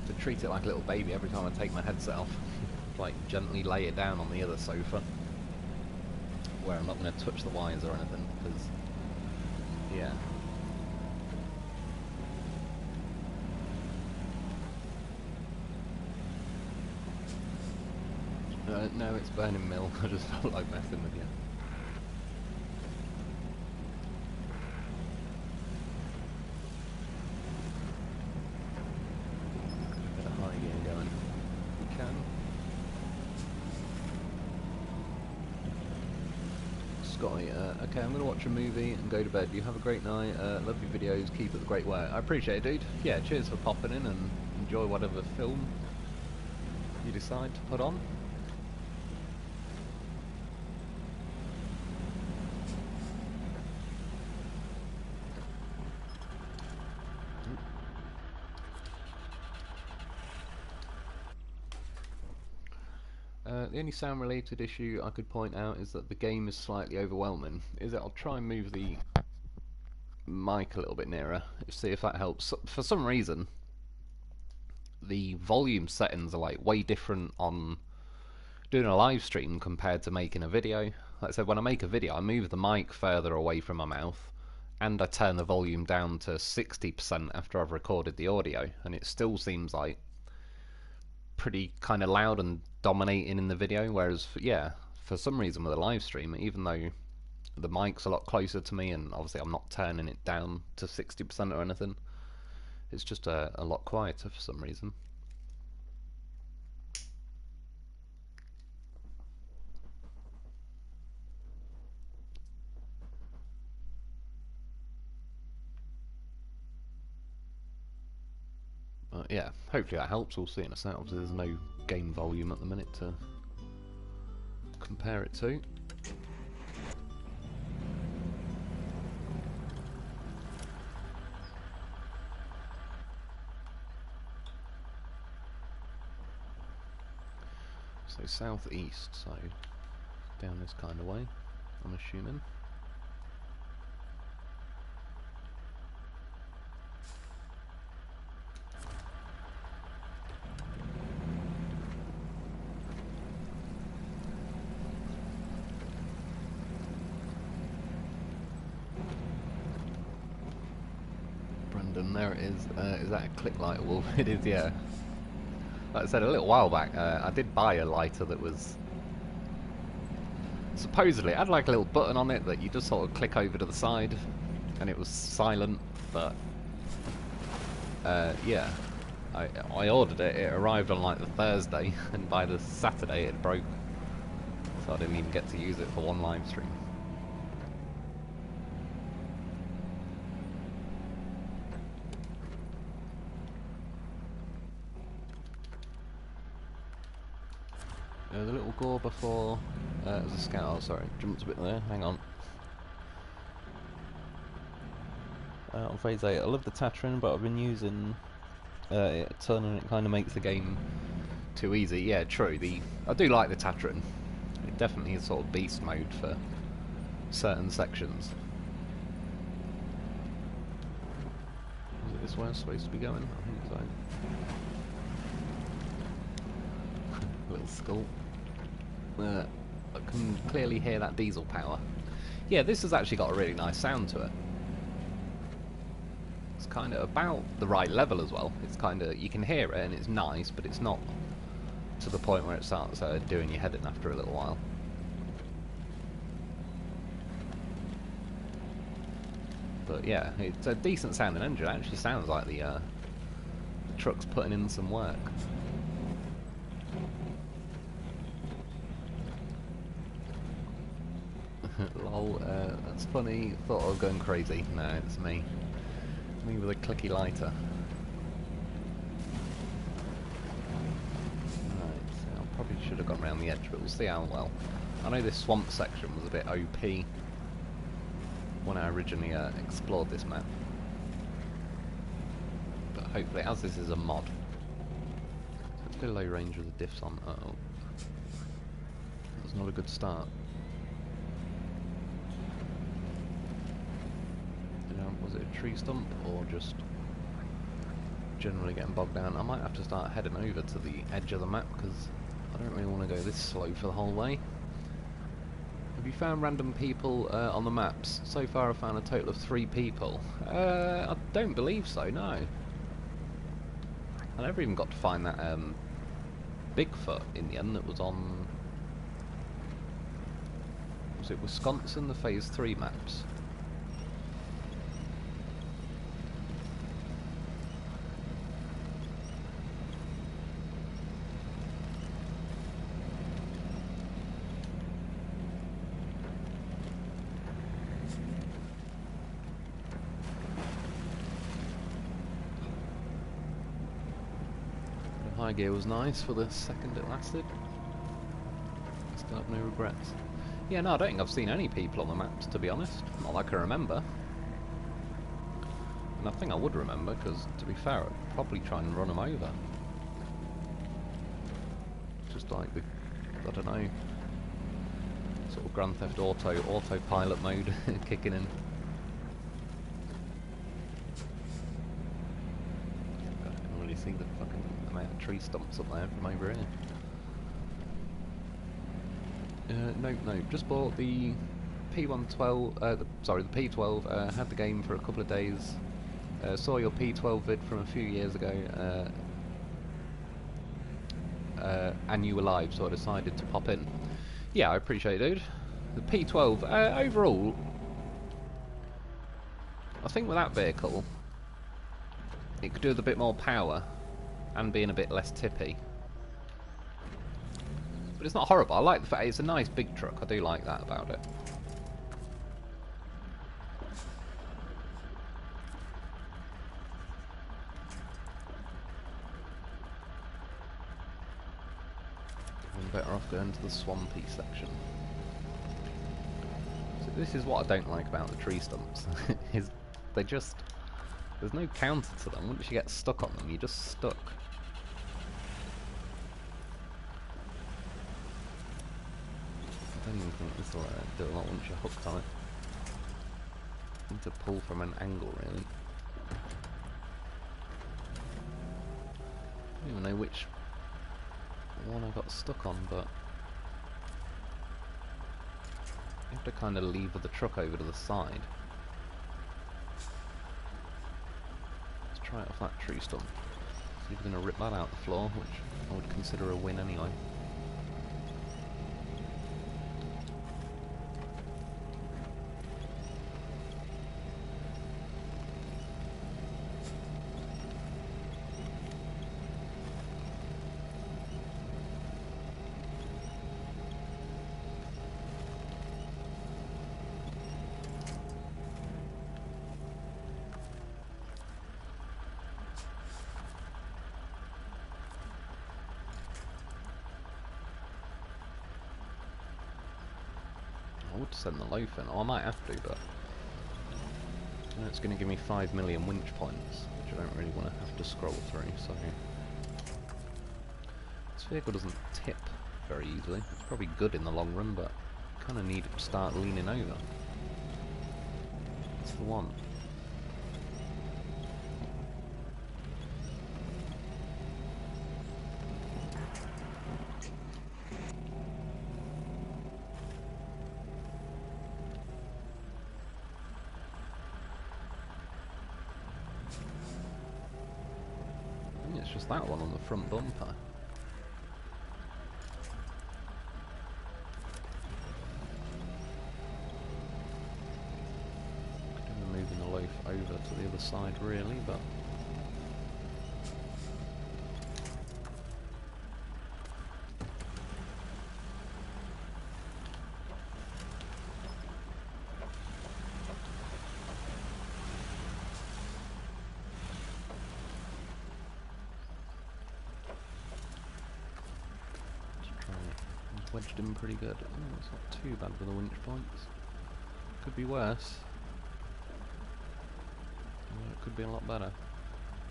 To treat it like a little baby every time I take my headset off. Like gently lay it down on the other sofa, where I'm not going to touch the wires or anything, because, yeah. No, it's Burning Mill. I just felt like messing with you. Bit of high gear going. You can. Scotty, okay, I'm going to watch a movie and go to bed. You have a great night. Love your videos. Keep up the great work. I appreciate it, dude. Yeah, cheers for popping in and enjoy whatever film you decide to put on. The only sound related issue I could point out is that the game is slightly overwhelming. I'll try and move the mic a little bit nearer, see if that helps. For some reason, the volume settings are like way different on doing a live stream compared to making a video. Like I said, when I make a video, I move the mic further away from my mouth, and I turn the volume down to 60% after I've recorded the audio, and it still seems like pretty kind of loud and dominating in the video, whereas yeah, for some reason with a live stream, even though the mic's a lot closer to me and obviously I'm not turning it down to 60% or anything, It's just a lot quieter for some reason. But yeah, hopefully that helps. We'll see in a sec. Obviously there's no game volume at the minute to compare it to. So southeast, so down this kind of way, I'm assuming. Brandon, there it is. Is that a click lighter wolf? It is, yeah. Like I said a little while back, I did buy a lighter that was supposedly, it had like a little button on it that you just sort of click over to the side and it was silent, but yeah, I ordered it, it arrived on like the Thursday and by the Saturday it broke, so I didn't even get to use it for one live stream. The little gore before it was a scout. Oh, sorry, jumped a bit there. Hang on. On phase 8, I love the Tatran, but I've been using it a ton, and it kind of makes the game too easy. Yeah, true. I do like the Tatran. It definitely is sort of beast mode for certain sections. Is it this way I'm supposed to be going? I think so. Little skull. I can clearly hear that diesel power. Yeah, this has actually got a really nice sound to it. It's kind of about the right level as well. It's kind of, you can hear it and it's nice, but it's not to the point where it starts doing your head in after a little while. But yeah, it's a decent sounding engine. It actually sounds like the truck's putting in some work. Lol, that's funny. Thought I was going crazy. No, it's me. Me with a clicky lighter. Right, so I probably should have gone around the edge, but we'll see how well. I know this swamp section was a bit OP when I originally explored this map. But hopefully, as this is a mod, hopefully low range with the diffs on. Uh-oh. That's not a good start. Was it a tree stump or just generally getting bogged down? I might have to start heading over to the edge of the map because I don't really want to go this slow for the whole way. Have you found random people on the maps? So far I've found a total of 3 people. I don't believe so, no. I never even got to find that Bigfoot in the end that was on... Was it Wisconsin, the Phase 3 maps? High gear was nice for the second it lasted. Still have no regrets. Yeah, no, I don't think I've seen any people on the maps, to be honest. Not like I remember. And I think I would remember, because, to be fair, I'd probably try and run them over. Just like the, I don't know, sort of Grand Theft Auto autopilot mode kicking in. See the fucking amount of tree stumps up there from over here. No, just bought the P112, sorry, the P12, had the game for a couple of days, saw your P12 vid from a few years ago, and you were live, so I decided to pop in. Yeah, I appreciate it, dude. The P12, overall, I think with that vehicle, it could do with a bit more power and being a bit less tippy. But it's not horrible. I like the fact it's a nice big truck. I do like that about it. I'm better off going to the swampy section. So this is what I don't like about the tree stumps. Is they just... There's no counter to them. Once you get stuck on them, you're just stuck. I don't even think this will do a lot once you're hooked on it. You need to pull from an angle, really. I don't even know which one I got stuck on, but you have to kind of lever the truck over to the side. Let's try it off that tree stump. See if we're going to rip that out the floor, which I would consider a win anyway. I would send the loaf in, or I might have to, but you know, it's going to give me 5 million winch points, which I don't really want to have to scroll through, so... This vehicle doesn't tip very easily. It's probably good in the long run, but I kind of need it to start leaning over. That's the one. It's just that one on the front bumper. Could be moving the loaf over to the other side really, but wedged him pretty good. Oh, it's not too bad with the winch points. Could be worse. Yeah, it could be a lot better.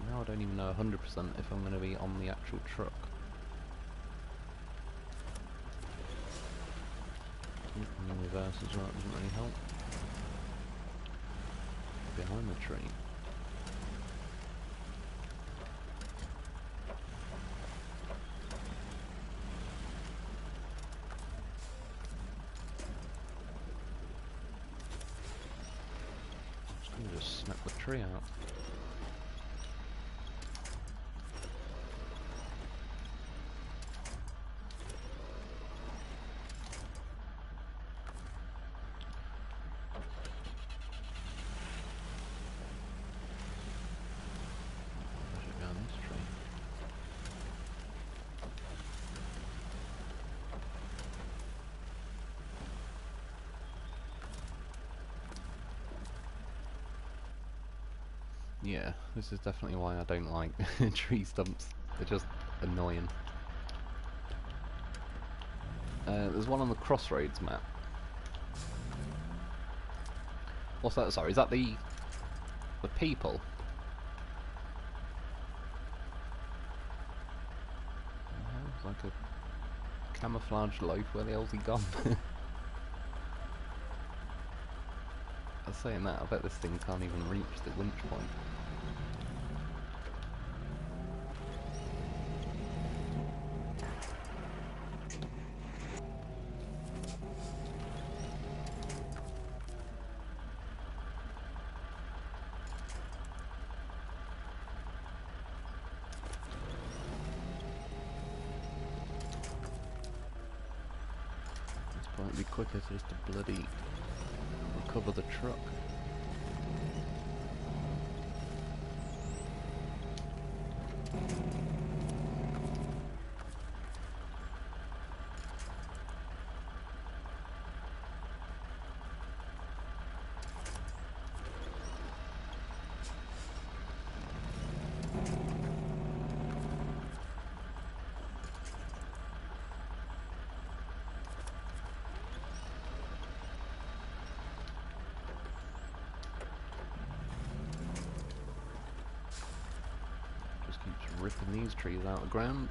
Now I don't even know 100% if I'm going to be on the actual truck. And the reverse as well, doesn't really help. Behind the tree. Just snap the tree out. Push it down this tree. Yeah, this is definitely why I don't like tree stumps. They're just annoying. There's one on the Crossroads map. What's that? Sorry, is that the people? It's like a camouflaged loaf. Where the hell's he gone? I was saying that, I bet this thing can't even reach the winch point. It's probably quicker just to bloody recover the truck. ripping these trees out of the ground.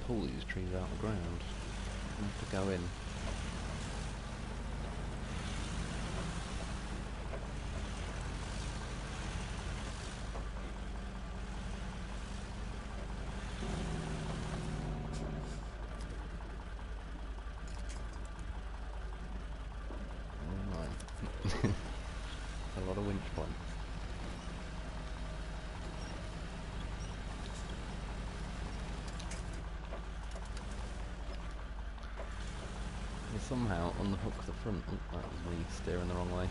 Pull these trees out of the ground. I have to go in. Oh my. A lot of winch points. Somehow unhook the front. Oh, that was me steering the wrong way.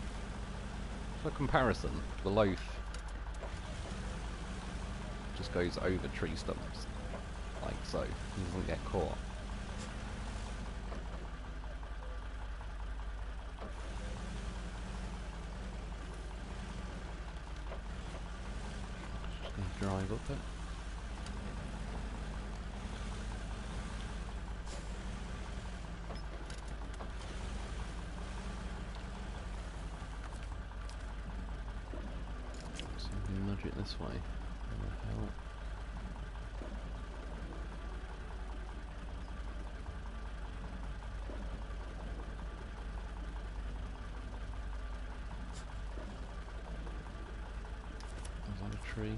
For comparison, the loaf just goes over tree stumps, like so. He doesn't get caught. Just going to drive up it. Nudge it this way. What the hell? Is that a tree?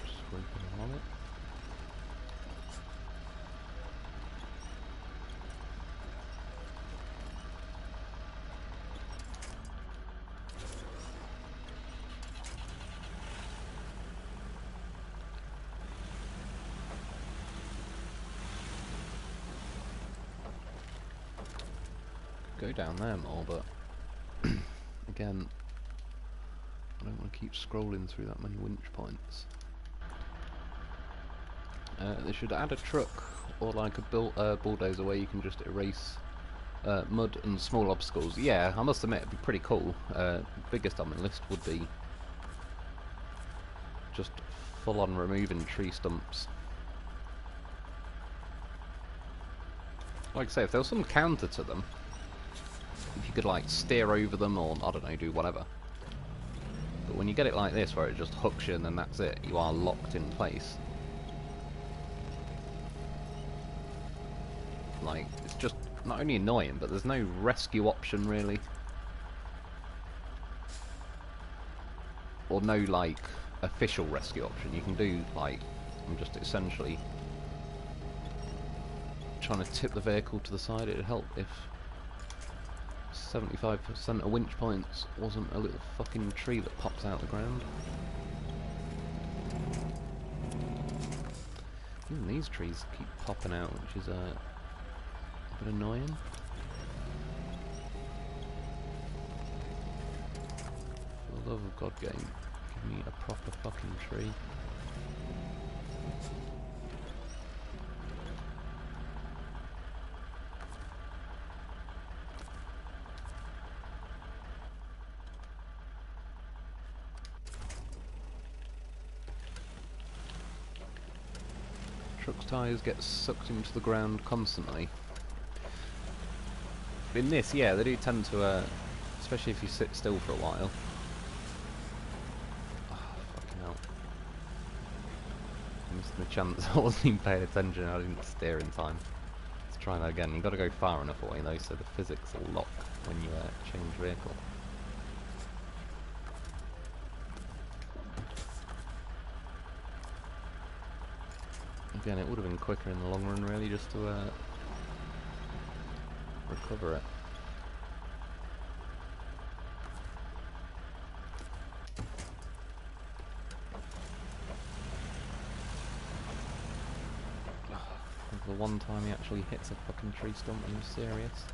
Just scraping along it. Go down there more, but again, I don't want to keep scrolling through that many winch points. They should add a truck or like a bulldozer where you can just erase mud and small obstacles. Yeah, I must admit it'd be pretty cool. Biggest on my list would be just full on removing tree stumps. Like I say, if there was some counter to them, if you could like steer over them or, I don't know, do whatever. But when you get it like this where it just hooks you and then that's it, you are locked in place. Like, it's just not only annoying, but there's no rescue option really. Or no like official rescue option. You can do like, I'm just essentially trying to tip the vehicle to the side. It'd help if 75% of winch points wasn't a little fucking tree that pops out the ground. Even these trees keep popping out, which is a bit annoying. For the love of God, game, give me a proper fucking tree. Truck's tyres get sucked into the ground constantly. In this, yeah, they do tend to, especially if you sit still for a while. Oh, fucking hell. I missed my chance, I wasn't even paying attention, I didn't steer in time. Let's try that again. You've got to go far enough away though, so the physics will lock when you change vehicle. Again, it would have been quicker in the long run, really, just to recover it. The one time he actually hits a fucking tree stump, are you serious?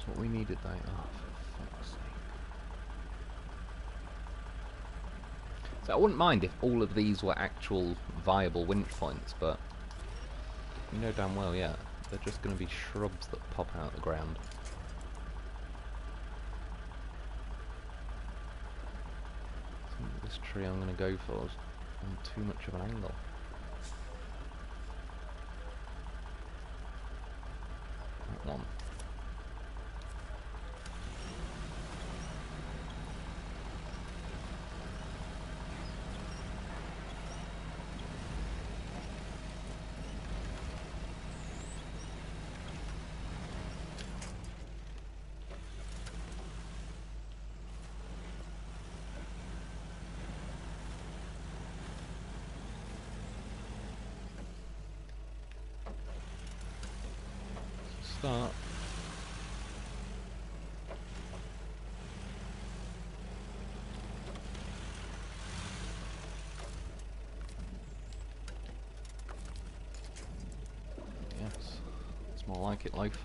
That's what we needed, though. Oh, for fuck's sake. So I wouldn't mind if all of these were actual viable winch points, but you know damn well, yeah, they're just going to be shrubs that pop out of the ground. I think this tree I'm going to go for is on too much of an angle. That one. Start. Yes, it's more like it, life.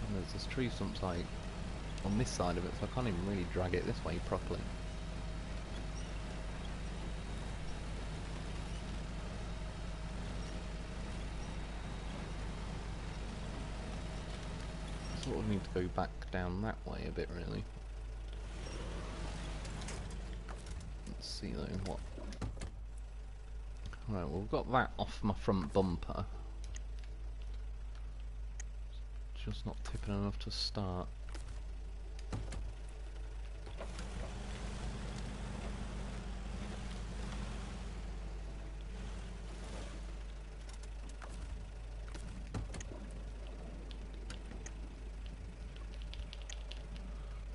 And there's this tree stump like on this side of it, so I can't even really drag it this way properly. Sort of need to go back down that way a bit, really. Let's see though what. Right, well, we've got that off my front bumper. Just not tipping enough to start.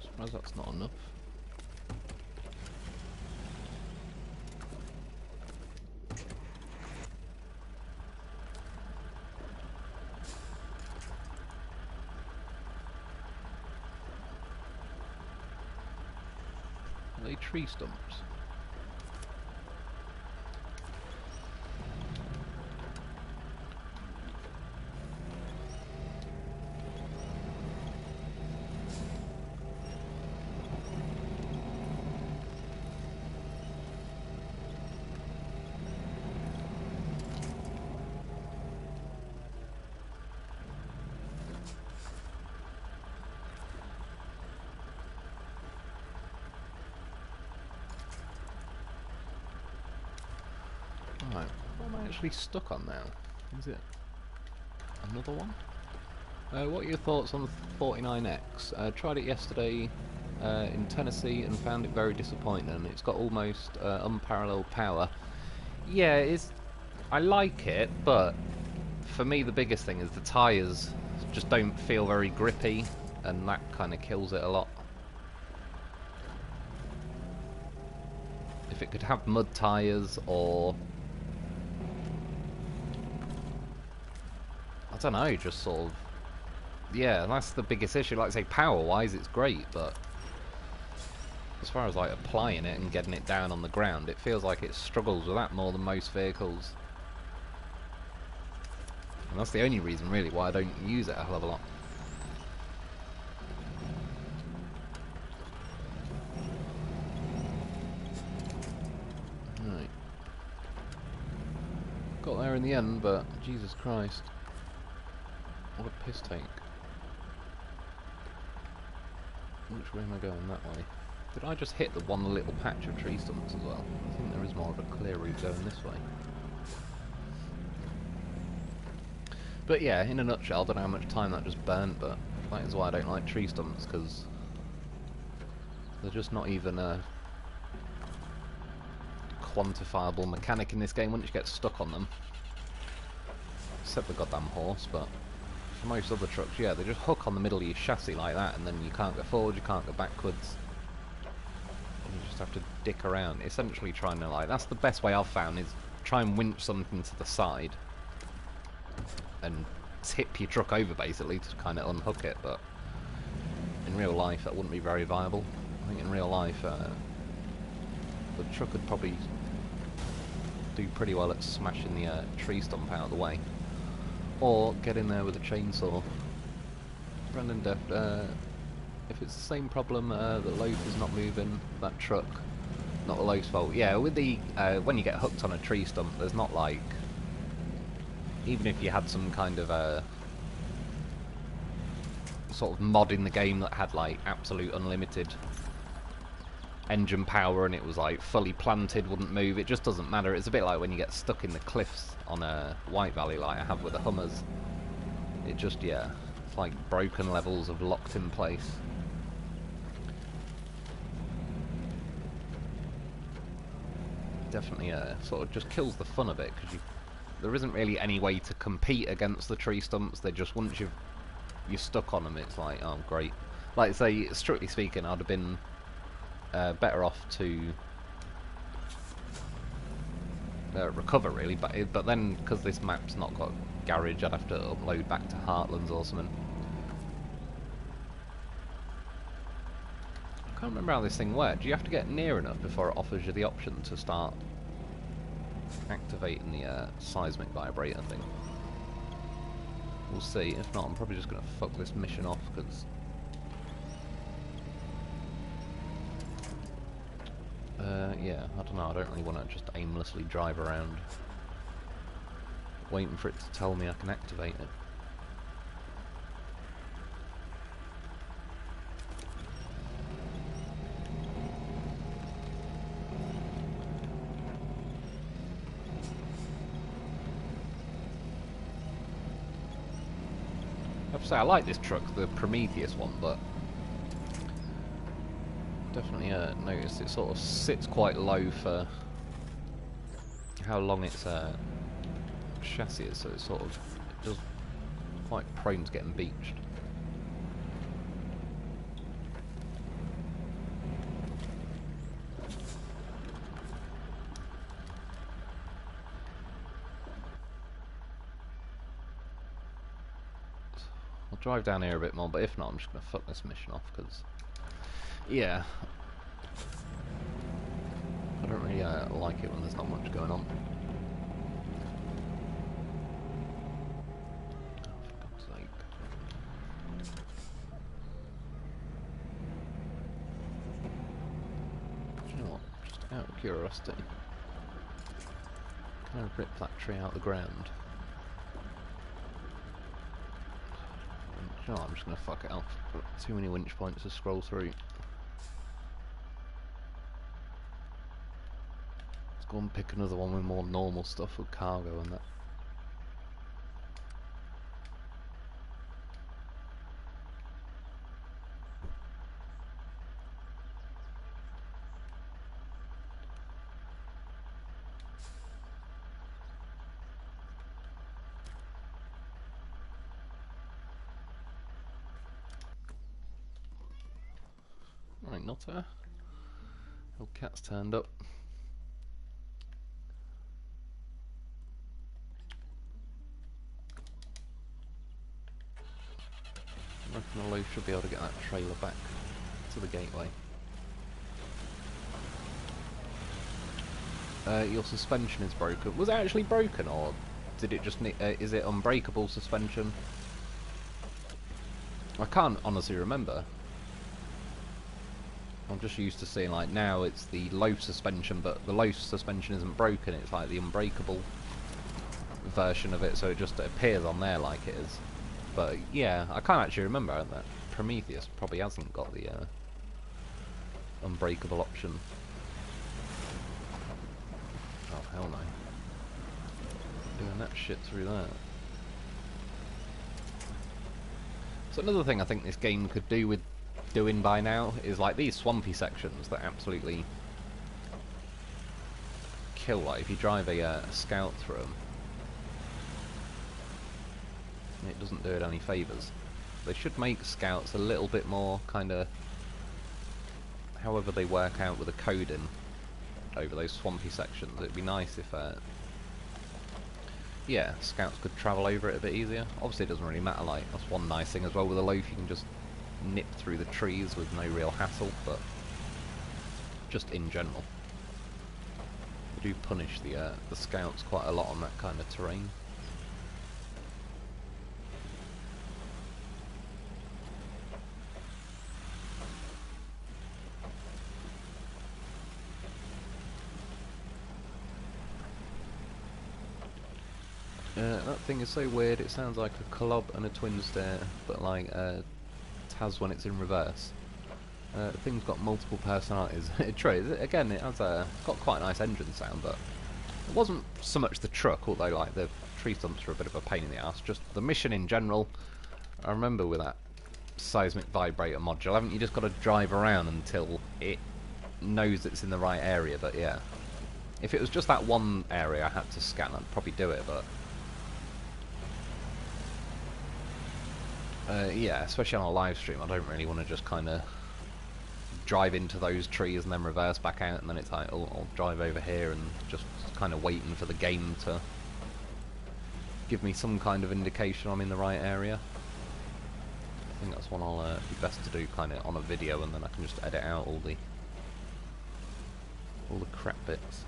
Surprised that's not enough. Are they tree stumps? Right, what am I actually stuck on now? Is it another one? What are your thoughts on the 49X? Tried it yesterday in Tennessee and found it very disappointing. It's got almost unparalleled power. Yeah, I like it, but for me the biggest thing is the tyres just don't feel very grippy, and that kind of kills it a lot. If it could have mud tyres or I don't know, just sort of, yeah, that's the biggest issue. Like I say, power-wise, it's great, but as far as like applying it and getting it down on the ground, it feels like it struggles with that more than most vehicles. And that's the only reason, really, why I don't use it a hell of a lot. Right. Got there in the end, but Jesus Christ. What a piss take. Which way am I going? That way. Did I just hit the one little patch of tree stumps as well? I think there is more of a clear route going this way. But yeah, in a nutshell, I don't know how much time that just burnt, but that is why I don't like tree stumps, because they're just not even a quantifiable mechanic in this game once you get stuck on them. Except the goddamn horse, but for most other trucks, yeah, they just hook on the middle of your chassis like that, and then you can't go forward, you can't go backwards. And you just have to dick around, essentially trying to, like, that's the best way I've found, is try and winch something to the side and tip your truck over, basically, to kind of unhook it, but in real life that wouldn't be very viable. I think in real life the truck would probably do pretty well at smashing the tree stump out of the way. Or get in there with a chainsaw. Random death. If it's the same problem, the loaf is not moving, that truck, not the loaf's fault. Yeah, with the when you get hooked on a tree stump, there's not like, even if you had some kind of sort of mod in the game that had like absolute unlimited engine power and it was like fully planted, wouldn't move, it just doesn't matter. It's a bit like when you get stuck in the cliffs on a White Valley like I have with the Hummers. It just, yeah, it's like broken levels of locked in place. Definitely sort of just kills the fun a bit, because there isn't really any way to compete against the tree stumps. They're just, once you're stuck on them, it's like, oh great. Like say, strictly speaking, I'd have been better off to recover really, but then because this map's not got garage, I'd have to upload back to Heartlands or something. I can't remember how this thing works. Do you have to get near enough before it offers you the option to start activating the seismic vibrator thing? We'll see. If not, I'm probably just going to fuck this mission off, because yeah, I don't know, I don't really want to just aimlessly drive around waiting for it to tell me I can activate it. I have to say, I like this truck, the Prometheus one, but definitely noticed it sort of sits quite low for how long its chassis is, so it's sort of, it does quite prone to getting beached. I'll drive down here a bit more, but if not, I'm just going to fuck this mission off, because yeah, I don't really like it when there's not much going on. Oh, for God's sake. Do you know what? Just out of curiosity, can I rip that tree out of the ground? Do you know what? I'm just going to fuck it off. Too many winch points to scroll through. Go and pick another one with more normal stuff with cargo and that. Right, not her. Old cat's turned up. I reckon the loaf should be able to get that trailer back to the gateway. Your suspension is broken. Was it actually broken, or did it just need, is it unbreakable suspension? I can't honestly remember. I'm just used to seeing, like, now it's the loaf suspension, but the loaf suspension isn't broken, it's like the unbreakable version of it, so it just appears on there like it is. But yeah, I can't actually remember that. Prometheus probably hasn't got the unbreakable option. Oh hell no. Doing that shit through that. So another thing I think this game could do with doing by now is like these swampy sections that absolutely kill. Like if you drive a scout through them, it doesn't do it any favours. They should make scouts a little bit more kind of, however they work out with the coding over those swampy sections. It'd be nice if yeah, scouts could travel over it a bit easier. Obviously it doesn't really matter, like that's one nice thing as well with a loaf, you can just nip through the trees with no real hassle, but just in general. do punish the scouts quite a lot on that kind of terrain. That thing is so weird, it sounds like a club and a twin stair, but like Taz when it's in reverse. The thing's got multiple personalities. True, again, it has got quite a nice engine sound, but it wasn't so much the truck, although like the tree stumps are a bit of a pain in the ass, just the mission in general. I remember with that seismic vibrator module, haven't you just got to drive around until it knows it's in the right area? But yeah, if it was just that one area I had to scan, I'd probably do it, but yeah, especially on a live stream, I don't really want to just kind of drive into those trees and then reverse back out, and then it's like, oh, I'll drive over here and just kind of waiting for the game to give me some kind of indication I'm in the right area. I think that's one I'll be best to do kind of on a video, and then I can just edit out all the crap bits.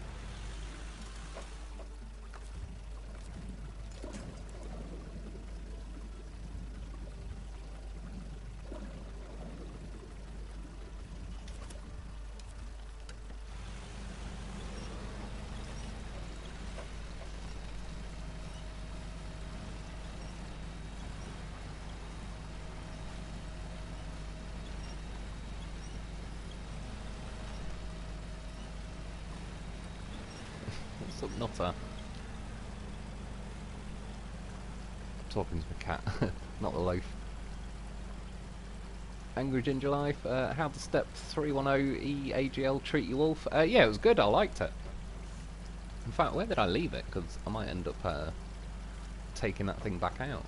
Not talking to the cat, not the loaf. Angry Ginger Life, how the Step 310 EAGL treat you, Wolf? Yeah, it was good, I liked it. In fact, where did I leave it? Because I might end up taking that thing back out.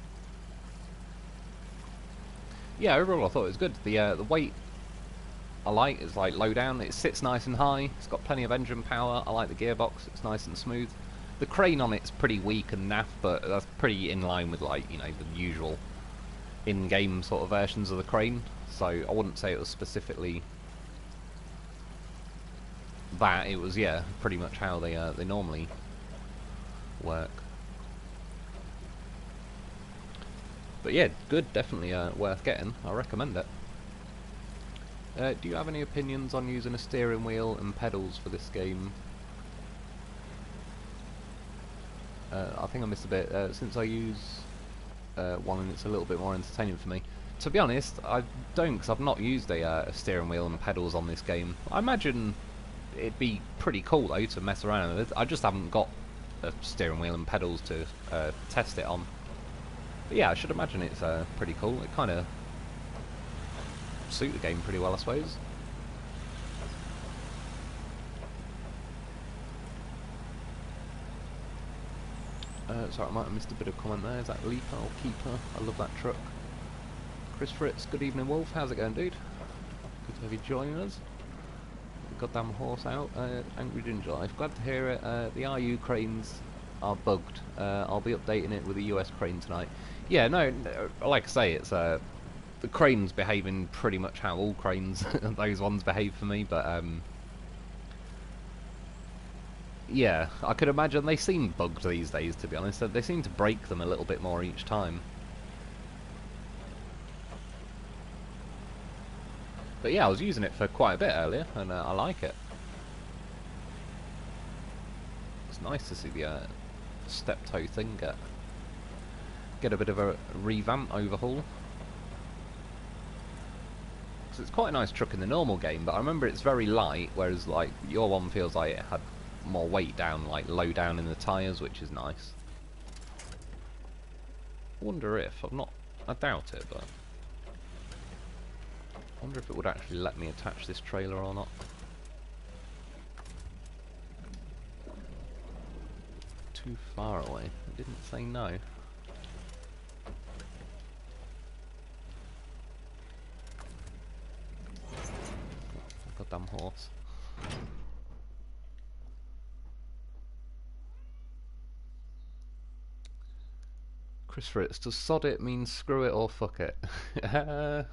Yeah, overall I thought it was good. The weight I like, it's like low down, it sits nice and high, it's got plenty of engine power, I like the gearbox, it's nice and smooth. The crane on it's pretty weak and naff, but that's pretty in line with, like, you know, the usual in-game sort of versions of the crane, so I wouldn't say it was specifically that, it was, yeah, pretty much how they normally work. But yeah, good, definitely worth getting, I recommend it. Do you have any opinions on using a steering wheel and pedals for this game? I think I missed a bit. Since I use one and it's a little bit more entertaining for me. To be honest, I don't, because I've not used a steering wheel and pedals on this game. I imagine it'd be pretty cool though to mess around with it. I just haven't got a steering wheel and pedals to test it on. But yeah, I should imagine it's pretty cool. It kind of suit the game pretty well, I suppose. Sorry, I might have missed a bit of comment there. Is that Leaper or Keeper? I love that truck. Chris Fritz, good evening, Wolf. How's it going, dude? Good to have you joining us. Goddamn horse out. Angry Ginger Life. Glad to hear it. The RU cranes are bugged. I'll be updating it with a US crane tonight. Yeah, no, like I say, it's the crane's behaving pretty much how all cranes, those ones behave for me, but yeah, I could imagine they seem bugged these days, to be honest. They seem to break them a little bit more each time. But yeah, I was using it for quite a bit earlier, and I like it. It's nice to see the step-toe thing get a bit of a revamp overhaul. Because it's quite a nice truck in the normal game, but I remember it's very light, whereas like your one feels like it had more weight down, like low down in the tyres, which is nice. I wonder if, I doubt it, but I wonder if it would actually let me attach this trailer or not. Too far away. It didn't say no. Goddamn horse. Chris Fritz, does sod it mean screw it or fuck it? Kind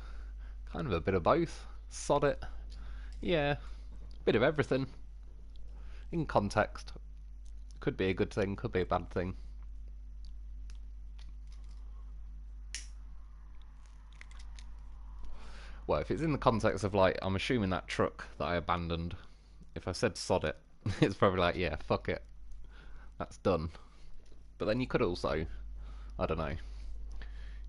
of a bit of both. Sod it. Yeah, bit of everything. In context. Could be a good thing, could be a bad thing. Well, if it's in the context of, like, I'm assuming that truck that I abandoned, if I said sod it, it's probably like, yeah, fuck it. That's done. But then you could also, I don't know,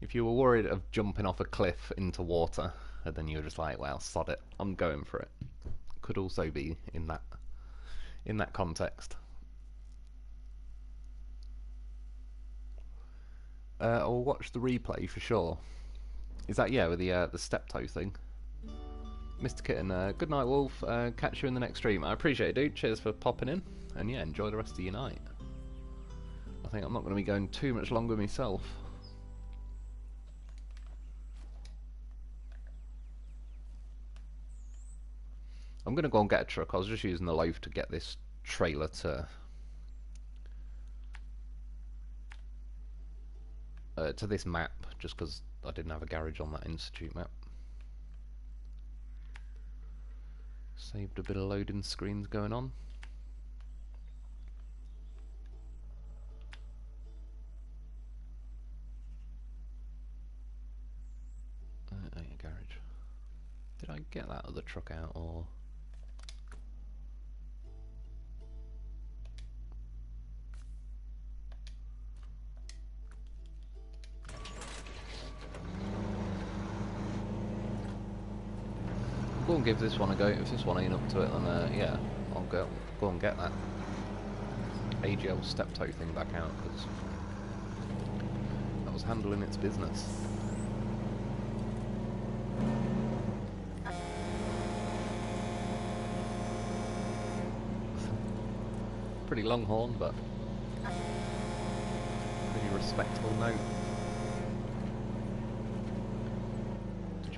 if you were worried of jumping off a cliff into water, and then you were just like, well, sod it, I'm going for it. Could also be in that context. I'll watch the replay for sure. Is that, yeah, with the step-toe thing? Mr. Kitten, good night, Wolf. Catch you in the next stream. I appreciate it, dude. Cheers for popping in. And yeah, enjoy the rest of your night. I think I'm not going to be going too much longer myself. I'm going to go and get a truck. I was just using the loaf to get this trailer to this map, just because I didn't have a garage on that Institute map. Saved a bit of loading screens going on. Ain't a garage. Did I get that other truck out, or...? Go and give this one a go. If this one ain't up to it, then yeah, I'll go and get that AGL step-toe thing back out, because that was handling its business. Pretty long horn, but pretty respectable note.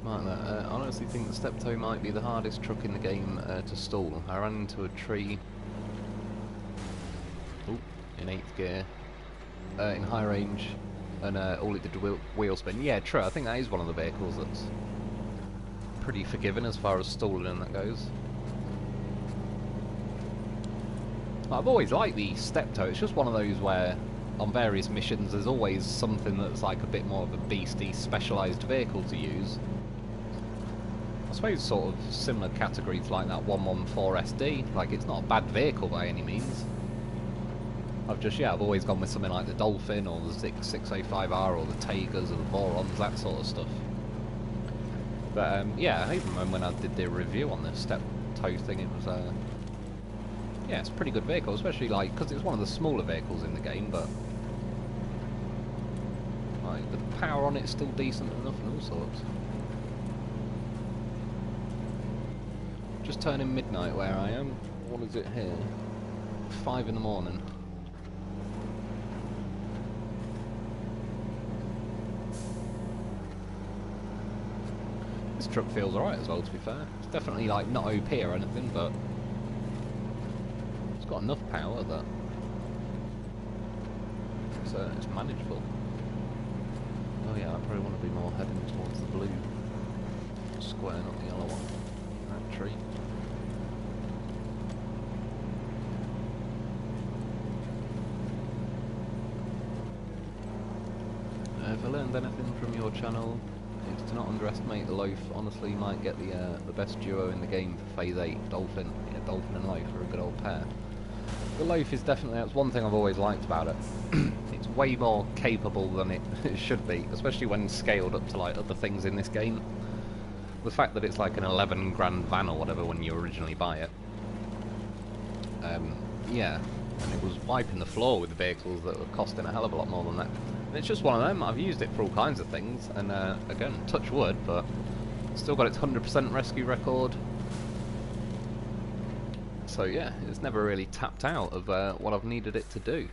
I honestly think the step-toe might be the hardest truck in the game to stall. I ran into a tree in 8th gear in high range, and all it did was wheel spin. Yeah, true. I think that is one of the vehicles that's pretty forgiving as far as stalling and that goes. I've always liked the step-toe. It's just one of those where on various missions there's always something that's like a bit more of a beastie, specialised vehicle to use. I suppose sort of similar categories like that 114 SD, like it's not a bad vehicle by any means. I've always gone with something like the Dolphin or the 605R or the Tigers or the Vorons, that sort of stuff. But yeah, even when I did the review on the step-toe thing, it was yeah, it's a pretty good vehicle, especially like because it's one of the smaller vehicles in the game, but like the power on it's still decent enough and all sorts. Just turning midnight where I am. What is it here? 5 in the morning. This truck feels alright as well, to be fair. It's definitely like not OP or anything, but it's got enough power that it's manageable. Oh yeah, I probably want to be more heading towards the blue square, not the yellow one. That tree. If I learned anything from your channel, it's to not underestimate the loaf. Honestly, you might get the best duo in the game for Phase 8, Dolphin. Yeah, Dolphin and Loaf are a good old pair. The loaf is definitely, that's one thing I've always liked about it. It's way more capable than it should be, especially when scaled up to like other things in this game. The fact that it's like an 11 grand van or whatever when you originally buy it. Yeah, and it was wiping the floor with the vehicles that were costing a hell of a lot more than that. And it's just one of them. I've used it for all kinds of things, and again, touch wood, but still got its 100% rescue record. So yeah, it's never really tapped out of what I've needed it to do.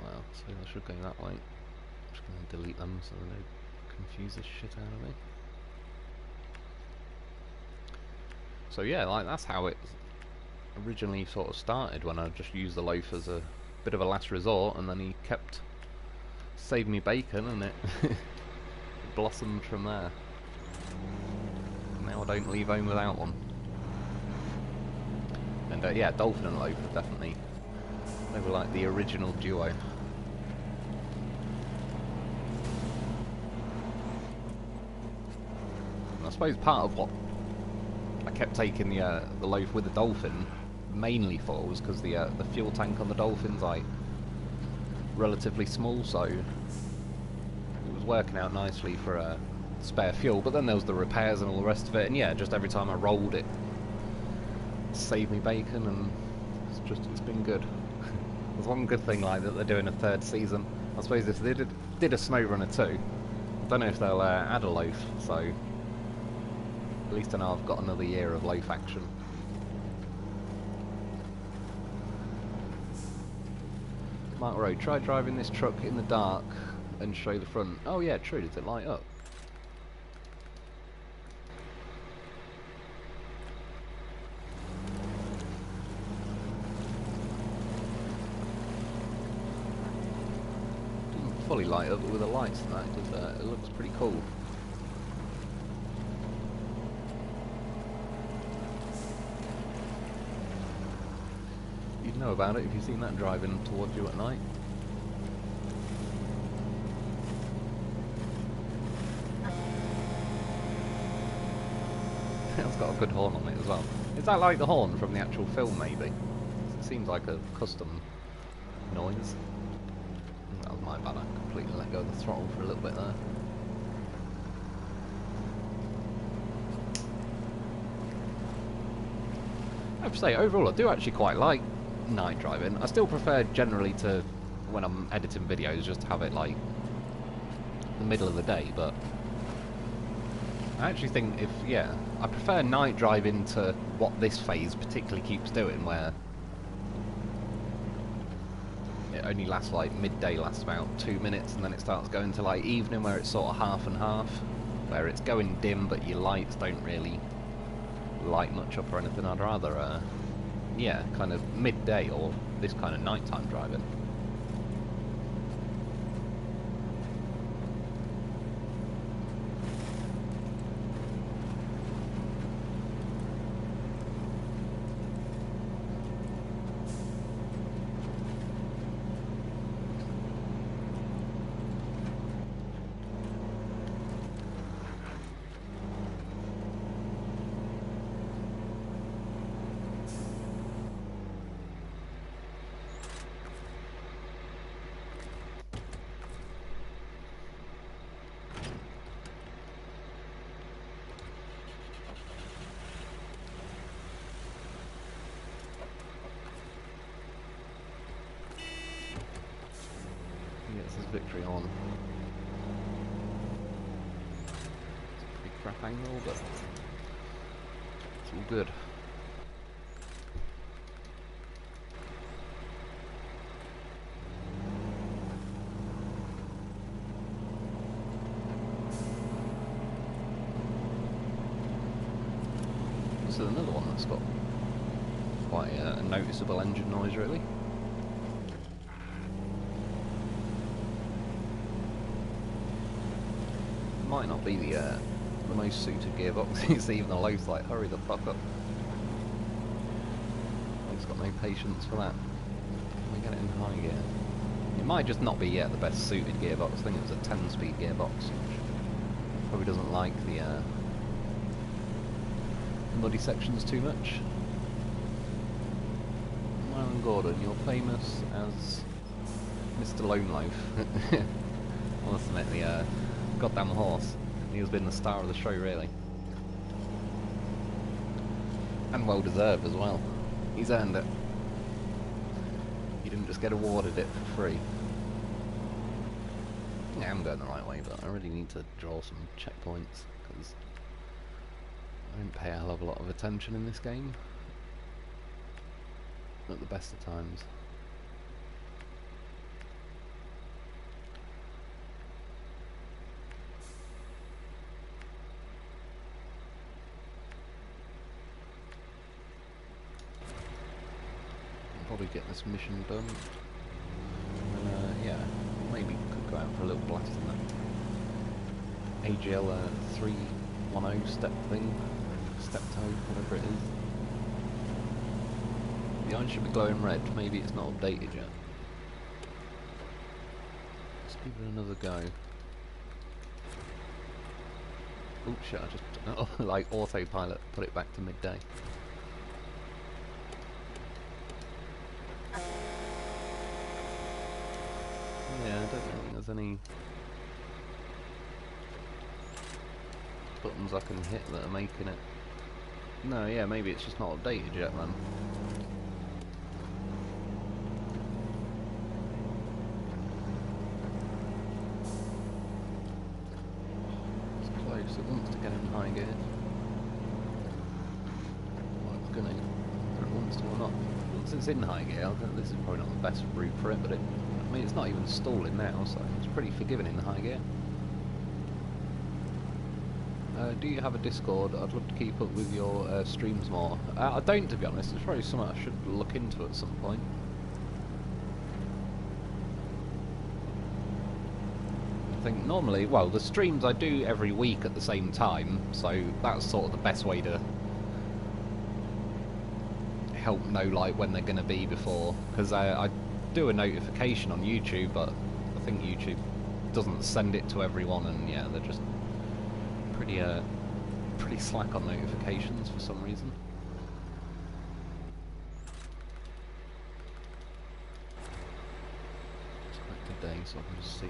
Well, so I should go that way. I'm just going to delete them so they don't confuse the shit out of me. So yeah, like that's how it originally sort of started, when I just used the loaf as a bit of a last resort, and then he kept saving me bacon, and it, it blossomed from there. Now I don't leave home without one. yeah, dolphin and loaf, definitely. They were like the original duo. And I suppose part of what I kept taking the loaf with the dolphin mainly for was because the fuel tank on the dolphin's like relatively small, so it was working out nicely for spare fuel. But then there was the repairs and all the rest of it, and yeah, just every time I rolled it saved me bacon, and it's been good. There's one good thing like that they're doing a third season. I suppose if they did a SnowRunner 2, I don't know if they'll add a loaf, so at least I know I've got another year of loaf action. Mark Road, try driving this truck in the dark and show the front. Oh yeah, true, does it light up? Doesn't fully light up, but with the lights and that, it looks pretty cool. You'd know about it if you've seen that driving towards you at night. It's got a good horn on it as well. Is that like the horn from the actual film, maybe? It seems like a custom noise. That was my bad, I completely let go of the throttle for a little bit there. I have to say, overall I do actually quite like night driving. I still prefer generally to, when I'm editing videos, just have it like the middle of the day, but I actually think I prefer night driving to what this phase particularly keeps doing, where it only lasts like midday, lasts about 2 minutes, and then it starts going to like evening where it's sort of half and half, where it's going dim but your lights don't really light much up or anything. I'd rather yeah, kind of midday or this kind of nighttime driving. Victory on. It's a pretty crap angle, but it's all good. This is another one that's got quite a noticeable engine noise, really. Might not be the most suited gearbox. You see even the loaf's like, hurry the fuck up. I've got no patience for that. Can we get it in high gear? It might just not be the best suited gearbox. I think it was a 10-speed gearbox, which probably doesn't like the muddy sections too much. Myron Gordon, you're famous as Mr. Lone Wolf. I must admit, the goddamn horse. He has been the star of the show, really. And well deserved as well. He's earned it. He didn't just get awarded it for free. Yeah, I'm going the right way, but I really need to draw some checkpoints, because I didn't pay a hell of a lot of attention in this game at the best of times. Probably get this mission done, and yeah, maybe could go out for a little blast in that AGL 310 step thing, step toe, whatever it is. The eye should be glowing red. Maybe it's not updated yet. Let's give it another go. Oh shit, I just, like autopilot, put it back to midday. Yeah, I don't think there's any buttons I can hit that are making it. No, yeah, maybe it's just not updated yet, man. It's close, it wants to get in high gear. Well, it's gonna, whether it wants to or not. Once it's in high gear, I think this is probably not the best route for it, but it, I mean, it's not even stalling now, so it's pretty forgiving in the high gear. Do you have a Discord? I'd love to keep up with your streams more. I don't, to be honest. It's probably something I should look into at some point. I think normally, well, the streams I do every week at the same time, so that's sort of the best way to help know like when they're going to be before, because I do a notification on YouTube, but I think YouTube doesn't send it to everyone, and yeah, they're just pretty slack on notifications for some reason. It's quite a good day, so I can just see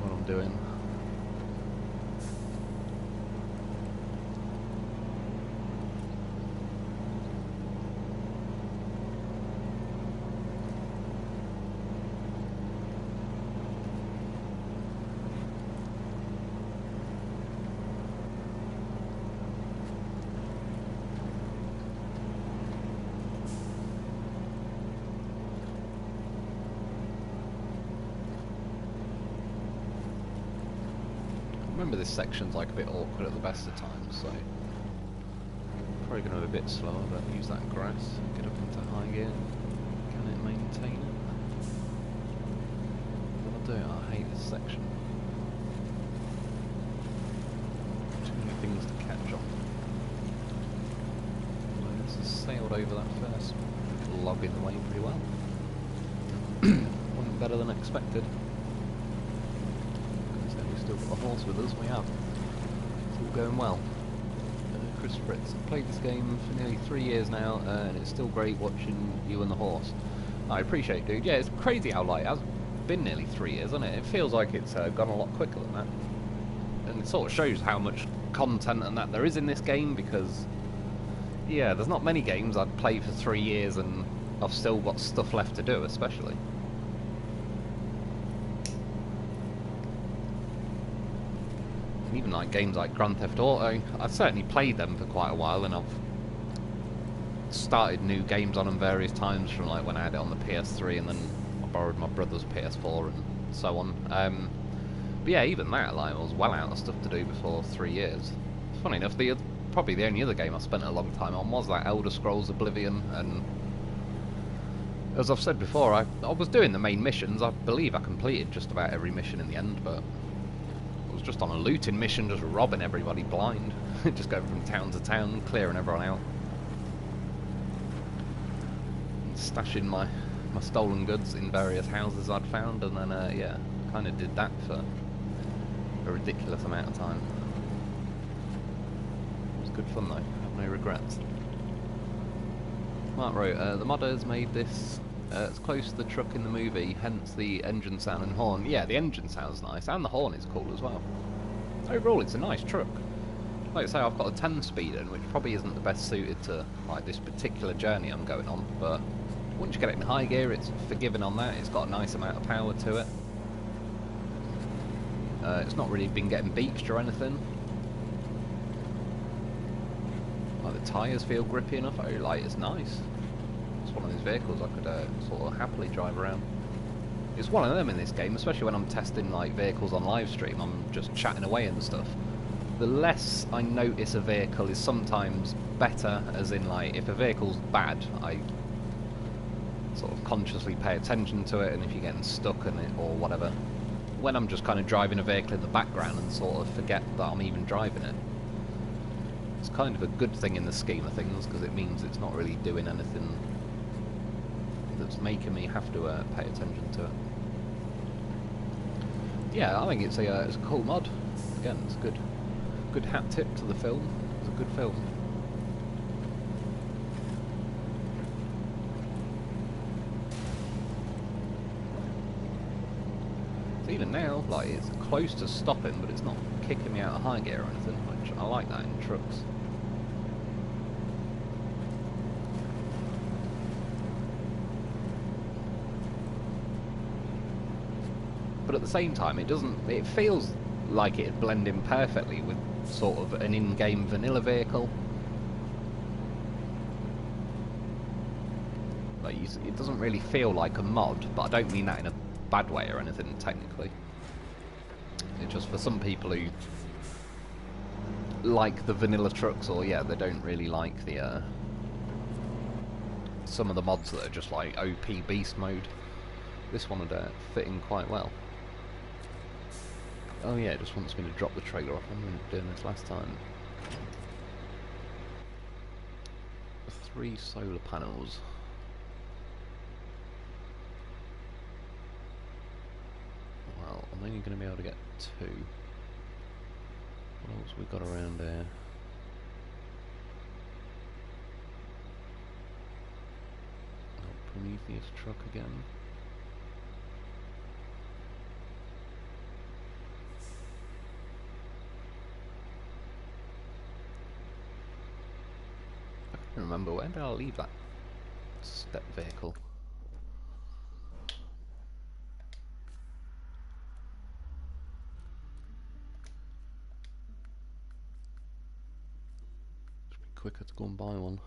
what I'm doing. Remember, this section's like a bit awkward at the best of times, so probably going to be a bit slower, but use that grass, get up into high gear. Can it maintain it? What I'll do, I hate this section. Too many things to catch on. Well, this has sailed over that first log in the way pretty well. Went better than expected. Still got a horse with us, we have. It's all going well. Chris Fritz, I've played this game for nearly 3 years now, and it's still great watching you and the horse. I appreciate it, dude. Yeah, it's crazy how like it has been nearly 3 years, hasn't it? It feels like it's gone a lot quicker than that. And it sort of shows how much content and that there is in this game, because yeah, there's not many games I'd play for 3 years and I've still got stuff left to do, especially. Even like games like Grand Theft Auto, I've certainly played them for quite a while, and I've started new games on them various times, from like when I had it on the PS3, and then I borrowed my brother's PS4 and so on. But yeah, even that, like, I was well out of stuff to do before 3 years. Funny enough, probably the only other game I spent a long time on was that Elder Scrolls Oblivion, and as I've said before, I was doing the main missions. I believe I completed just about every mission in the end, but was just on a looting mission, just robbing everybody blind. Just going from town to town, clearing everyone out. And stashing my stolen goods in various houses I'd found, and then, yeah, kind of did that for a ridiculous amount of time. It was good fun though, I have no regrets. Mark wrote, the modders made this as close to the truck in the movie, hence the engine sound and horn. Yeah, the engine sounds nice, and the horn is cool as well. Overall, it's a nice truck. Like I say, I've got a 10-speed in, which probably isn't the best suited to like this particular journey I'm going on, but once you get it in high gear, it's forgiving on that. It's got a nice amount of power to it. It's not really been getting beached or anything. Like, the tyres feel grippy enough. Oh, like, it's nice. It's one of those vehicles I could sort of happily drive around. It's one of them in this game, especially when I'm testing like vehicles on Livestream. I'm just chatting away and stuff. The less I notice a vehicle is sometimes better, as in like if a vehicle's bad, I sort of consciously pay attention to it, and if you're getting stuck in it or whatever. When I'm just kind of driving a vehicle in the background and sort of forget that I'm even driving it. It's kind of a good thing in the scheme of things, because it means it's not really doing anything that's making me have to pay attention to it. Yeah, I think it's a cool mod. Again, it's a good hat tip to the film. It's a good film. So even now, like, it's close to stopping, but it's not kicking me out of high gear or anything, which I like that in trucks. But at the same time, it feels like it'd blend in perfectly with sort of an in-game vanilla vehicle. Like, it doesn't really feel like a mod, but I don't mean that in a bad way or anything, technically. It's just for some people who like the vanilla trucks, or yeah, they don't really like the some of the mods that are just like OP beast mode. This one would fit in quite well. Oh yeah, it just wants me to drop the trailer off. I remember doing this last time. 3 solar panels. Well, I'm only going to be able to get 2. What else we got around there? Oh, Prometheus truck again. I can't remember, where did I leave that step vehicle? Should be quicker to go and buy one.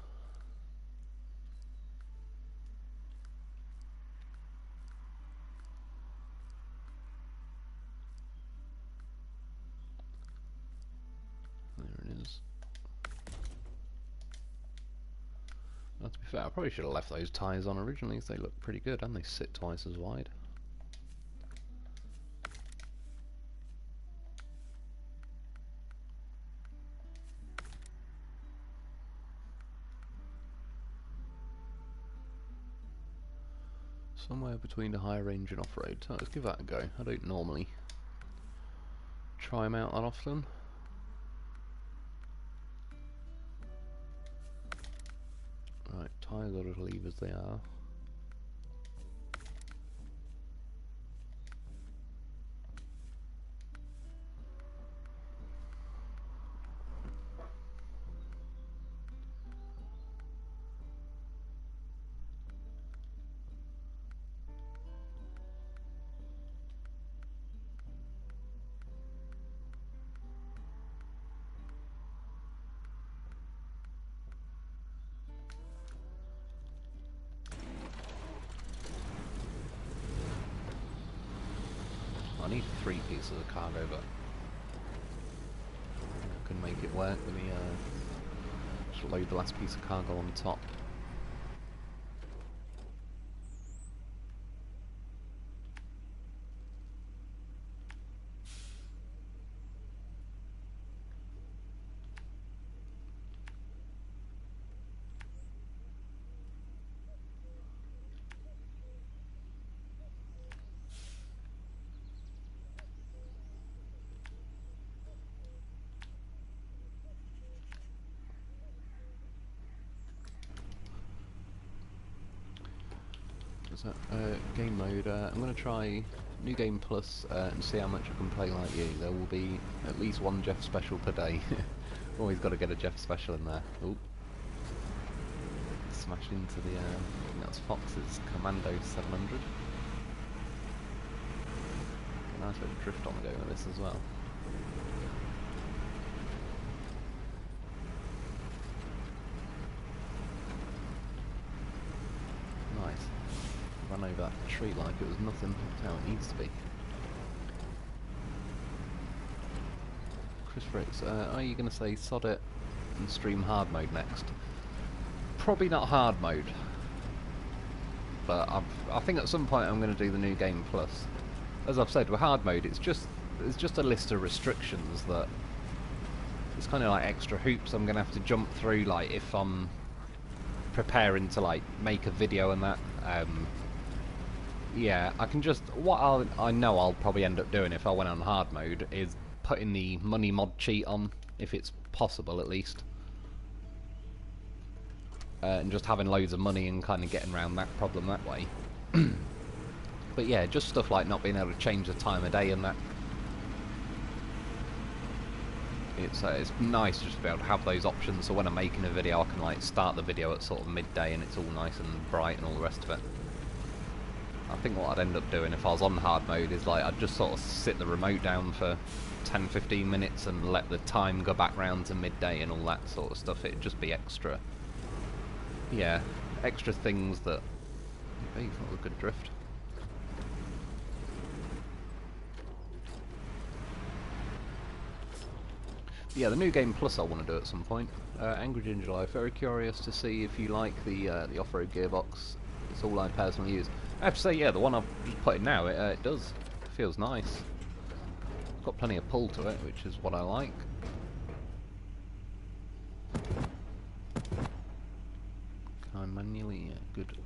There it is. Well, to be fair, I probably should have left those tyres on originally, because they look pretty good, and they sit twice as wide. Somewhere between the high range and off-road, so let's give that a go. I don't normally try them out that often. Right, tyres are as leave as they are. I need 3 pieces of cargo, but I can make it work. Let me just load the last piece of cargo on top. So, game mode, I'm going to try New Game Plus and see how much I can play like you. There will be at least 1 Jeff special per day. Always got to get a Jeff special in there. Ooh. Smashed into the, I think that's Fox's Commando 700. Nice bit of drift on the go with this as well. Nice. Run over that tree like it was nothing. That's how it needs to be. Chris Fritz, are you going to say sod it and stream hard mode next? Probably not hard mode, but I think at some point I'm going to do the New Game Plus. As I've said, with hard mode, it's just a list of restrictions that It's kind of like extra hoops I'm gonna have to jump through, like if I'm preparing to like make a video and that. Yeah, I can just I know I'll probably end up doing if I went on hard mode is putting the money mod cheat on, if it's possible at least, and just having loads of money and kind of getting around that problem that way. But yeah, just stuff like not being able to change the time of day and that. It's nice just to be able to have those options, so when I'm making a video I can like start the video at sort of midday and it's all nice and bright and all the rest of it. I think what I'd end up doing if I was on hard mode is like I'd just sort of sit the remote down for 10-15 minutes and let the time go back round to midday and all that sort of stuff. It'd just be extra, yeah, extra things that... Hey, that was a good drift. Yeah, the new game plus I want to do at some point. Angry Ginger Life, very curious to see if you like the off-road gearbox. It's all I personally use. I have to say, yeah, the one I've just put in now, it does. It feels nice. It's got plenty of pull to it, which is what I like. Can I manually? Yeah, good.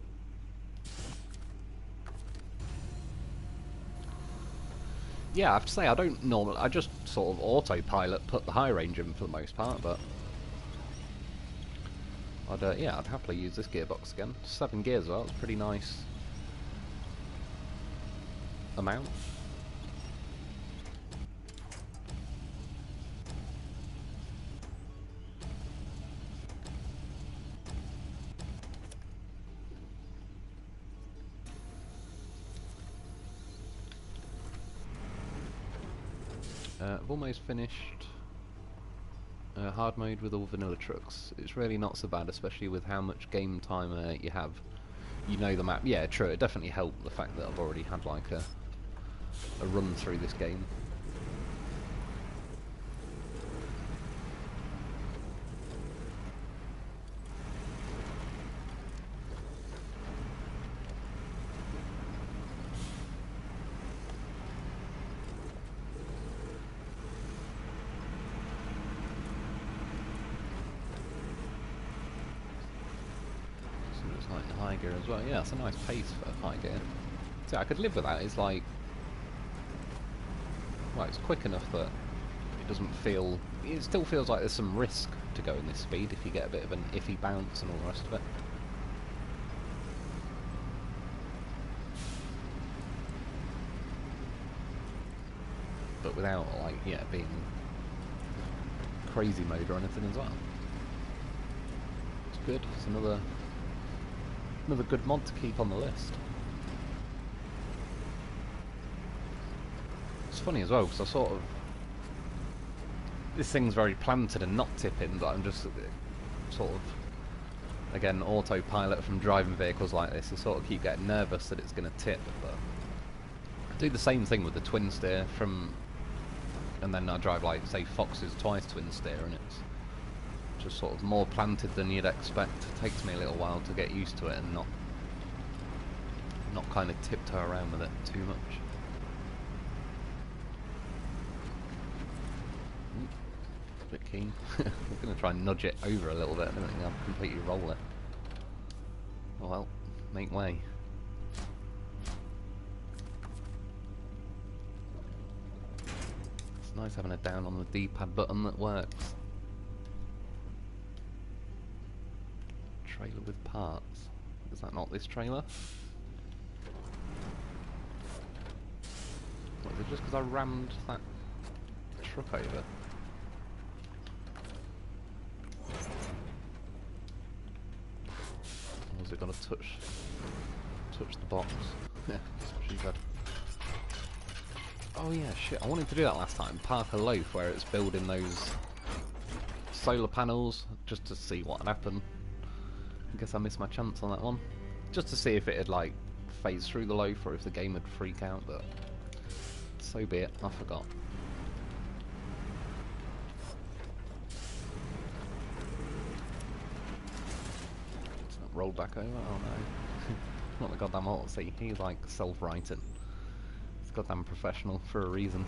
Yeah, I have to say, I don't normally... I just sort of autopilot put the high range in for the most part, but... yeah, I'd happily use this gearbox again. 7 gears as well, it's pretty nice amount. I've almost finished hard mode with all vanilla trucks. It's really not so bad, especially with how much game time you have. You know the map. Yeah, true, it definitely helped the fact that I've already had like a run through this game. High gear as well. Yeah, it's a nice pace for high gear. So I could live with that. It's like, well, it's quick enough that it doesn't feel... It still feels like there's some risk to going this speed if you get a bit of an iffy bounce and all the rest of it. But without, like, yeah, being crazy mode or anything as well. It's good. It's another good mod to keep on the list. It's funny as well because I sort of... This thing's very planted and not tipping, but I'm just sort of, again, autopilot from driving vehicles like this. I sort of keep getting nervous that it's going to tip, but I do the same thing with the twin steer from... And then I drive, like, say, Fox's twice twin steer, and it's just sort of more planted than you'd expect. It takes me a little while to get used to it and not kind of tiptoe around with it too much. A bit keen. I'm going to try and nudge it over a little bit. I don't think I'll completely roll it. Oh well, make way. It's nice having a down on the D-pad button that works. Trailer with parts. Is that not this trailer? What, is it just because I rammed that truck over? Or has it got to touch the box? Yeah, it's pretty bad. Oh yeah, shit, I wanted to do that last time. Park a loaf where it's building those solar panels just to see what would happen. I guess I missed my chance on that one. Just to see if it had, like, phased through the loaf or if the game would freak out, but so be it, I forgot. It's not rolled back over, oh no. Not the goddamn hot seat, he's like self-writing. He's goddamn professional for a reason.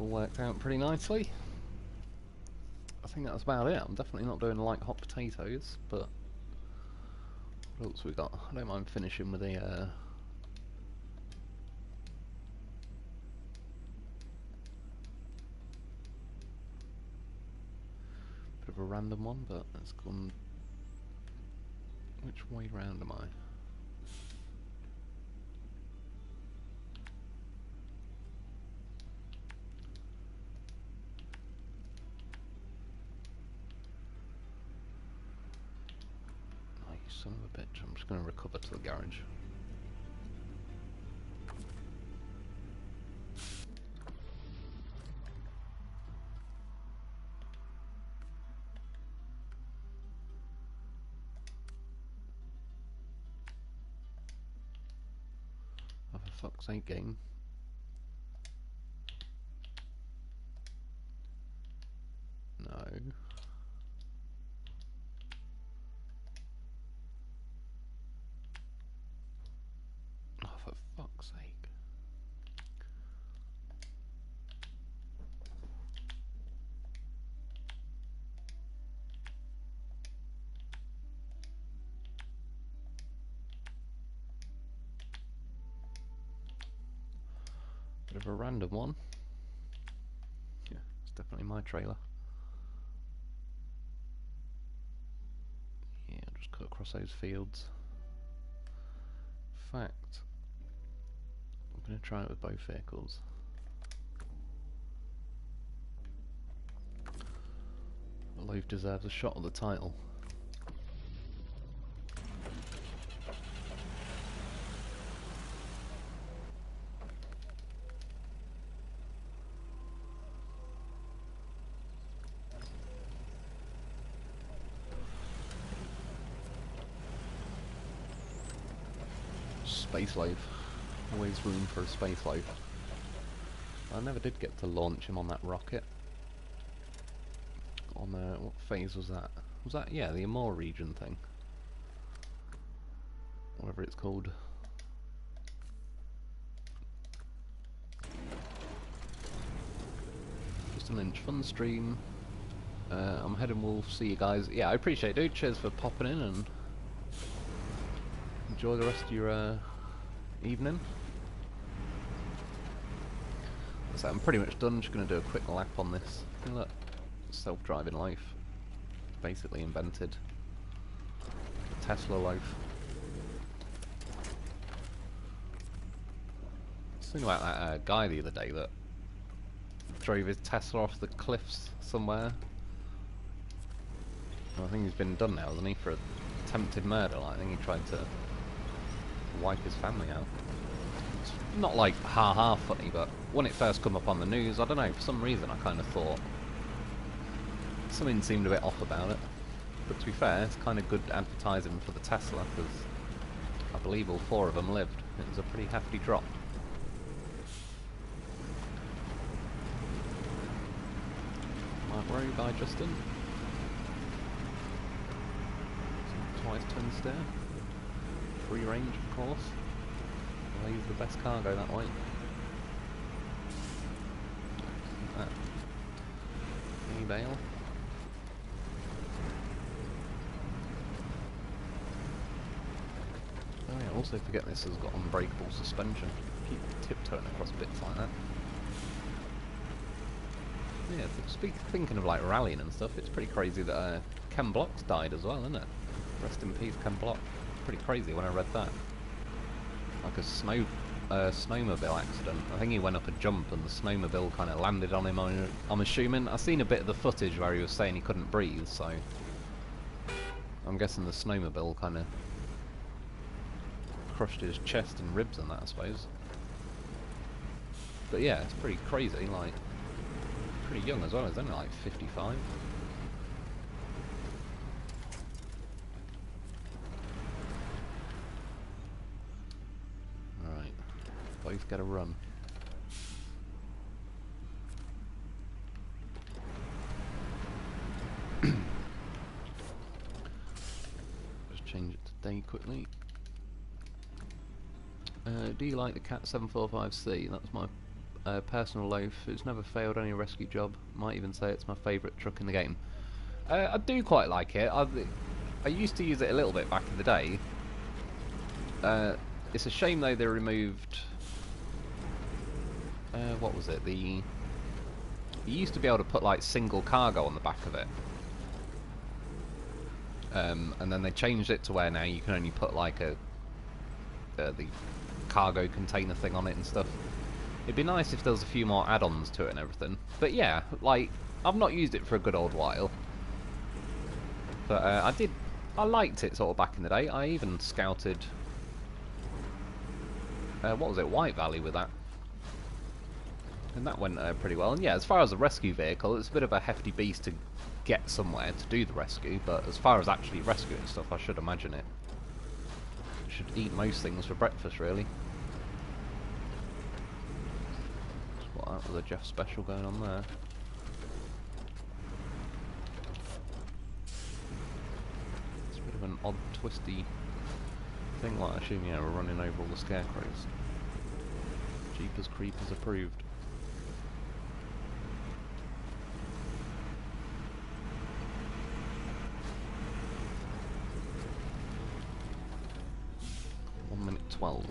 all worked out pretty nicely. I think that's about it. I'm definitely not doing like hot potatoes, but what else we got? I don't mind finishing with a bit of a random one, but it's gone. Which way round am I? Son of a bitch, I'm just going to recover to the garage. Oh, for fuck's sake, game. No. Oh, for fuck's sake. Bit of a random one. Yeah, it's definitely my trailer. Yeah, just cut across those fields. In fact, I'm going to try it with both vehicles. The loaf deserves a shot at the title. Space loaf. Always room for a space loaf. I never did get to launch him on that rocket. On what phase was that? Was that, yeah, the Amor region thing? Whatever it's called. Just an inch fun stream. I'm heading Wolf. See you guys. Yeah, I appreciate it, dude. Cheers for popping in and enjoy the rest of your evening. So I'm pretty much done. Just going to do a quick lap on this. Look, self-driving life. Basically invented. Tesla life. I was thinking about that guy the other day that drove his Tesla off the cliffs somewhere. Well, I think he's been done now, hasn't he, for attempted murder. Like, I think he tried to wipe his family out. It's not like ha-ha funny, but when it first come up on the news, I don't know, for some reason I kind of thought something seemed a bit off about it. But to be fair, it's kind of good advertising for the Tesla, because I believe all 4 of them lived. It was a pretty hefty drop. Might worry by Justin. Twice twin steer. Free range, of course. I'll use the best cargo that way. Any bail? Oh yeah, I also forget this has got unbreakable suspension. Keep tiptoeing across bits like that. Yeah, thinking of like rallying and stuff, it's pretty crazy that Ken Block's died as well, isn't it? Rest in peace, Ken Block. Pretty crazy when I read that. Like a snowmobile accident. I think he went up a jump and the snowmobile kind of landed on him, I'm assuming. I've seen a bit of the footage where he was saying he couldn't breathe, so I'm guessing the snowmobile kind of crushed his chest and ribs and that, I suppose. But yeah, it's pretty crazy, like, pretty young as well, he's only like 55. Alright, both get a run. Just change it to day quickly. Do you like the Cat 745C? That's my Personal loaf. It's never failed any rescue job. Might even say it's my favourite truck in the game. I do quite like it. I used to use it a little bit back in the day. It's a shame though they removed... what was it? You used to be able to put like single cargo on the back of it. And then they changed it to where now you can only put like the cargo container thing on it and stuff. It'd be nice if there was a few more add-ons to it and everything. But yeah, like, I've not used it for a good old while. But I liked it sort of back in the day. I even scouted, what was it, White Valley with that. And that went pretty well. And yeah, as far as a rescue vehicle, it's a bit of a hefty beast to get somewhere to do the rescue. But as far as actually rescuing stuff, I should imagine it should eat most things for breakfast, really. That was a Jeff special going on there. It's a bit of an odd, twisty thing, like I assume, yeah, we're running over all the scarecrows. Jeepers Creepers approved. Minute 12.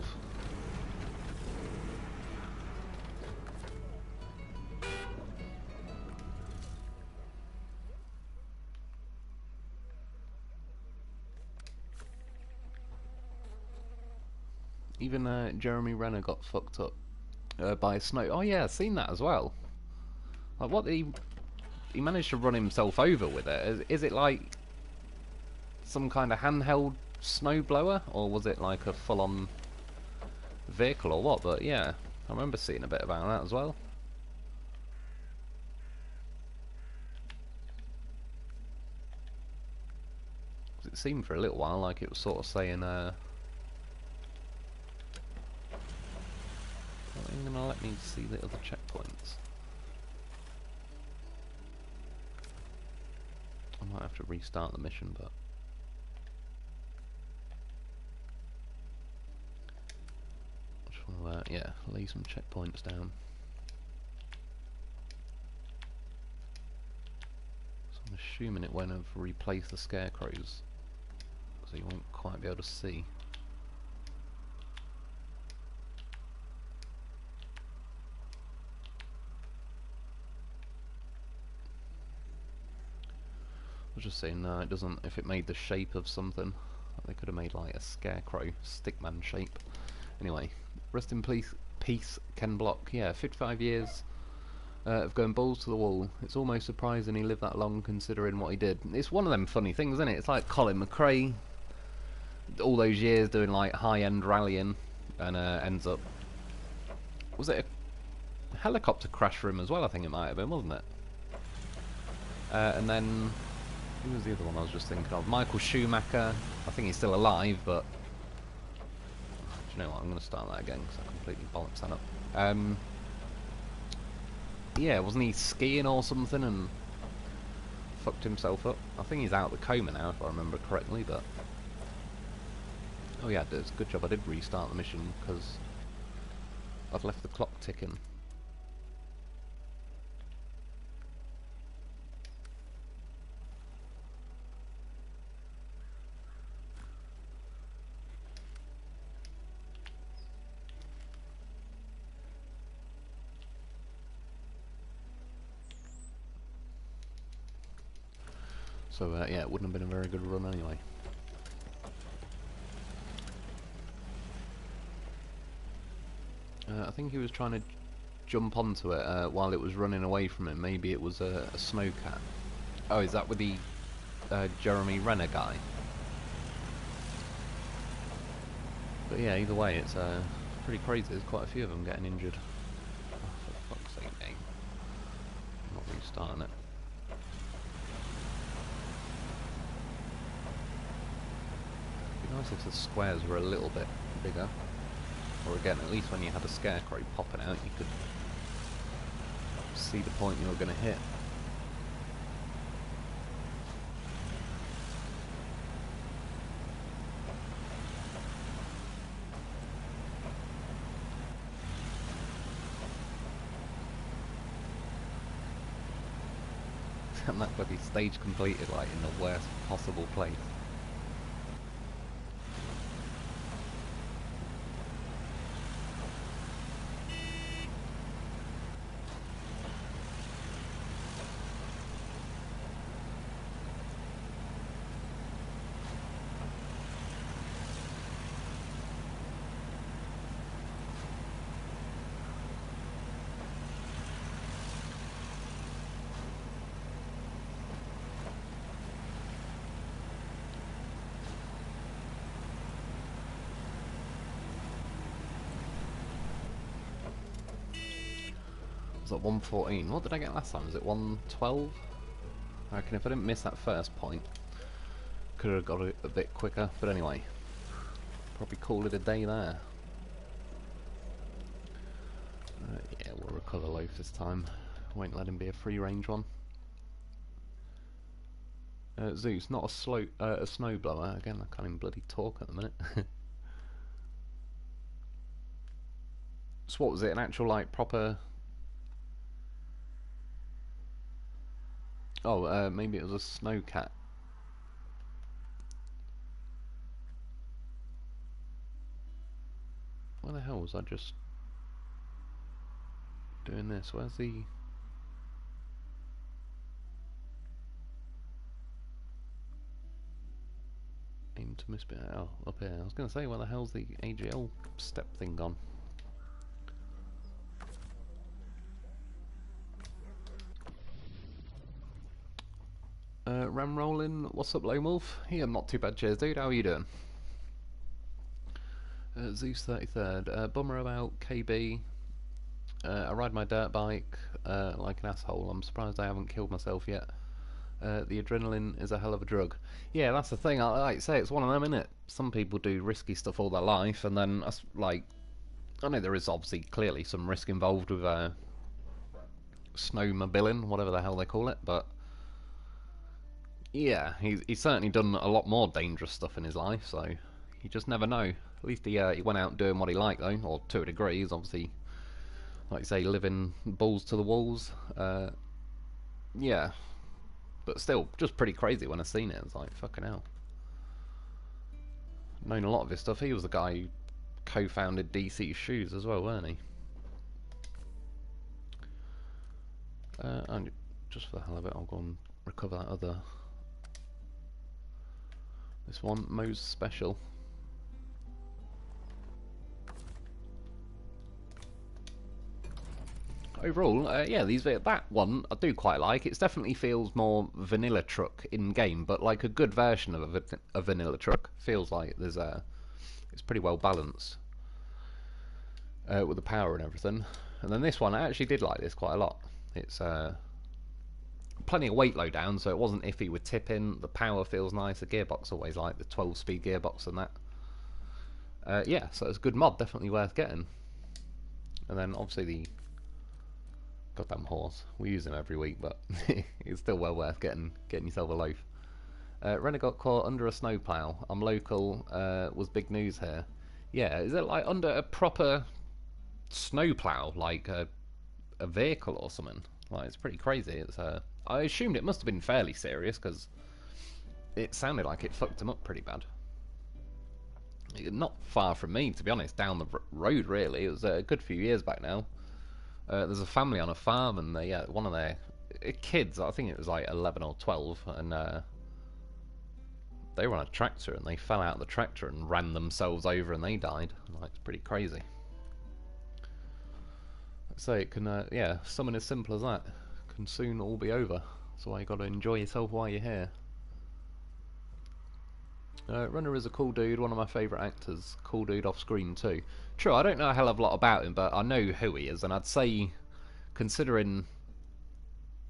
Even Jeremy Renner got fucked up by snow. Oh yeah, I've seen that as well. Like, what he managed to run himself over with it. Is it like some kind of handheld snowblower, or was it like a full-on vehicle or what? But yeah, I remember seeing a bit about that as well. It seemed for a little while like it was sort of saying ain't gonna let me see the other checkpoints. I might have to restart the mission, but I just want to yeah, lay some checkpoints down. So I'm assuming it won't have replaced the scarecrows, so you won't quite be able to see. I was just saying, no, it doesn't. If it made the shape of something, they could have made like a scarecrow stickman shape. Anyway, rest in peace, Ken Block. Yeah, 55 years of going balls to the wall. It's almost surprising he lived that long, considering what he did. It's one of them funny things, isn't it? It's like Colin McRae, all those years doing like high-end rallying, and ends up, was it a helicopter crash for him as well? I think it might have been, wasn't it? And then, who was the other one I was just thinking of? Michael Schumacher. I think he's still alive, but do you know what? I'm going to start that again because I completely bollocks that up. Yeah, wasn't he skiing or something and fucked himself up? I think he's out of the coma now, if I remember correctly. But oh yeah, it's a good job I did restart the mission because I'd left the clock ticking. So yeah, it wouldn't have been a very good run anyway. I think he was trying to jump onto it while it was running away from him. Maybe it was a snowcat. Oh, is that with the Jeremy Renner guy? But yeah, either way, it's pretty crazy. There's quite a few of them getting injured. Oh, for fuck's sake, game. I'm not restarting it. Nice if the squares were a little bit bigger, or again, at least when you had a scarecrow popping out, you could see the point you were going to hit. And that bloody stage completed like in the worst possible place. Was it 114? What did I get last time? Was it 112? I reckon if I didn't miss that first point, could have got it a bit quicker. But anyway, probably call it a day there. Yeah, we'll recover Loaf this time. Won't let him be a free range one. Zeus, not a snowblower. Again, I can't even bloody talk at the minute. So what was it? An actual like proper? Oh, maybe it was a snowcat. Where the hell was I just doing this? Where's the... aim to miss bit? Oh, up here. I was going to say, where the hell's the AGL step thing gone? Ram rolling. What's up, Lone Wolf? Yeah, not too bad, cheers, dude. How are you doing? Zeus 33rd. Bummer about KB. I ride my dirt bike like an asshole. I'm surprised I haven't killed myself yet. The adrenaline is a hell of a drug. Yeah, that's the thing. I like to say, it's one of them, innit? Some people do risky stuff all their life, and then like, I know there is obviously clearly some risk involved with snowmobiling, whatever the hell they call it, but yeah, he's certainly done a lot more dangerous stuff in his life, so you just never know. At least he went out doing what he liked, though, or to a degree. He's obviously, like you say, living balls to the walls. Yeah, but still, just pretty crazy when I seen it. It's like, fucking hell. Known a lot of his stuff. He was the guy who co-founded DC Shoes as well, weren't he? And just for the hell of it, I'll go and recover that other... this one, Mo's Special. Overall, yeah, that one I do quite like. It definitely feels more vanilla truck in game, but like a good version of a vanilla truck. Feels like there's it's pretty well balanced with the power and everything. And then this one, I actually did like this quite a lot. It's plenty of weight low down, so it wasn't iffy with tipping. The power feels nice. The gearbox always like the 12-speed gearbox and that. Yeah, so it's a good mod, definitely worth getting. And then obviously the goddamn horse. We use him every week, but it's still well worth getting yourself a loaf. Renner got caught under a snowplow. I'm local. Was big news here. Yeah, is it like under a proper snowplow, like a vehicle or something? Like, it's pretty crazy. It's I assumed it must have been fairly serious because it sounded like it fucked him up pretty bad. Not far from me, to be honest, down the road really. It was a good few years back now. There's a family on a farm, and yeah, one of their kids, I think it was like 11 or 12, and they were on a tractor, and they fell out of the tractor and ran themselves over, and they died. Like, it's pretty crazy. So it can, yeah, something as simple as that can soon all be over. That's why you got to enjoy yourself while you're here. Runner is a cool dude, one of my favourite actors. Cool dude off screen too. True, I don't know a hell of a lot about him, but I know who he is, and I'd say, considering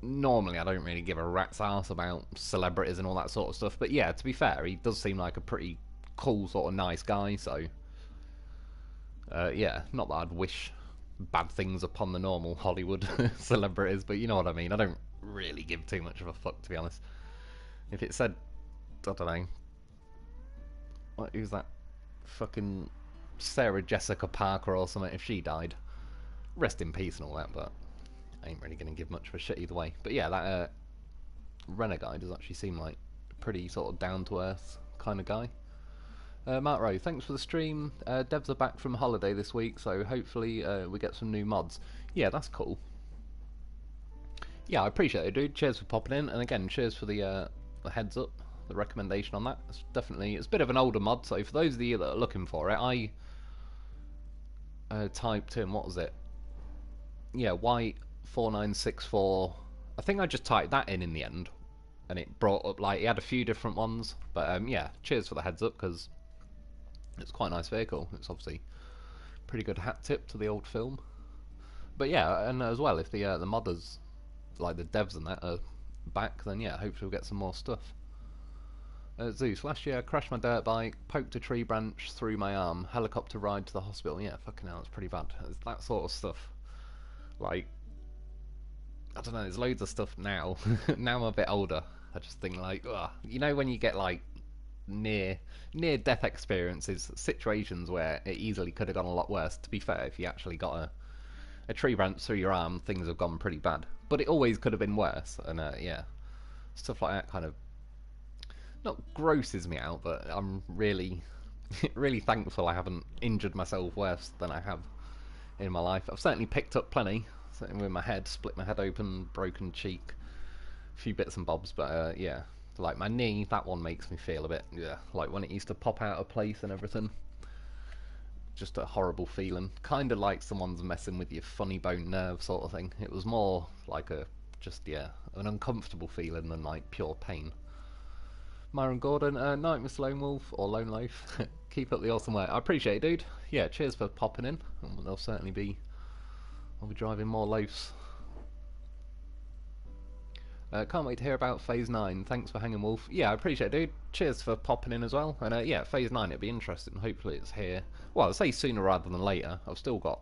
normally I don't really give a rat's ass about celebrities and all that sort of stuff, but yeah, to be fair, he does seem like a pretty cool sort of nice guy, so yeah, not that I'd wish bad things upon the normal Hollywood celebrities, but you know what I mean. I don't really give too much of a fuck, to be honest. If it said, I don't know, who's that fucking Sarah Jessica Parker or something, if she died, rest in peace and all that, but I ain't really going to give much of a shit either way. But yeah, that Renner guy does actually seem like a pretty sort of down-to-earth kind of guy. Mark Rowe, thanks for the stream. Devs are back from holiday this week, so hopefully we get some new mods. Yeah, that's cool. Yeah, I appreciate it, dude. Cheers for popping in, and again, cheers for the heads up, the recommendation on that. It's a bit of an older mod, so for those of you that are looking for it, I typed in, what was it? Yeah, white 4964. I think I just typed that in the end, and it brought up, like, it had a few different ones. But yeah, cheers for the heads up, because it's quite a nice vehicle. It's obviously a pretty good hat tip to the old film. But yeah, and as well, if the modders, like the devs and that, are back, then yeah, hopefully we'll get some more stuff. Zeus, last year I crashed my dirt bike, poked a tree branch through my arm, helicopter ride to the hospital. Yeah, fucking hell, it's pretty bad. It's that sort of stuff. Like, I don't know, there's loads of stuff now. Now I'm a bit older. I just think like, ugh. You know when you get like near death experiences, situations where it easily could have gone a lot worse. To be fair, if you actually got a tree branch through your arm, things have gone pretty bad. But it always could have been worse, and yeah, stuff like that kind of not grosses me out, but I'm really, really thankful I haven't injured myself worse than I have in my life. I've certainly picked up plenty, certainly with my head, split my head open, broken cheek, a few bits and bobs, but yeah, like my knee, that one makes me feel a bit, yeah, like when it used to pop out of place and everything. Just a horrible feeling, kind of like someone's messing with your funny bone nerve sort of thing. It was more like yeah, an uncomfortable feeling than like pure pain. Myron Gordon, night Mr. Lone Wolf, or Lone Loaf. Keep up the awesome work. I appreciate it, dude. Yeah, cheers for popping in. There'll certainly be, I'll be driving more loafs. Can't wait to hear about Phase 9. Thanks for hanging, Wolf. Yeah, I appreciate it, dude. Cheers for popping in as well. And yeah, Phase 9, it'll be interesting. Hopefully it's here. Well, I'll say sooner rather than later. I've still got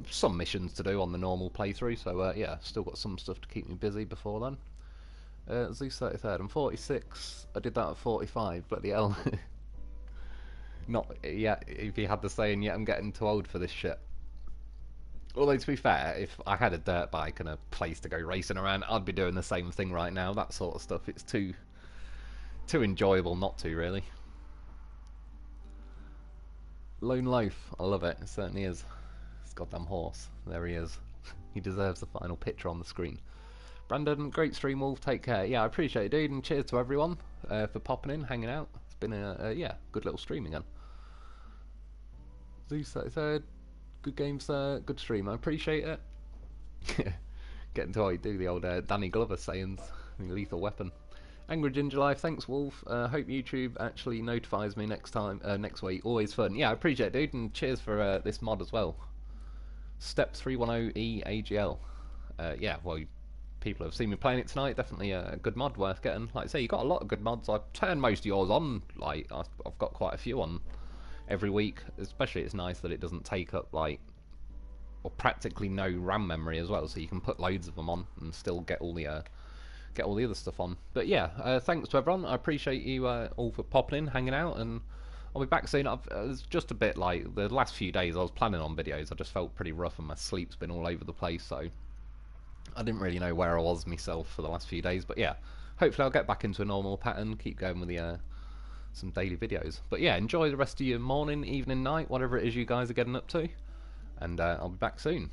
some missions to do on the normal playthrough, so yeah, still got some stuff to keep me busy before then. Zeus 33rd, I'm 46. I did that at 45, bloody hell. Not yet, if you had the saying, yet I'm getting too old for this shit. Although, to be fair, if I had a dirt bike and a place to go racing around, I'd be doing the same thing right now. That sort of stuff, it's too enjoyable not to, really. Lone Loaf, I love it. It certainly is. This goddamn horse. There he is. He deserves the final picture on the screen. Brandon, great stream, Wolf. Take care. Yeah, I appreciate it, dude, and cheers to everyone for popping in, hanging out. It's been yeah, good little stream again. Zeus 33rd. Good game, sir. Good stream. I appreciate it. Getting to how you do the old Danny Glover sayings. Lethal Weapon. Angry Ginger Life. Thanks, Wolf. Hope YouTube actually notifies me next next week. Always fun. Yeah, I appreciate it, dude. And cheers for this mod as well. Step 310E AGL. Yeah, well, people have seen me playing it tonight. Definitely a good mod worth getting. Like I say, you got a lot of good mods. I've turned most of yours on. Like I've got quite a few on every week. Especially, it's nice that it doesn't take up like or practically no RAM memory as well, so you can put loads of them on and still get all the other stuff on. But yeah, thanks to everyone. I appreciate you all for popping in, hanging out, and I'll be back soon. It's just a bit like the last few days I was planning on videos. I just felt pretty rough and my sleep's been all over the place, so I didn't really know where I was myself for the last few days. But yeah, hopefully I'll get back into a normal pattern, keep going with the some daily videos. But yeah, enjoy the rest of your morning, evening, night, whatever it is you guys are getting up to, and I'll be back soon.